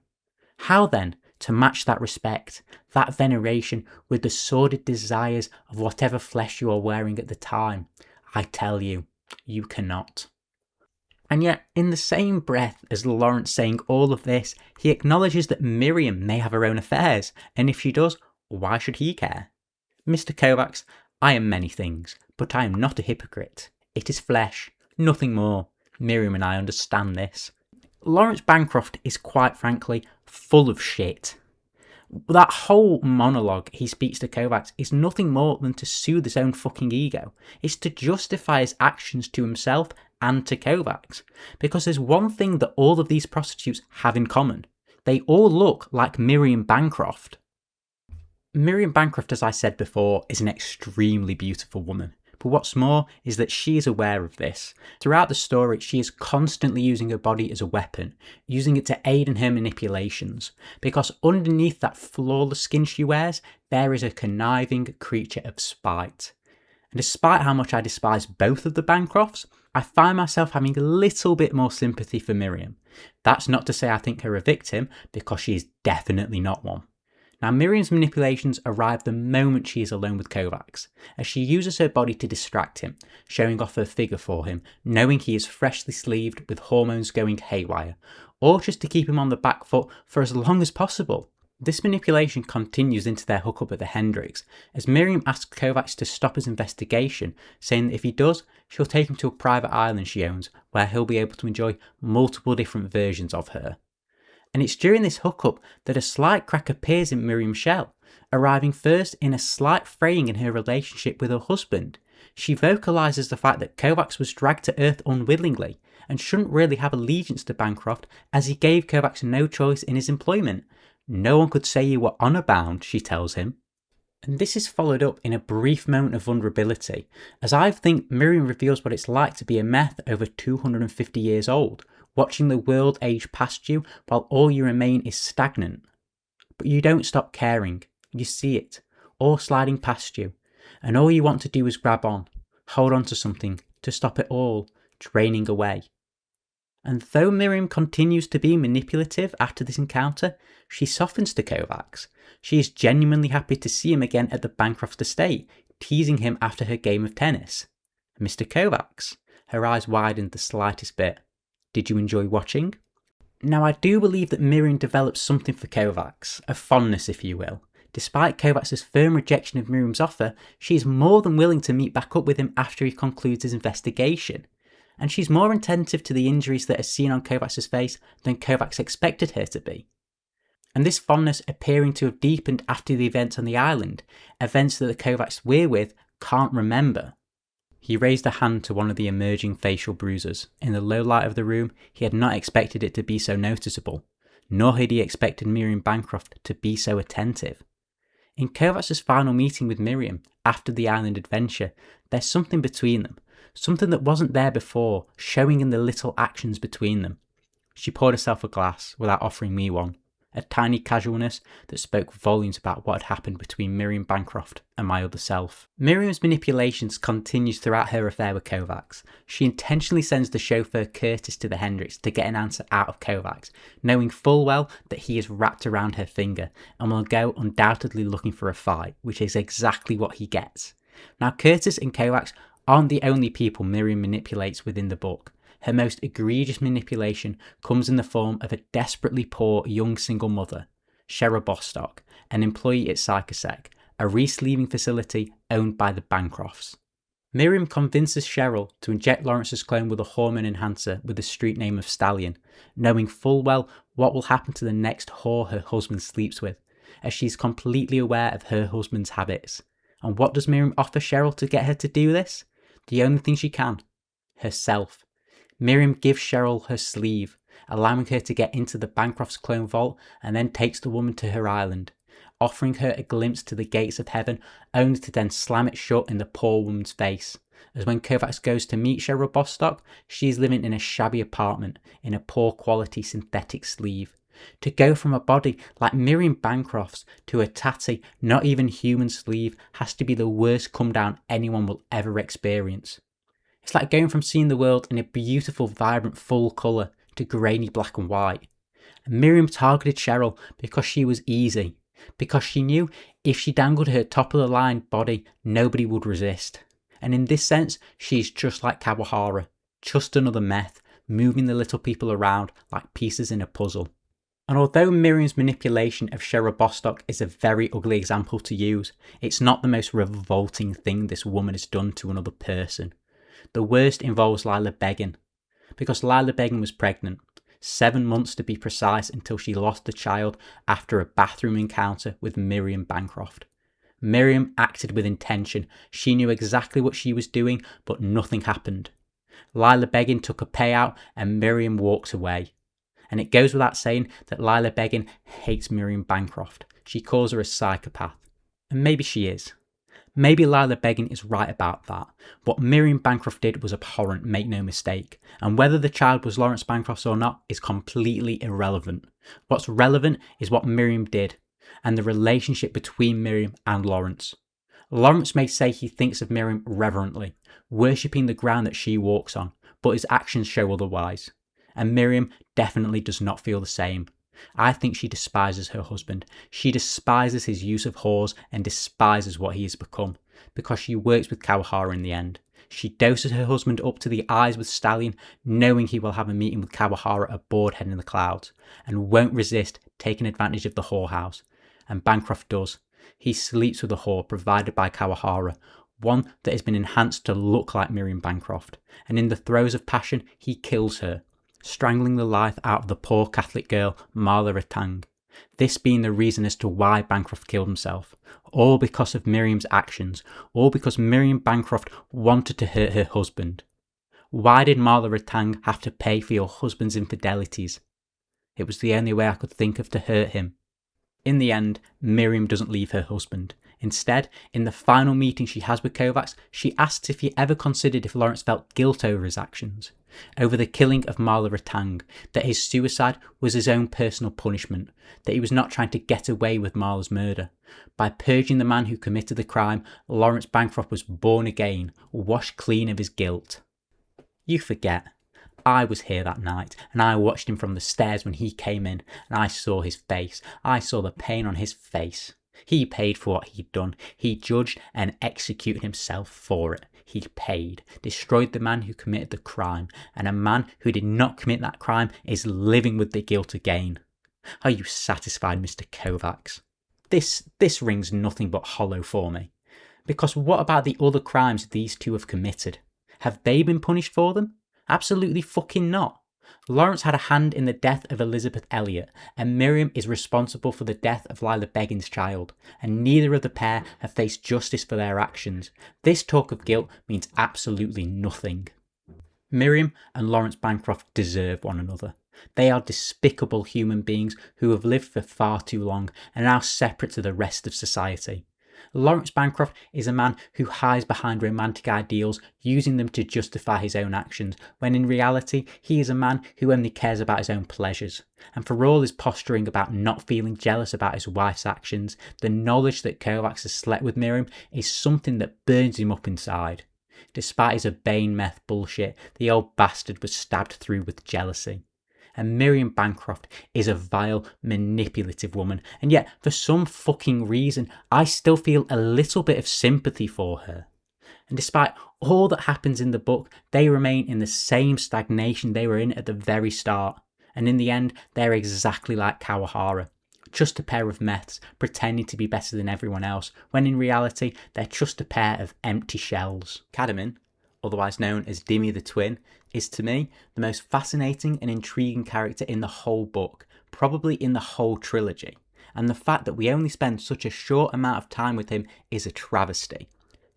Speaker 2: How then to match that respect, that veneration with the sordid desires of whatever flesh you are wearing at the time? I tell you, you cannot. And yet, in the same breath as Lawrence saying all of this, he acknowledges that Miriam may have her own affairs, and if she does, why should he care? Mr. Kovacs, I am many things, but I am not a hypocrite. It is flesh, nothing more. Miriam and I understand this. Lawrence Bancroft is quite frankly full of shit. That whole monologue he speaks to Kovacs is nothing more than to soothe his own fucking ego. It's to justify his actions to himself and to Kovacs. Because there's one thing that all of these prostitutes have in common. They all look like Miriam Bancroft. Miriam Bancroft, as I said before, is an extremely beautiful woman. But what's more is that she is aware of this. Throughout the story, she is constantly using her body as a weapon, using it to aid in her manipulations. Because underneath that flawless skin she wears, there is a conniving creature of spite. And despite how much I despise both of the Bancrofts, I find myself having a little bit more sympathy for Miriam. That's not to say I think her a victim, because she is definitely not one. Now, Miriam's manipulations arrive the moment she is alone with Kovacs, as she uses her body to distract him, showing off her figure for him, knowing he is freshly sleeved with hormones going haywire, or just to keep him on the back foot for as long as possible. This manipulation continues into their hookup at the Hendricks, as Miriam asks Kovacs to stop his investigation, saying that if he does, she'll take him to a private island she owns, where he'll be able to enjoy multiple different versions of her. And it's during this hookup that a slight crack appears in Miriam's shell, arriving first in a slight fraying in her relationship with her husband. She vocalises the fact that Kovacs was dragged to earth unwillingly and shouldn't really have allegiance to Bancroft, as he gave Kovacs no choice in his employment. No one could say you were honour bound, she tells him. And this is followed up in a brief moment of vulnerability, as I think Miriam reveals what it's like to be a meth over 250 years old, watching the world age past you while all you remain is stagnant. But you don't stop caring, you see it, all sliding past you, and all you want to do is grab on, hold on to something, to stop it all, draining away. And though Miriam continues to be manipulative after this encounter, she softens to Kovacs. She is genuinely happy to see him again at the Bancrofts' estate, teasing him after her game of tennis. Mr. Kovacs, her eyes widened the slightest bit. Did you enjoy watching? Now I do believe that Miriam develops something for Kovacs, a fondness if you will. Despite Kovacs' firm rejection of Miriam's offer, she is more than willing to meet back up with him after he concludes his investigation. And she's more attentive to the injuries that are seen on Kovacs' face than Kovacs expected her to be. And this fondness appearing to have deepened after the events on the island, events that the Kovacs we're with can't remember. He raised a hand to one of the emerging facial bruises. In the low light of the room, he had not expected it to be so noticeable, nor had he expected Miriam Bancroft to be so attentive. In Kovacs' final meeting with Miriam, after the island adventure, there's something between them, something that wasn't there before, showing in the little actions between them. She poured herself a glass without offering me one, a tiny casualness that spoke volumes about what had happened between Miriam Bancroft and my other self. Miriam's manipulations continues throughout her affair with Kovacs. She intentionally sends the chauffeur Curtis to the Hendricks to get an answer out of Kovacs, knowing full well that he is wrapped around her finger and will go undoubtedly looking for a fight, which is exactly what he gets. Now Curtis and Kovacs aren't the only people Miriam manipulates within the book. Her most egregious manipulation comes in the form of a desperately poor young single mother, Cheryl Bostock, an employee at Psychosec, a re-sleeving facility owned by the Bancrofts. Miriam convinces Cheryl to inject Lawrence's clone with a hormone enhancer with the street name of Stallion, knowing full well what will happen to the next whore her husband sleeps with, as she's completely aware of her husband's habits. And what does Miriam offer Cheryl to get her to do this? The only thing she can. Herself. Miriam gives Cheryl her sleeve, allowing her to get into the Bancrofts' clone vault, and then takes the woman to her island, offering her a glimpse to the gates of heaven, only to then slam it shut in the poor woman's face. As when Kovacs goes to meet Cheryl Bostock, she is living in a shabby apartment in a poor quality synthetic sleeve. To go from a body like Miriam Bancroft's to a tatty, not even human sleeve has to be the worst come down anyone will ever experience. It's like going from seeing the world in a beautiful, vibrant, full colour to grainy black and white. And Miriam targeted Cheryl because she was easy, because she knew if she dangled her top-of-the-line body, nobody would resist. And in this sense, she's just like Kawahara, just another meth, moving the little people around like pieces in a puzzle. And although Miriam's manipulation of Cheryl Bostock is a very ugly example to use, it's not the most revolting thing this woman has done to another person. The worst involves Lila Beggin, because Lila Beggin was pregnant, 7 months to be precise, until she lost the child after a bathroom encounter with Miriam Bancroft. Miriam acted with intention. She knew exactly what she was doing, but nothing happened. Lila Beggin took a payout and Miriam walked away. And it goes without saying that Lila Beggin hates Miriam Bancroft. She calls her a psychopath. And maybe she is. Maybe Lila Beggin is right about that. What Miriam Bancroft did was abhorrent, make no mistake. And whether the child was Lawrence Bancroft's or not is completely irrelevant. What's relevant is what Miriam did, and the relationship between Miriam and Lawrence. Lawrence may say he thinks of Miriam reverently, worshipping the ground that she walks on, but his actions show otherwise. And Miriam definitely does not feel the same. I think she despises her husband. She despises his use of whores and despises what he has become, because she works with Kawahara in the end. She doses her husband up to the eyes with Stallion, knowing he will have a meeting with Kawahara aboard Head in the Clouds, and won't resist taking advantage of the whorehouse. And Bancroft does. He sleeps with a whore provided by Kawahara, one that has been enhanced to look like Miriam Bancroft, and in the throes of passion, he kills her. strangling the life out of the poor Catholic girl Marla. This being the reason as to why Bancroft killed himself. All because of Miriam's actions, all because Miriam Bancroft wanted to hurt her husband. Why did Marla have to pay for your husband's infidelities? It was the only way I could think of to hurt him. In the end, Miriam doesn't leave her husband. Instead, in the final meeting she has with Kovacs, she asks if he ever considered if Lawrence felt guilt over his actions, over the killing of Marla, that his suicide was his own personal punishment, that he was not trying to get away with Marla's murder. By purging the man who committed the crime, Lawrence Bancroft was born again, washed clean of his guilt. You forget. I was here that night, and I watched him from the stairs when he came in, and I saw his face. I saw the pain on his face. He paid for what he'd done. He judged and executed himself for it. He paid, destroyed the man who committed the crime, and a man who did not commit that crime is living with the guilt again. Are you satisfied, Mr. Kovacs? This rings nothing but hollow for me. Because what about the other crimes these two have committed? Have they been punished for them? Absolutely fucking not. Lawrence had a hand in the death of Elizabeth Elliot, and Miriam is responsible for the death of Lila Beggin's child, and neither of the pair have faced justice for their actions. This talk of guilt means absolutely nothing. Miriam and Lawrence Bancroft deserve one another. They are despicable human beings who have lived for far too long and are now separate to the rest of society. Lawrence Bancroft is a man who hides behind romantic ideals, using them to justify his own actions, when in reality he is a man who only cares about his own pleasures. And for all his posturing about not feeling jealous about his wife's actions, the knowledge that Kovacs has slept with Miriam is something that burns him up inside. Despite his urbane meth bullshit, the old bastard was stabbed through with jealousy. And Miriam Bancroft is a vile, manipulative woman, and yet for some fucking reason I still feel a little bit of sympathy for her. And despite all that happens in the book, they remain in the same stagnation they were in at the very start, and in the end they're exactly like Kawahara, just a pair of meths pretending to be better than everyone else, when in reality they're just a pair of empty shells. Kadamin, otherwise known as Dimmy the Twin, is to me the most fascinating and intriguing character in the whole book, probably in the whole trilogy, and the fact that we only spend such a short amount of time with him is a travesty.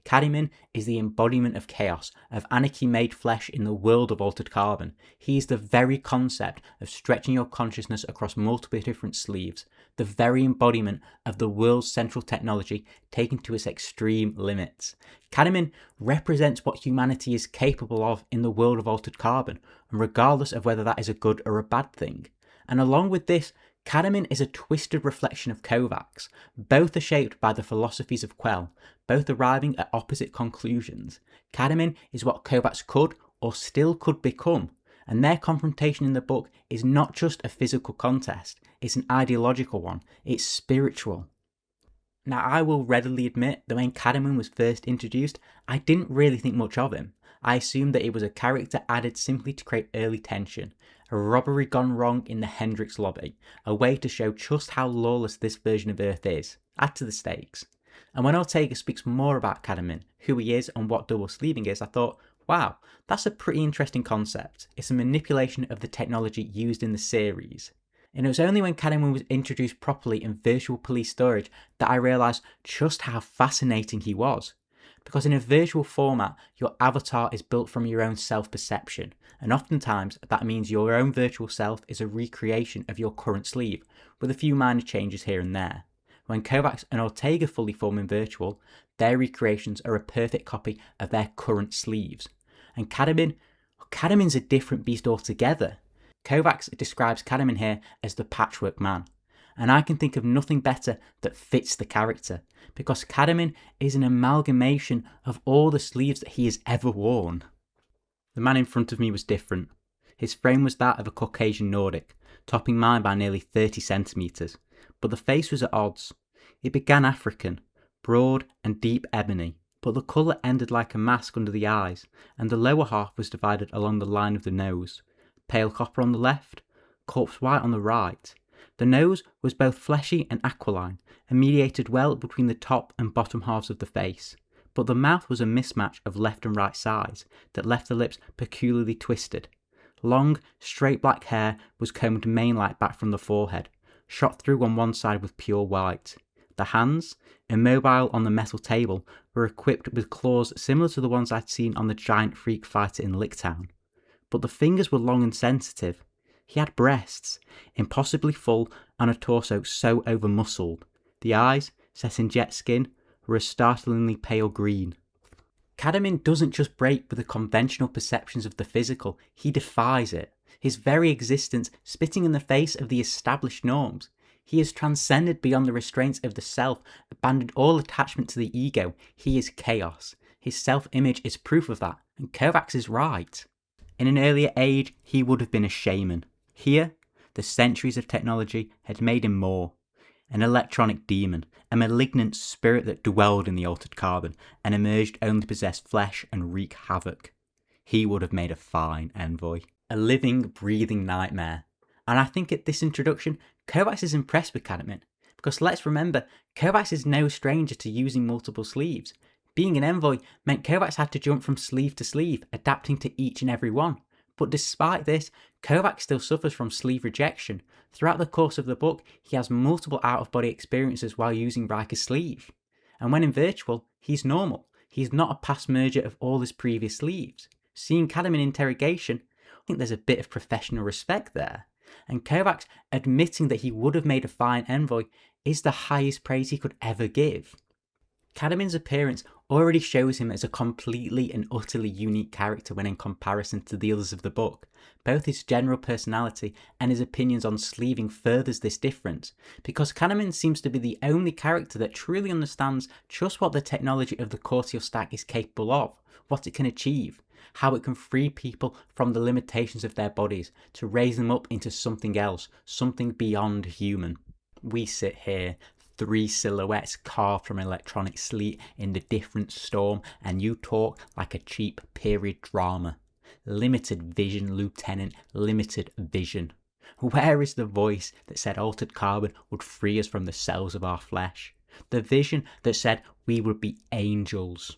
Speaker 2: Kadamin is the embodiment of chaos, of anarchy made flesh in the world of altered carbon. He is the very concept of stretching your consciousness across multiple different sleeves, the very embodiment of the world's central technology taken to its extreme limits. Kadamin represents what humanity is capable of in the world of altered carbon, and regardless of whether that is a good or a bad thing. And along with this, Kadamin is a twisted reflection of Kovacs. Both are shaped by the philosophies of Quell, both arriving at opposite conclusions. Kadamin is what Kovacs could or still could become, and their confrontation in the book is not just a physical contest, it's an ideological one, it's spiritual. Now, I will readily admit that when Kadamin was first introduced, I didn't really think much of him. I assumed that it was a character added simply to create early tension, a robbery gone wrong in the Hendrix lobby, a way to show just how lawless this version of Earth is, add to the stakes. And when Ortega speaks more about Kadamin, who he is and what double sleeving is, I thought, wow, that's a pretty interesting concept. It's a manipulation of the technology used in the series. And it was only when Kadamin was introduced properly in Virtual Police Storage that I realised just how fascinating he was. Because in a virtual format, your avatar is built from your own self-perception, and oftentimes that means your own virtual self is a recreation of your current sleeve, with a few minor changes here and there. When Kovacs and Ortega fully form in virtual, their recreations are a perfect copy of their current sleeves. And Kadamin's a different beast altogether. Kovacs describes Kadamin here as the patchwork man, and I can think of nothing better that fits the character, because Kadamin is an amalgamation of all the sleeves that he has ever worn. The man in front of me was different. His frame was that of a Caucasian Nordic, topping mine by nearly 30 centimetres, but the face was at odds. It began African, broad and deep ebony, but the colour ended like a mask under the eyes, and the lower half was divided along the line of the nose. Pale copper on the left, corpse white on the right. The nose was both fleshy and aquiline, and mediated well between the top and bottom halves of the face, but the mouth was a mismatch of left and right sides that left the lips peculiarly twisted. Long, straight black hair was combed mane-like back from the forehead, shot through on one side with pure white. The hands, immobile on the metal table, were equipped with claws similar to the ones I'd seen on the giant freak fighter in Licktown. But the fingers were long and sensitive. He had breasts, impossibly full, and a torso so over-muscled. The eyes, set in jet skin, were a startlingly pale green. Kadamin doesn't just break with the conventional perceptions of the physical, he defies it, his very existence spitting in the face of the established norms. He has transcended beyond the restraints of the self, abandoned all attachment to the ego. He is chaos. His self-image is proof of that, and Kovacs is right. In an earlier age, he would have been a shaman. Here, the centuries of technology had made him more. An electronic demon, a malignant spirit that dwelled in the altered carbon and emerged only to possess flesh and wreak havoc. He would have made a fine envoy. A living, breathing nightmare. And I think at this introduction, Kovacs is impressed with Kadamin, because let's remember, Kovacs is no stranger to using multiple sleeves. Being an envoy meant Kovacs had to jump from sleeve to sleeve, adapting to each and every one. But despite this, Kovacs still suffers from sleeve rejection. Throughout the course of the book, he has multiple out-of-body experiences while using Riker's sleeve. And when in virtual, he's normal. He's not a past merger of all his previous sleeves. Seeing Kadamin in interrogation, I think there's a bit of professional respect there. And Kovacs admitting that he would have made a fine envoy is the highest praise he could ever give. Kadamin's appearance already shows him as a completely and utterly unique character when in comparison to the others of the book. Both his general personality and his opinions on sleeving furthers this difference, because Kadamin seems to be the only character that truly understands just what the technology of the Cortial stack is capable of, what it can achieve, how it can free people from the limitations of their bodies to raise them up into something else, something beyond human. We sit here, 3 silhouettes carved from electronic sleet in the different storm, and you talk like a cheap period drama. Limited vision, Lieutenant, limited vision. Where is the voice that said altered carbon would free us from the cells of our flesh? The vision that said we would be angels?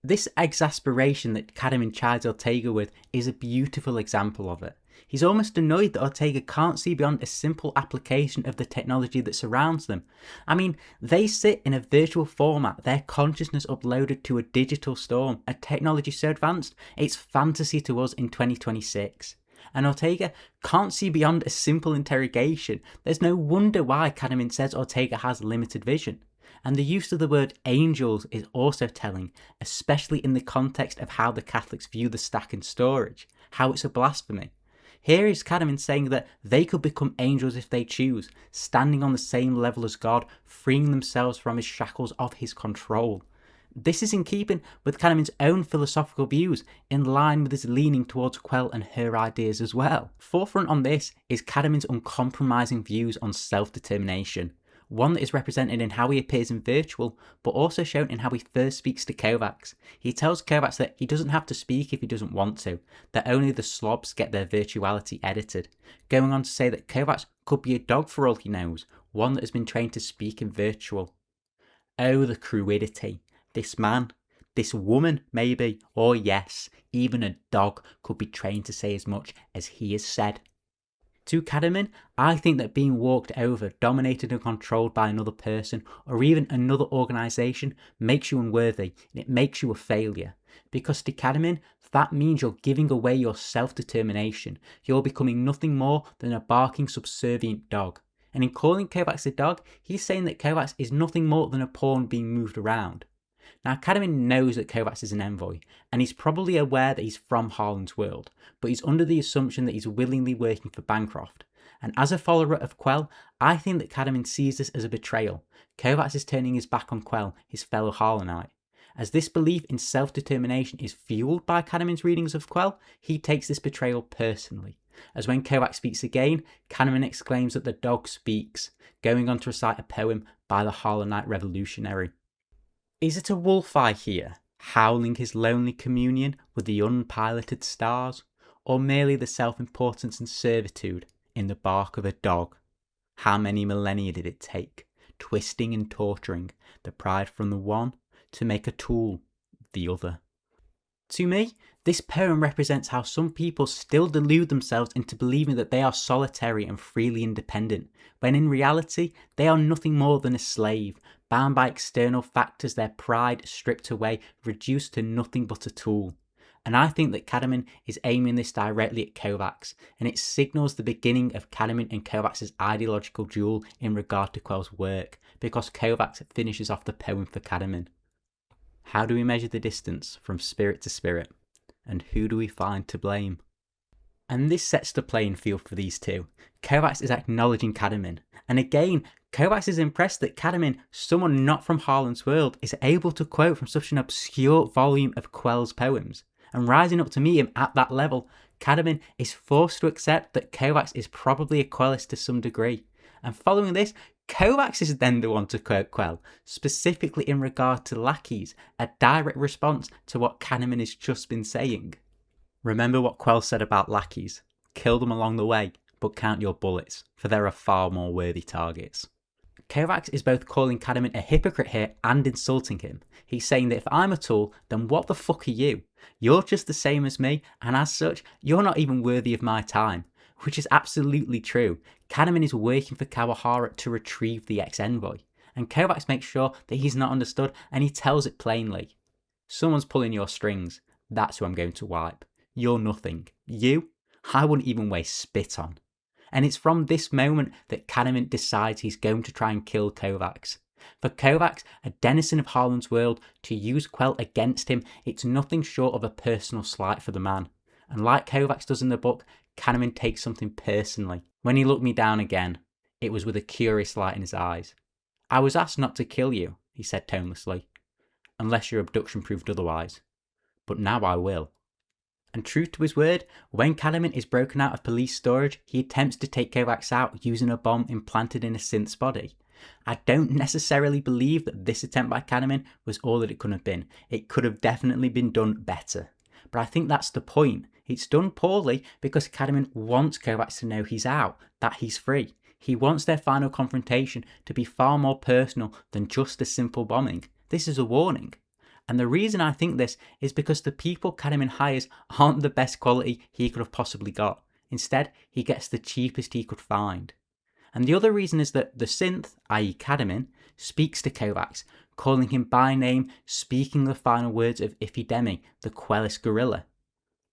Speaker 2: This exasperation that Kadamin chides Ortega with is a beautiful example of it. He's almost annoyed that Ortega can't see beyond a simple application of the technology that surrounds them. I mean, they sit in a virtual format, their consciousness uploaded to a digital storm, a technology so advanced, it's fantasy to us in 2026. And Ortega can't see beyond a simple interrogation. There's no wonder why Kadamin says Ortega has limited vision. And the use of the word angels is also telling, especially in the context of how the Catholics view the stack in storage, how it's a blasphemy. Here is Kadamin saying that they could become angels if they choose, standing on the same level as God, freeing themselves from his shackles of his control. This is in keeping with Kadamin's own philosophical views, in line with his leaning towards Quell and her ideas as well. Forefront on this is Kadamin's uncompromising views on self-determination, one that is represented in how he appears in virtual, but also shown in how he first speaks to Kovacs. He tells Kovacs that he doesn't have to speak if he doesn't want to, that only the slobs get their virtuality edited, going on to say that Kovacs could be a dog for all he knows, one that has been trained to speak in virtual. Oh, the cruidity. This man, this woman maybe, or yes, even a dog could be trained to say as much as he has said. To Kadamin, I think that being walked over, dominated and controlled by another person, or even another organisation, makes you unworthy, and it makes you a failure. Because to Kadamin, that means you're giving away your self-determination. You're becoming nothing more than a barking, subservient dog. And in calling Kovacs a dog, he's saying that Kovacs is nothing more than a pawn being moved around. Now, Kadamin knows that Kovacs is an envoy, and he's probably aware that he's from Harlan's world, but he's under the assumption that he's willingly working for Bancroft. And as a follower of Quell, I think that Kadamin sees this as a betrayal. Kovacs is turning his back on Quell, his fellow Harlanite. As this belief in self-determination is fueled by Kadamin's readings of Quell, he takes this betrayal personally. As when Kovacs speaks again, Kadamin exclaims that the dog speaks, going on to recite a poem by the Harlanite revolutionary. Is it a wolf I hear, howling his lonely communion with the unpiloted stars, or merely the self-importance and servitude in the bark of a dog? How many millennia did it take, twisting and torturing the pride from the one to make a tool of the other? To me, this poem represents how some people still delude themselves into believing that they are solitary and freely independent, when in reality they are nothing more than a slave, bound by external factors, their pride stripped away, reduced to nothing but a tool. And I think that Kadamin is aiming this directly at Kovacs, and it signals the beginning of Kadamin and Kovacs' ideological duel in regard to Quell's work, because Kovacs finishes off the poem for Kadamin. How do we measure the distance from spirit to spirit? And who do we find to blame? And this sets the playing field for these two. Kovacs is acknowledging Kadamin, and again, Kovacs is impressed that Kadamin, someone not from Harlan's world, is able to quote from such an obscure volume of Quell's poems. And rising up to meet him at that level, Kadamin is forced to accept that Kovacs is probably a Quellist to some degree. And following this, Kovacs is then the one to quote Quell, specifically in regard to lackeys, a direct response to what Kadamin has just been saying. Remember what Quell said about lackeys: kill them along the way, but count your bullets, for there are far more worthy targets. Kovacs is both calling Kadamin a hypocrite here and insulting him. He's saying that if I'm a tool, then what the fuck are you? You're just the same as me, and as such, you're not even worthy of my time. Which is absolutely true. Kadamin is working for Kawahara to retrieve the ex-envoy, and Kovacs makes sure that he's not understood, and he tells it plainly. Someone's pulling your strings, that's who I'm going to wipe. You're nothing. You? I wouldn't even waste spit on. And it's from this moment that Kadamin decides he's going to try and kill Kovacs. For Kovacs, a denizen of Harlan's world, to use Quell against him, it's nothing short of a personal slight for the man. And like Kovacs does in the book, Kadamin takes something personally. When he looked me down again, it was with a curious light in his eyes. I was asked not to kill you, he said tonelessly, unless your abduction proved otherwise. But now I will. And true to his word, when Kadamin is broken out of police storage, he attempts to take Kovacs out using a bomb implanted in a synth's body. I don't necessarily believe that this attempt by Kadamin was all that it could have been. It could have definitely been done better. But I think that's the point. It's done poorly because Kadamin wants Kovacs to know he's out, that he's free. He wants their final confrontation to be far more personal than just a simple bombing. This is a warning. And the reason I think this is because the people Kadamin hires aren't the best quality he could have possibly got. Instead, he gets the cheapest he could find. And the other reason is that the synth, i.e. Kadamin, speaks to Kovacs, calling him by name, speaking the final words of Ifidemi, the Quellist gorilla.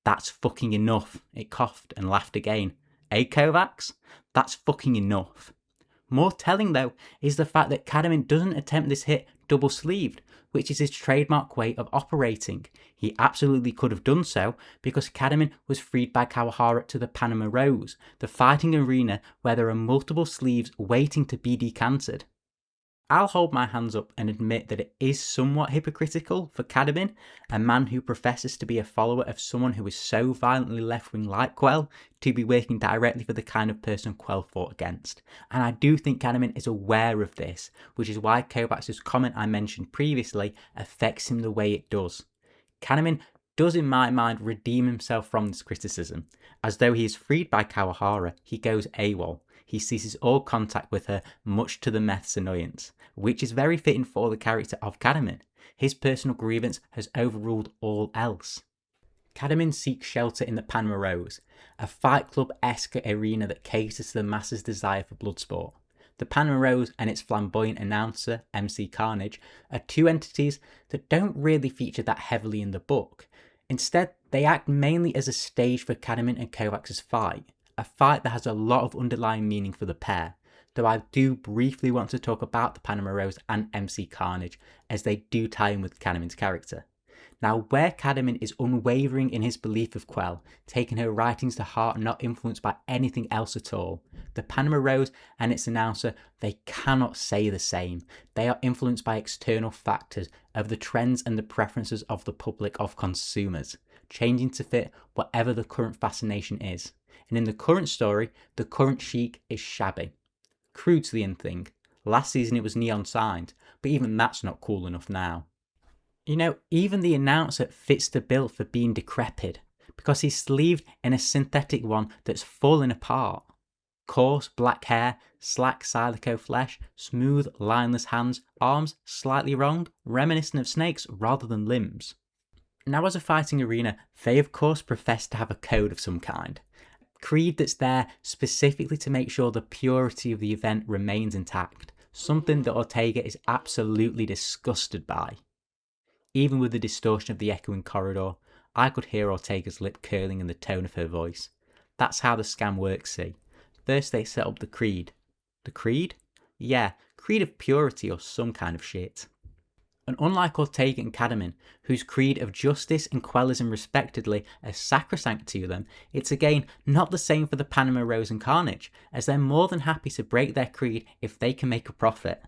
Speaker 2: That's fucking enough, it coughed and laughed again. Eh, Kovacs? That's fucking enough. More telling though is the fact that Kadamin doesn't attempt this hit double-sleeved, which is his trademark way of operating. He absolutely could have done so because Kadamin was freed by Kawahara to the Panama Rose, the fighting arena where there are multiple sleeves waiting to be decanted. I'll hold my hands up and admit that it is somewhat hypocritical for Kadamin, a man who professes to be a follower of someone who is so violently left-wing like Quell, to be working directly for the kind of person Quell fought against. And I do think Kadamin is aware of this, which is why Kovacs' comment I mentioned previously affects him the way it does. Kadamin does in my mind redeem himself from this criticism. As though he is freed by Kawahara, he goes AWOL. He ceases all contact with her, much to the meth's annoyance, which is very fitting for the character of Kadamin. His personal grievance has overruled all else. Kadamin seeks shelter in the Panama Rose, a Fight Club-esque arena that caters to the masses' desire for blood sport. The Panama Rose and its flamboyant announcer, MC Carnage, are two entities that don't really feature that heavily in the book. Instead, they act mainly as a stage for Kadamin and Kovacs' fight, a fight that has a lot of underlying meaning for the pair, though I do briefly want to talk about the Panama Rose and MC Carnage, as they do tie in with Kadamin's character. Now, where Kadamin is unwavering in his belief of Quell, taking her writings to heart, not influenced by anything else at all, the Panama Rose and its announcer, they cannot say the same. They are influenced by external factors of the trends and the preferences of the public, of consumers, changing to fit whatever the current fascination is. And in the current story, the current chic is shabby. Crude's the in thing. Last season it was neon signs, but even that's not cool enough now. You know, even the announcer fits the bill for being decrepit, because he's sleeved in a synthetic one that's falling apart. Coarse black hair, slack silico flesh, smooth lineless hands, arms slightly wrong, reminiscent of snakes rather than limbs. Now, as a fighting arena, they of course profess to have a code of some kind. Creed that's there specifically to make sure the purity of the event remains intact, something that Ortega is absolutely disgusted by. Even with the distortion of the echoing corridor, I could hear Ortega's lip curling in the tone of her voice. That's how the scam works, see. First they set up the creed. The creed? Yeah, creed of purity or some kind of shit. And unlike Ortega and Kadamin, whose creed of justice and quellism respectively are sacrosanct to them, it's again not the same for the Panama Rose and Carnage, as they're more than happy to break their creed if they can make a profit.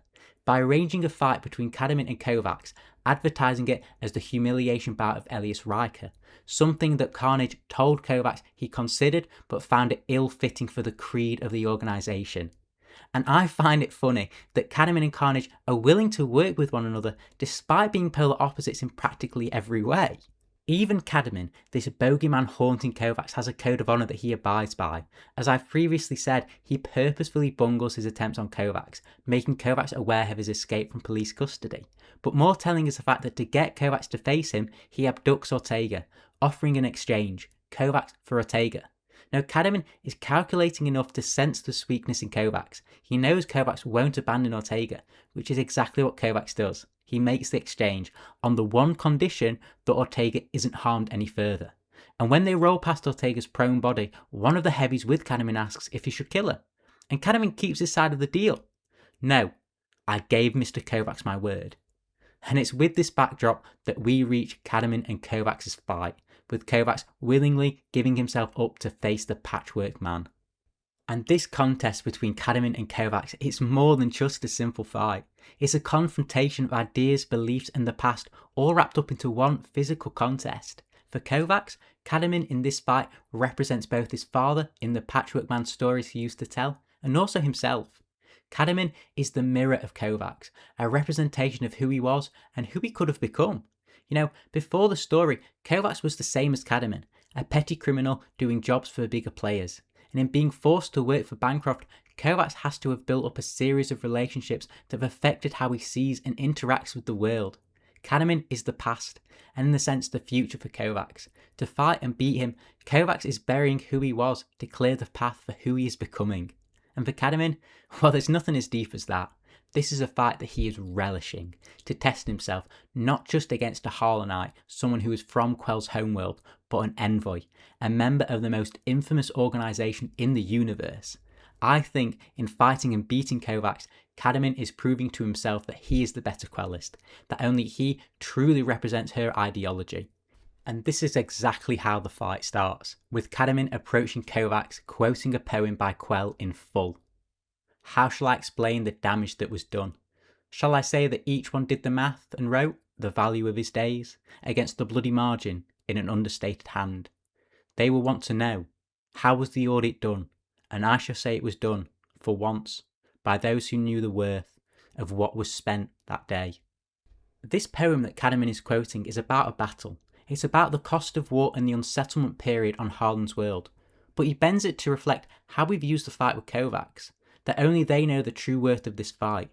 Speaker 2: By arranging a fight between Kadamin and Kovacs, advertising it as the humiliation bout of Elias Riker, something that Carnage told Kovacs he considered but found it ill-fitting for the creed of the organisation. And I find it funny that Kadamin and Carnage are willing to work with one another despite being polar opposites in practically every way. Even Kadamin, this bogeyman haunting Kovacs, has a code of honour that he abides by. As I've previously said, he purposefully bungles his attempts on Kovacs, making Kovacs aware of his escape from police custody. But more telling is the fact that to get Kovacs to face him, he abducts Ortega, offering an exchange, Kovacs for Ortega. Now, Kadamin is calculating enough to sense the weakness in Kovacs. He knows Kovacs won't abandon Ortega, which is exactly what Kovacs does. He makes the exchange on the one condition that Ortega isn't harmed any further. And when they roll past Ortega's prone body, one of the heavies with Kadamin asks if he should kill her. And Kadamin keeps his side of the deal. No, I gave Mr. Kovacs my word. And it's with this backdrop that we reach Kadamin and Kovacs' fight, with Kovacs willingly giving himself up to face the Patchwork Man. And this contest between Kadamin and Kovacs is more than just a simple fight. It's a confrontation of ideas, beliefs and the past, all wrapped up into one physical contest. For Kovacs, Kadamin in this fight represents both his father in the Patchwork Man stories he used to tell, and also himself. Kadamin is the mirror of Kovacs, a representation of who he was and who he could have become. You know, before the story, Kovacs was the same as Kadamin, a petty criminal doing jobs for bigger players. And in being forced to work for Bancroft, Kovacs has to have built up a series of relationships that have affected how he sees and interacts with the world. Kadamin is the past, and in a sense the future for Kovacs. To fight and beat him, Kovacs is burying who he was to clear the path for who he is becoming. And for Kadamin, well, there's nothing as deep as that. This is a fight that he is relishing, to test himself, not just against a Harlanite, someone who is from Quell's homeworld, but an envoy, a member of the most infamous organisation in the universe. I think in fighting and beating Kovacs, Kadamin is proving to himself that he is the better Quellist, that only he truly represents her ideology. And this is exactly how the fight starts, with Kadamin approaching Kovacs, quoting a poem by Quell in full. How shall I explain the damage that was done? Shall I say that each one did the math and wrote the value of his days against the bloody margin in an understated hand? They will want to know, how was the audit done? And I shall say it was done, for once, by those who knew the worth of what was spent that day. This poem that Kadamin is quoting is about a battle. It's about the cost of war and the unsettlement period on Harlan's world. But he bends it to reflect how he views the fight with Kovacs, that only they know the true worth of this fight.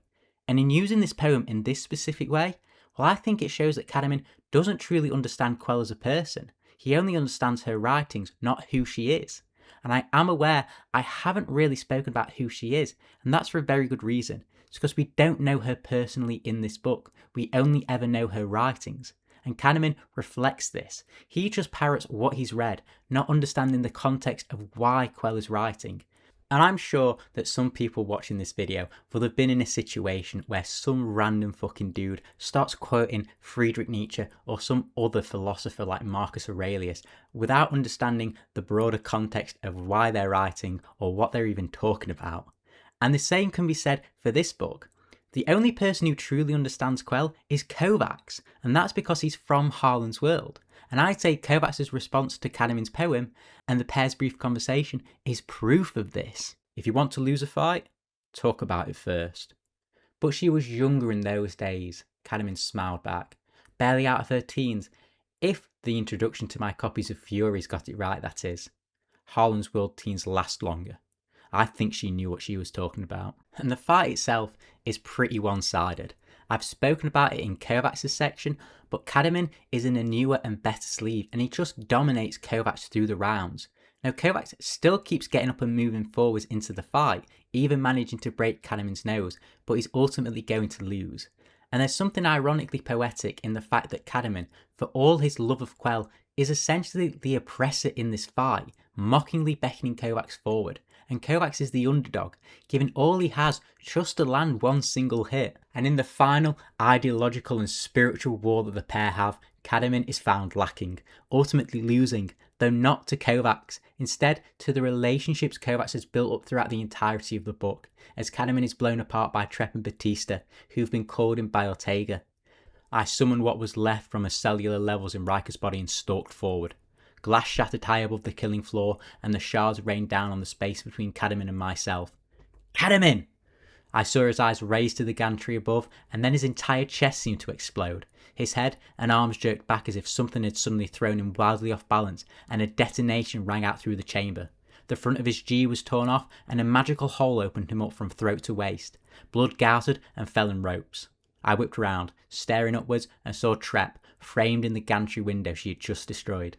Speaker 2: And in using this poem in this specific way, well, I think it shows that Kadamin doesn't truly understand Quell as a person. He only understands her writings, not who she is. And I am aware I haven't really spoken about who she is, and that's for a very good reason. It's because we don't know her personally in this book. We only ever know her writings. And Kadamin reflects this. He just parrots what he's read, not understanding the context of why Quell is writing. And I'm sure that some people watching this video will have been in a situation where some random fucking dude starts quoting Friedrich Nietzsche or some other philosopher like Marcus Aurelius without understanding the broader context of why they're writing or what they're even talking about. And the same can be said for this book. The only person who truly understands Quell is Kovacs, and that's because he's from Harlan's world. And I'd say Kovacs' response to Kadamin's poem and the pair's brief conversation is proof of this. If you want to lose a fight, talk about it first. But she was younger in those days, Kadamin smiled back, barely out of her teens, if the introduction to my copies of Furies got it right, that is. Harlan's world teens last longer. I think she knew what she was talking about. And the fight itself is pretty one-sided. I've spoken about it in Kovacs' section, but Kadamin is in a newer and better sleeve, and he just dominates Kovacs through the rounds. Now Kovacs still keeps getting up and moving forwards into the fight, even managing to break Kadamin's nose, but he's ultimately going to lose. And there's something ironically poetic in the fact that Kadamin, for all his love of Quell, is essentially the oppressor in this fight, mockingly beckoning Kovacs forward. And Kovacs is the underdog, giving all he has just to land one single hit. And in the final ideological and spiritual war that the pair have, Kadamin is found lacking, ultimately losing, though not to Kovacs, instead to the relationships Kovacs has built up throughout the entirety of the book, as Kadamin is blown apart by Trep and Batista, who've been called in by Ortega. I summoned what was left from his cellular levels in Riker's body and stalked forward. Glass shattered high above the killing floor, and the shards rained down on the space between Kadamin and myself. Kadamin! I saw his eyes raise to the gantry above, and then his entire chest seemed to explode. His head and arms jerked back as if something had suddenly thrown him wildly off balance, and a detonation rang out through the chamber. The front of his G was torn off, and a magical hole opened him up from throat to waist. Blood gouted and fell in ropes. I whipped round, staring upwards, and saw Trep, framed in the gantry window she had just destroyed.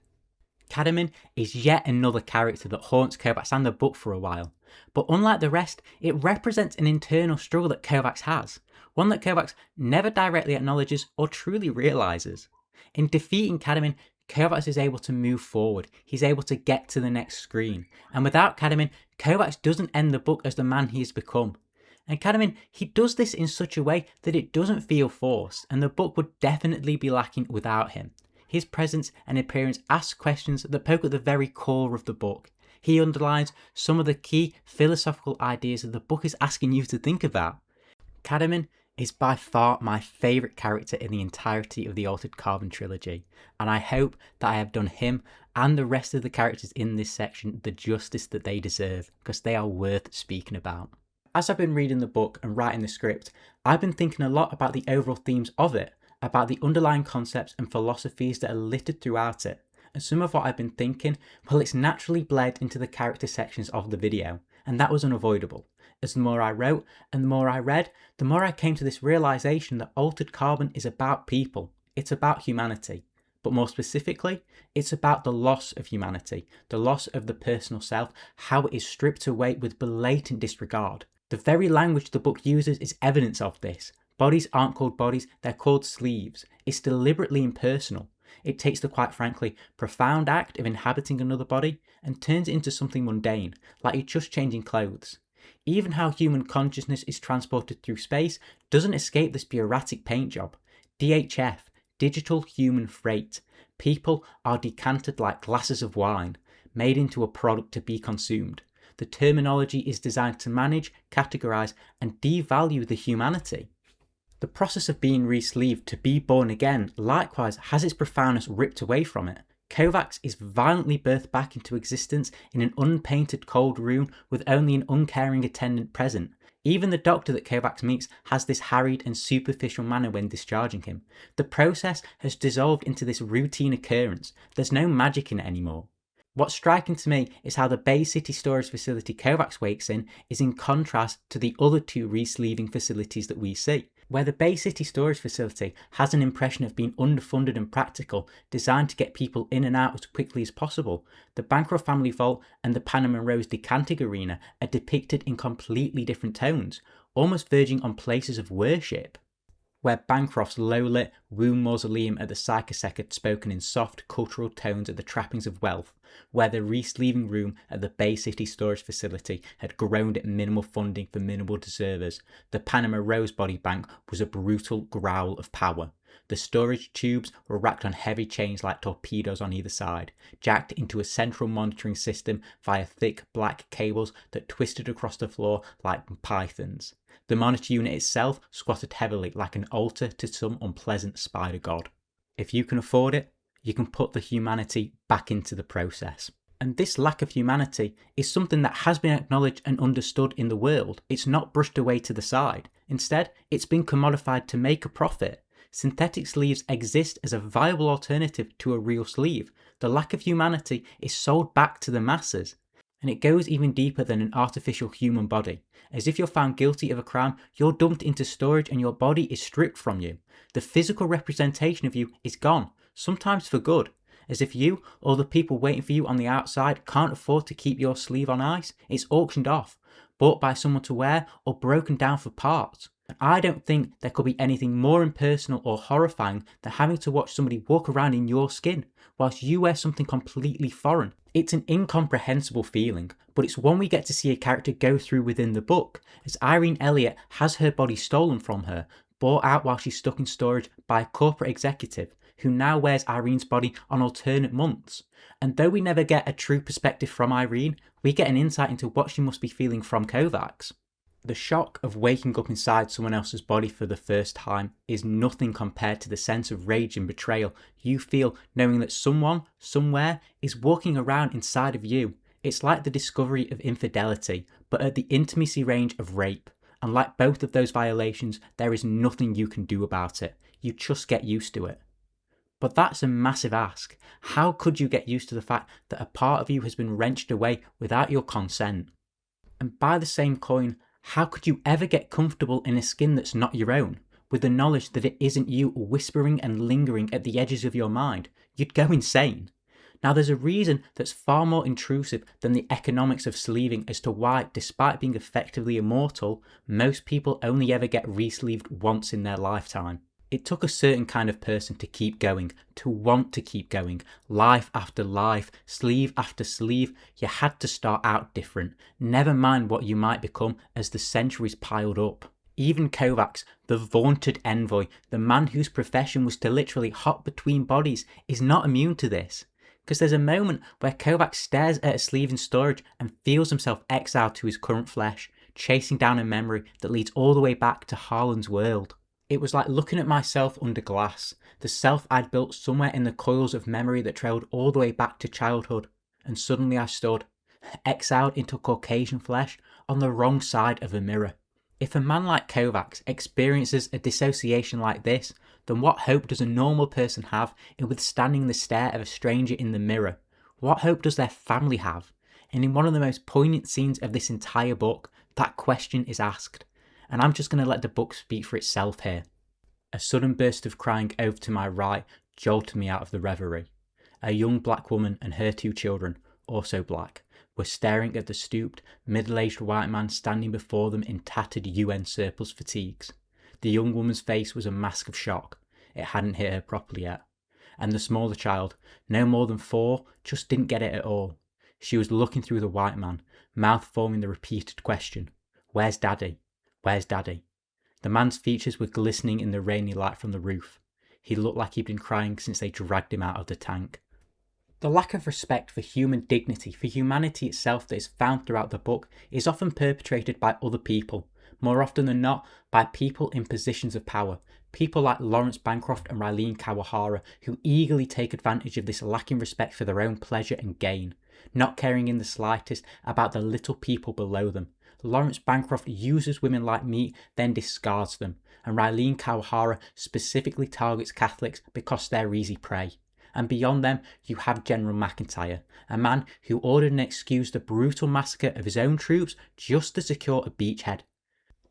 Speaker 2: Kadamin is yet another character that haunts Kovacs and the book for a while, but unlike the rest, it represents an internal struggle that Kovacs has, one that Kovacs never directly acknowledges or truly realises. In defeating Kadamin, Kovacs is able to move forward, he's able to get to the next screen, and without Kadamin, Kovacs doesn't end the book as the man he has become. And Kadamin, he does this in such a way that it doesn't feel forced, and the book would definitely be lacking without him. His presence and appearance ask questions that poke at the very core of the book. He underlines some of the key philosophical ideas that the book is asking you to think about. Kadamin is by far my favourite character in the entirety of the Altered Carbon trilogy, and I hope that I have done him and the rest of the characters in this section the justice that they deserve, because they are worth speaking about. As I've been reading the book and writing the script, I've been thinking a lot about the overall themes of it, about the underlying concepts and philosophies that are littered throughout it. And some of what I've been thinking, well, it's naturally bled into the character sections of the video, and that was unavoidable. As the more I wrote and the more I read, the more I came to this realisation that Altered Carbon is about people, it's about humanity. But more specifically, it's about the loss of humanity, the loss of the personal self, how it is stripped away with blatant disregard. The very language the book uses is evidence of this. Bodies aren't called bodies, they're called sleeves. It's deliberately impersonal. It takes the quite frankly profound act of inhabiting another body and turns it into something mundane, like you're just changing clothes. Even how human consciousness is transported through space doesn't escape this bureaucratic paint job. DHF, digital human freight. People are decanted like glasses of wine, made into a product to be consumed. The terminology is designed to manage, categorise and devalue the humanity. The process of being re-sleeved to be born again likewise has its profoundness ripped away from it. Kovacs is violently birthed back into existence in an unpainted cold room with only an uncaring attendant present. Even the doctor that Kovacs meets has this harried and superficial manner when discharging him. The process has dissolved into this routine occurrence. There's no magic in it anymore. What's striking to me is how the Bay City storage facility Kovacs wakes in is in contrast to the other two re-sleeving facilities that we see. Where the Bay City storage facility has an impression of being underfunded and practical, designed to get people in and out as quickly as possible, the Bancroft family vault and the Panama Rose decanting arena are depicted in completely different tones, almost verging on places of worship. Where Bancroft's low-lit womb mausoleum at the Psychosec had spoken in soft cultural tones of the trappings of wealth, where the re-sleeving room at the Bay City storage facility had groaned at minimal funding for minimal deservers, the Panama Rose body bank was a brutal growl of power. The storage tubes were racked on heavy chains like torpedoes on either side, jacked into a central monitoring system via thick black cables that twisted across the floor like pythons. The monitor unit itself squatted heavily like an altar to some unpleasant spider god. If you can afford it, you can put the humanity back into the process. And this lack of humanity is something that has been acknowledged and understood in the world. It's not brushed away to the side. Instead, it's been commodified to make a profit. Synthetic sleeves exist as a viable alternative to a real sleeve. The lack of humanity is sold back to the masses. And it goes even deeper than an artificial human body. As if you're found guilty of a crime, you're dumped into storage and your body is stripped from you. The physical representation of you is gone, sometimes for good. As if you or the people waiting for you on the outside can't afford to keep your sleeve on ice, it's auctioned off, bought by someone to wear or broken down for parts. I don't think there could be anything more impersonal or horrifying than having to watch somebody walk around in your skin whilst you wear something completely foreign. It's an incomprehensible feeling, but it's one we get to see a character go through within the book, as Irene Elliott has her body stolen from her, bought out while she's stuck in storage by a corporate executive, who now wears Irene's body on alternate months. And though we never get a true perspective from Irene, we get an insight into what she must be feeling from Kovacs. The shock of waking up inside someone else's body for the first time is nothing compared to the sense of rage and betrayal you feel knowing that someone, somewhere, is walking around inside of you. It's like the discovery of infidelity, but at the intimacy range of rape. And like both of those violations, there is nothing you can do about it. You just get used to it. But that's a massive ask. How could you get used to the fact that a part of you has been wrenched away without your consent? And by the same coin, how could you ever get comfortable in a skin that's not your own, with the knowledge that it isn't you whispering and lingering at the edges of your mind? You'd go insane. Now there's a reason that's far more intrusive than the economics of sleeving as to why, despite being effectively immortal, most people only ever get re-sleeved once in their lifetime. It took a certain kind of person to keep going, to want to keep going, life after life, sleeve after sleeve. You had to start out different, never mind what you might become as the centuries piled up. Even Kovacs, the vaunted envoy, the man whose profession was to literally hop between bodies, is not immune to this. Because there's a moment where Kovacs stares at a sleeve in storage and feels himself exiled to his current flesh, chasing down a memory that leads all the way back to Harlan's world. It was like looking at myself under glass, the self I'd built somewhere in the coils of memory that trailed all the way back to childhood. And suddenly I stood, exiled into Caucasian flesh, on the wrong side of a mirror. If a man like Kovacs experiences a dissociation like this, then what hope does a normal person have in withstanding the stare of a stranger in the mirror? What hope does their family have? And in one of the most poignant scenes of this entire book, that question is asked. And I'm just going to let the book speak for itself here. A sudden burst of crying over to my right jolted me out of the reverie. A young black woman and her 2 children, also black, were staring at the stooped, middle-aged white man standing before them in tattered UN surplus fatigues. The young woman's face was a mask of shock. It hadn't hit her properly yet. And the smaller child, no more than 4, just didn't get it at all. She was looking through the white man, mouth forming the repeated question, "Where's Daddy? Where's Daddy?" The man's features were glistening in the rainy light from the roof. He looked like he'd been crying since they dragged him out of the tank. The lack of respect for human dignity, for humanity itself that is found throughout the book, is often perpetrated by other people, more often than not by people in positions of power. People like Lawrence Bancroft and Raylene Kawahara, who eagerly take advantage of this lacking respect for their own pleasure and gain, not caring in the slightest about the little people below them. Lawrence Bancroft uses women like meat, then discards them, and Raylene Kawahara specifically targets Catholics because they're easy prey. And beyond them, you have General McIntyre, a man who ordered and excused the brutal massacre of his own troops just to secure a beachhead.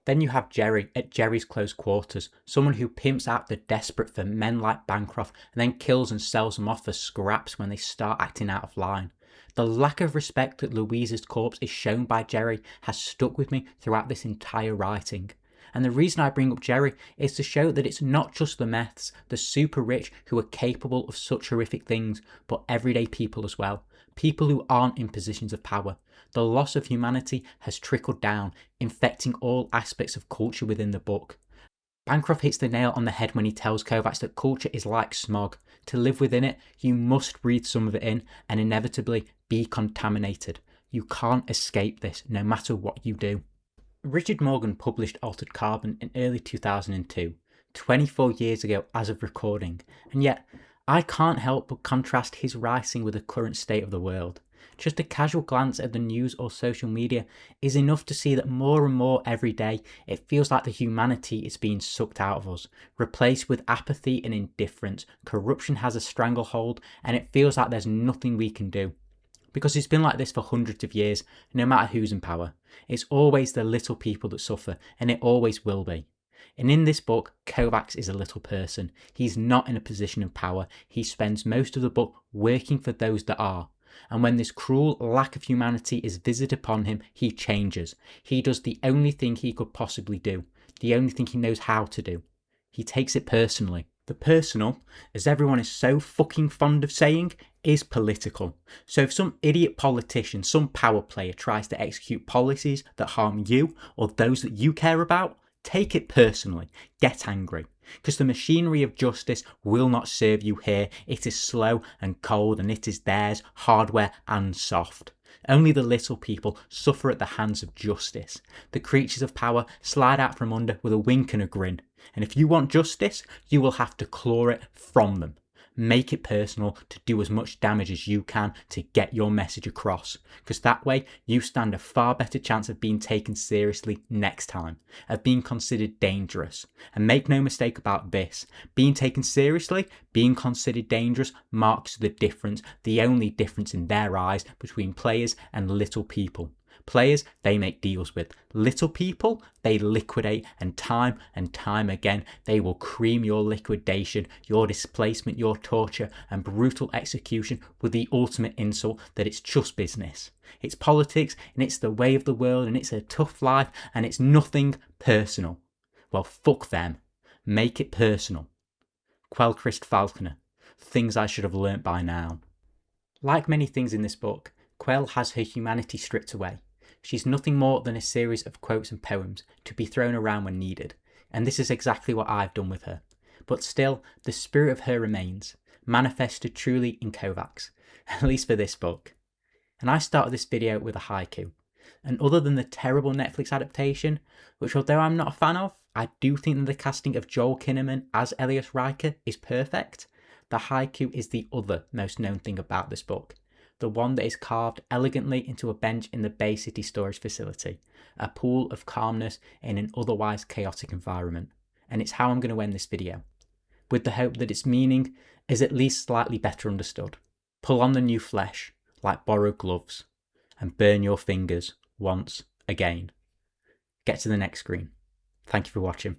Speaker 2: Then you have Jerry at Jerry's close quarters, someone who pimps out the desperate for men like Bancroft and then kills and sells them off for scraps when they start acting out of line. The lack of respect that Louise's corpse is shown by Jerry has stuck with me throughout this entire writing. And the reason I bring up Jerry is to show that it's not just the meths, the super rich who are capable of such horrific things, but everyday people as well. People who aren't in positions of power. The loss of humanity has trickled down, infecting all aspects of culture within the book. Bancroft hits the nail on the head when he tells Kovacs that culture is like smog. To live within it, you must breathe some of it in and inevitably be contaminated. You can't escape this, no matter what you do. Richard Morgan published Altered Carbon in early 2002, 24 years ago as of recording, and yet I can't help but contrast his writing with the current state of the world. Just a casual glance at the news or social media is enough to see that more and more every day it feels like the humanity is being sucked out of us, replaced with apathy and indifference. Corruption has a stranglehold and it feels like there's nothing we can do. Because it's been like this for hundreds of years, no matter who's in power. It's always the little people that suffer, and it always will be. And in this book, Kovacs is a little person. He's not in a position of power. He spends most of the book working for those that are. And when this cruel lack of humanity is visited upon him, he changes. He does the only thing he could possibly do, the only thing he knows how to do. He takes it personally. The personal, as everyone is so fucking fond of saying, is political. So if some idiot politician, some power player tries to execute policies that harm you or those that you care about, take it personally. Get angry. Because the machinery of justice will not serve you here. It is slow and cold, and it is theirs, hardware and soft. Only the little people suffer at the hands of justice. The creatures of power slide out from under with a wink and a grin. And if you want justice, you will have to claw it from them. Make it personal to do as much damage as you can to get your message across. Because that way, you stand a far better chance of being taken seriously next time, of being considered dangerous. And make no mistake about this, being taken seriously, being considered dangerous marks the difference, the only difference in their eyes between players and little people. Players, they make deals with. Little people, they liquidate, and time again, they will cream your liquidation, your displacement, your torture, and brutal execution with the ultimate insult that it's just business. It's politics, and it's the way of the world, and it's a tough life, and it's nothing personal. Well, fuck them. Make it personal. Quellcrist Falconer. Things I should have learnt by now. Like many things in this book, Quell has her humanity stripped away. She's nothing more than a series of quotes and poems to be thrown around when needed, and this is exactly what I've done with her. But still, the spirit of her remains, manifested truly in Kovacs, at least for this book. And I started this video with a haiku, and other than the terrible Netflix adaptation, which although I'm not a fan of, I do think that the casting of Joel Kinnaman as Elias Riker is perfect. The haiku is the other most known thing about this book. The one that is carved elegantly into a bench in the Bay City storage facility, a pool of calmness in an otherwise chaotic environment. And it's how I'm going to end this video, with the hope that its meaning is at least slightly better understood. Pull on the new flesh, like borrowed gloves, and burn your fingers once again. Get to the next screen. Thank you for watching.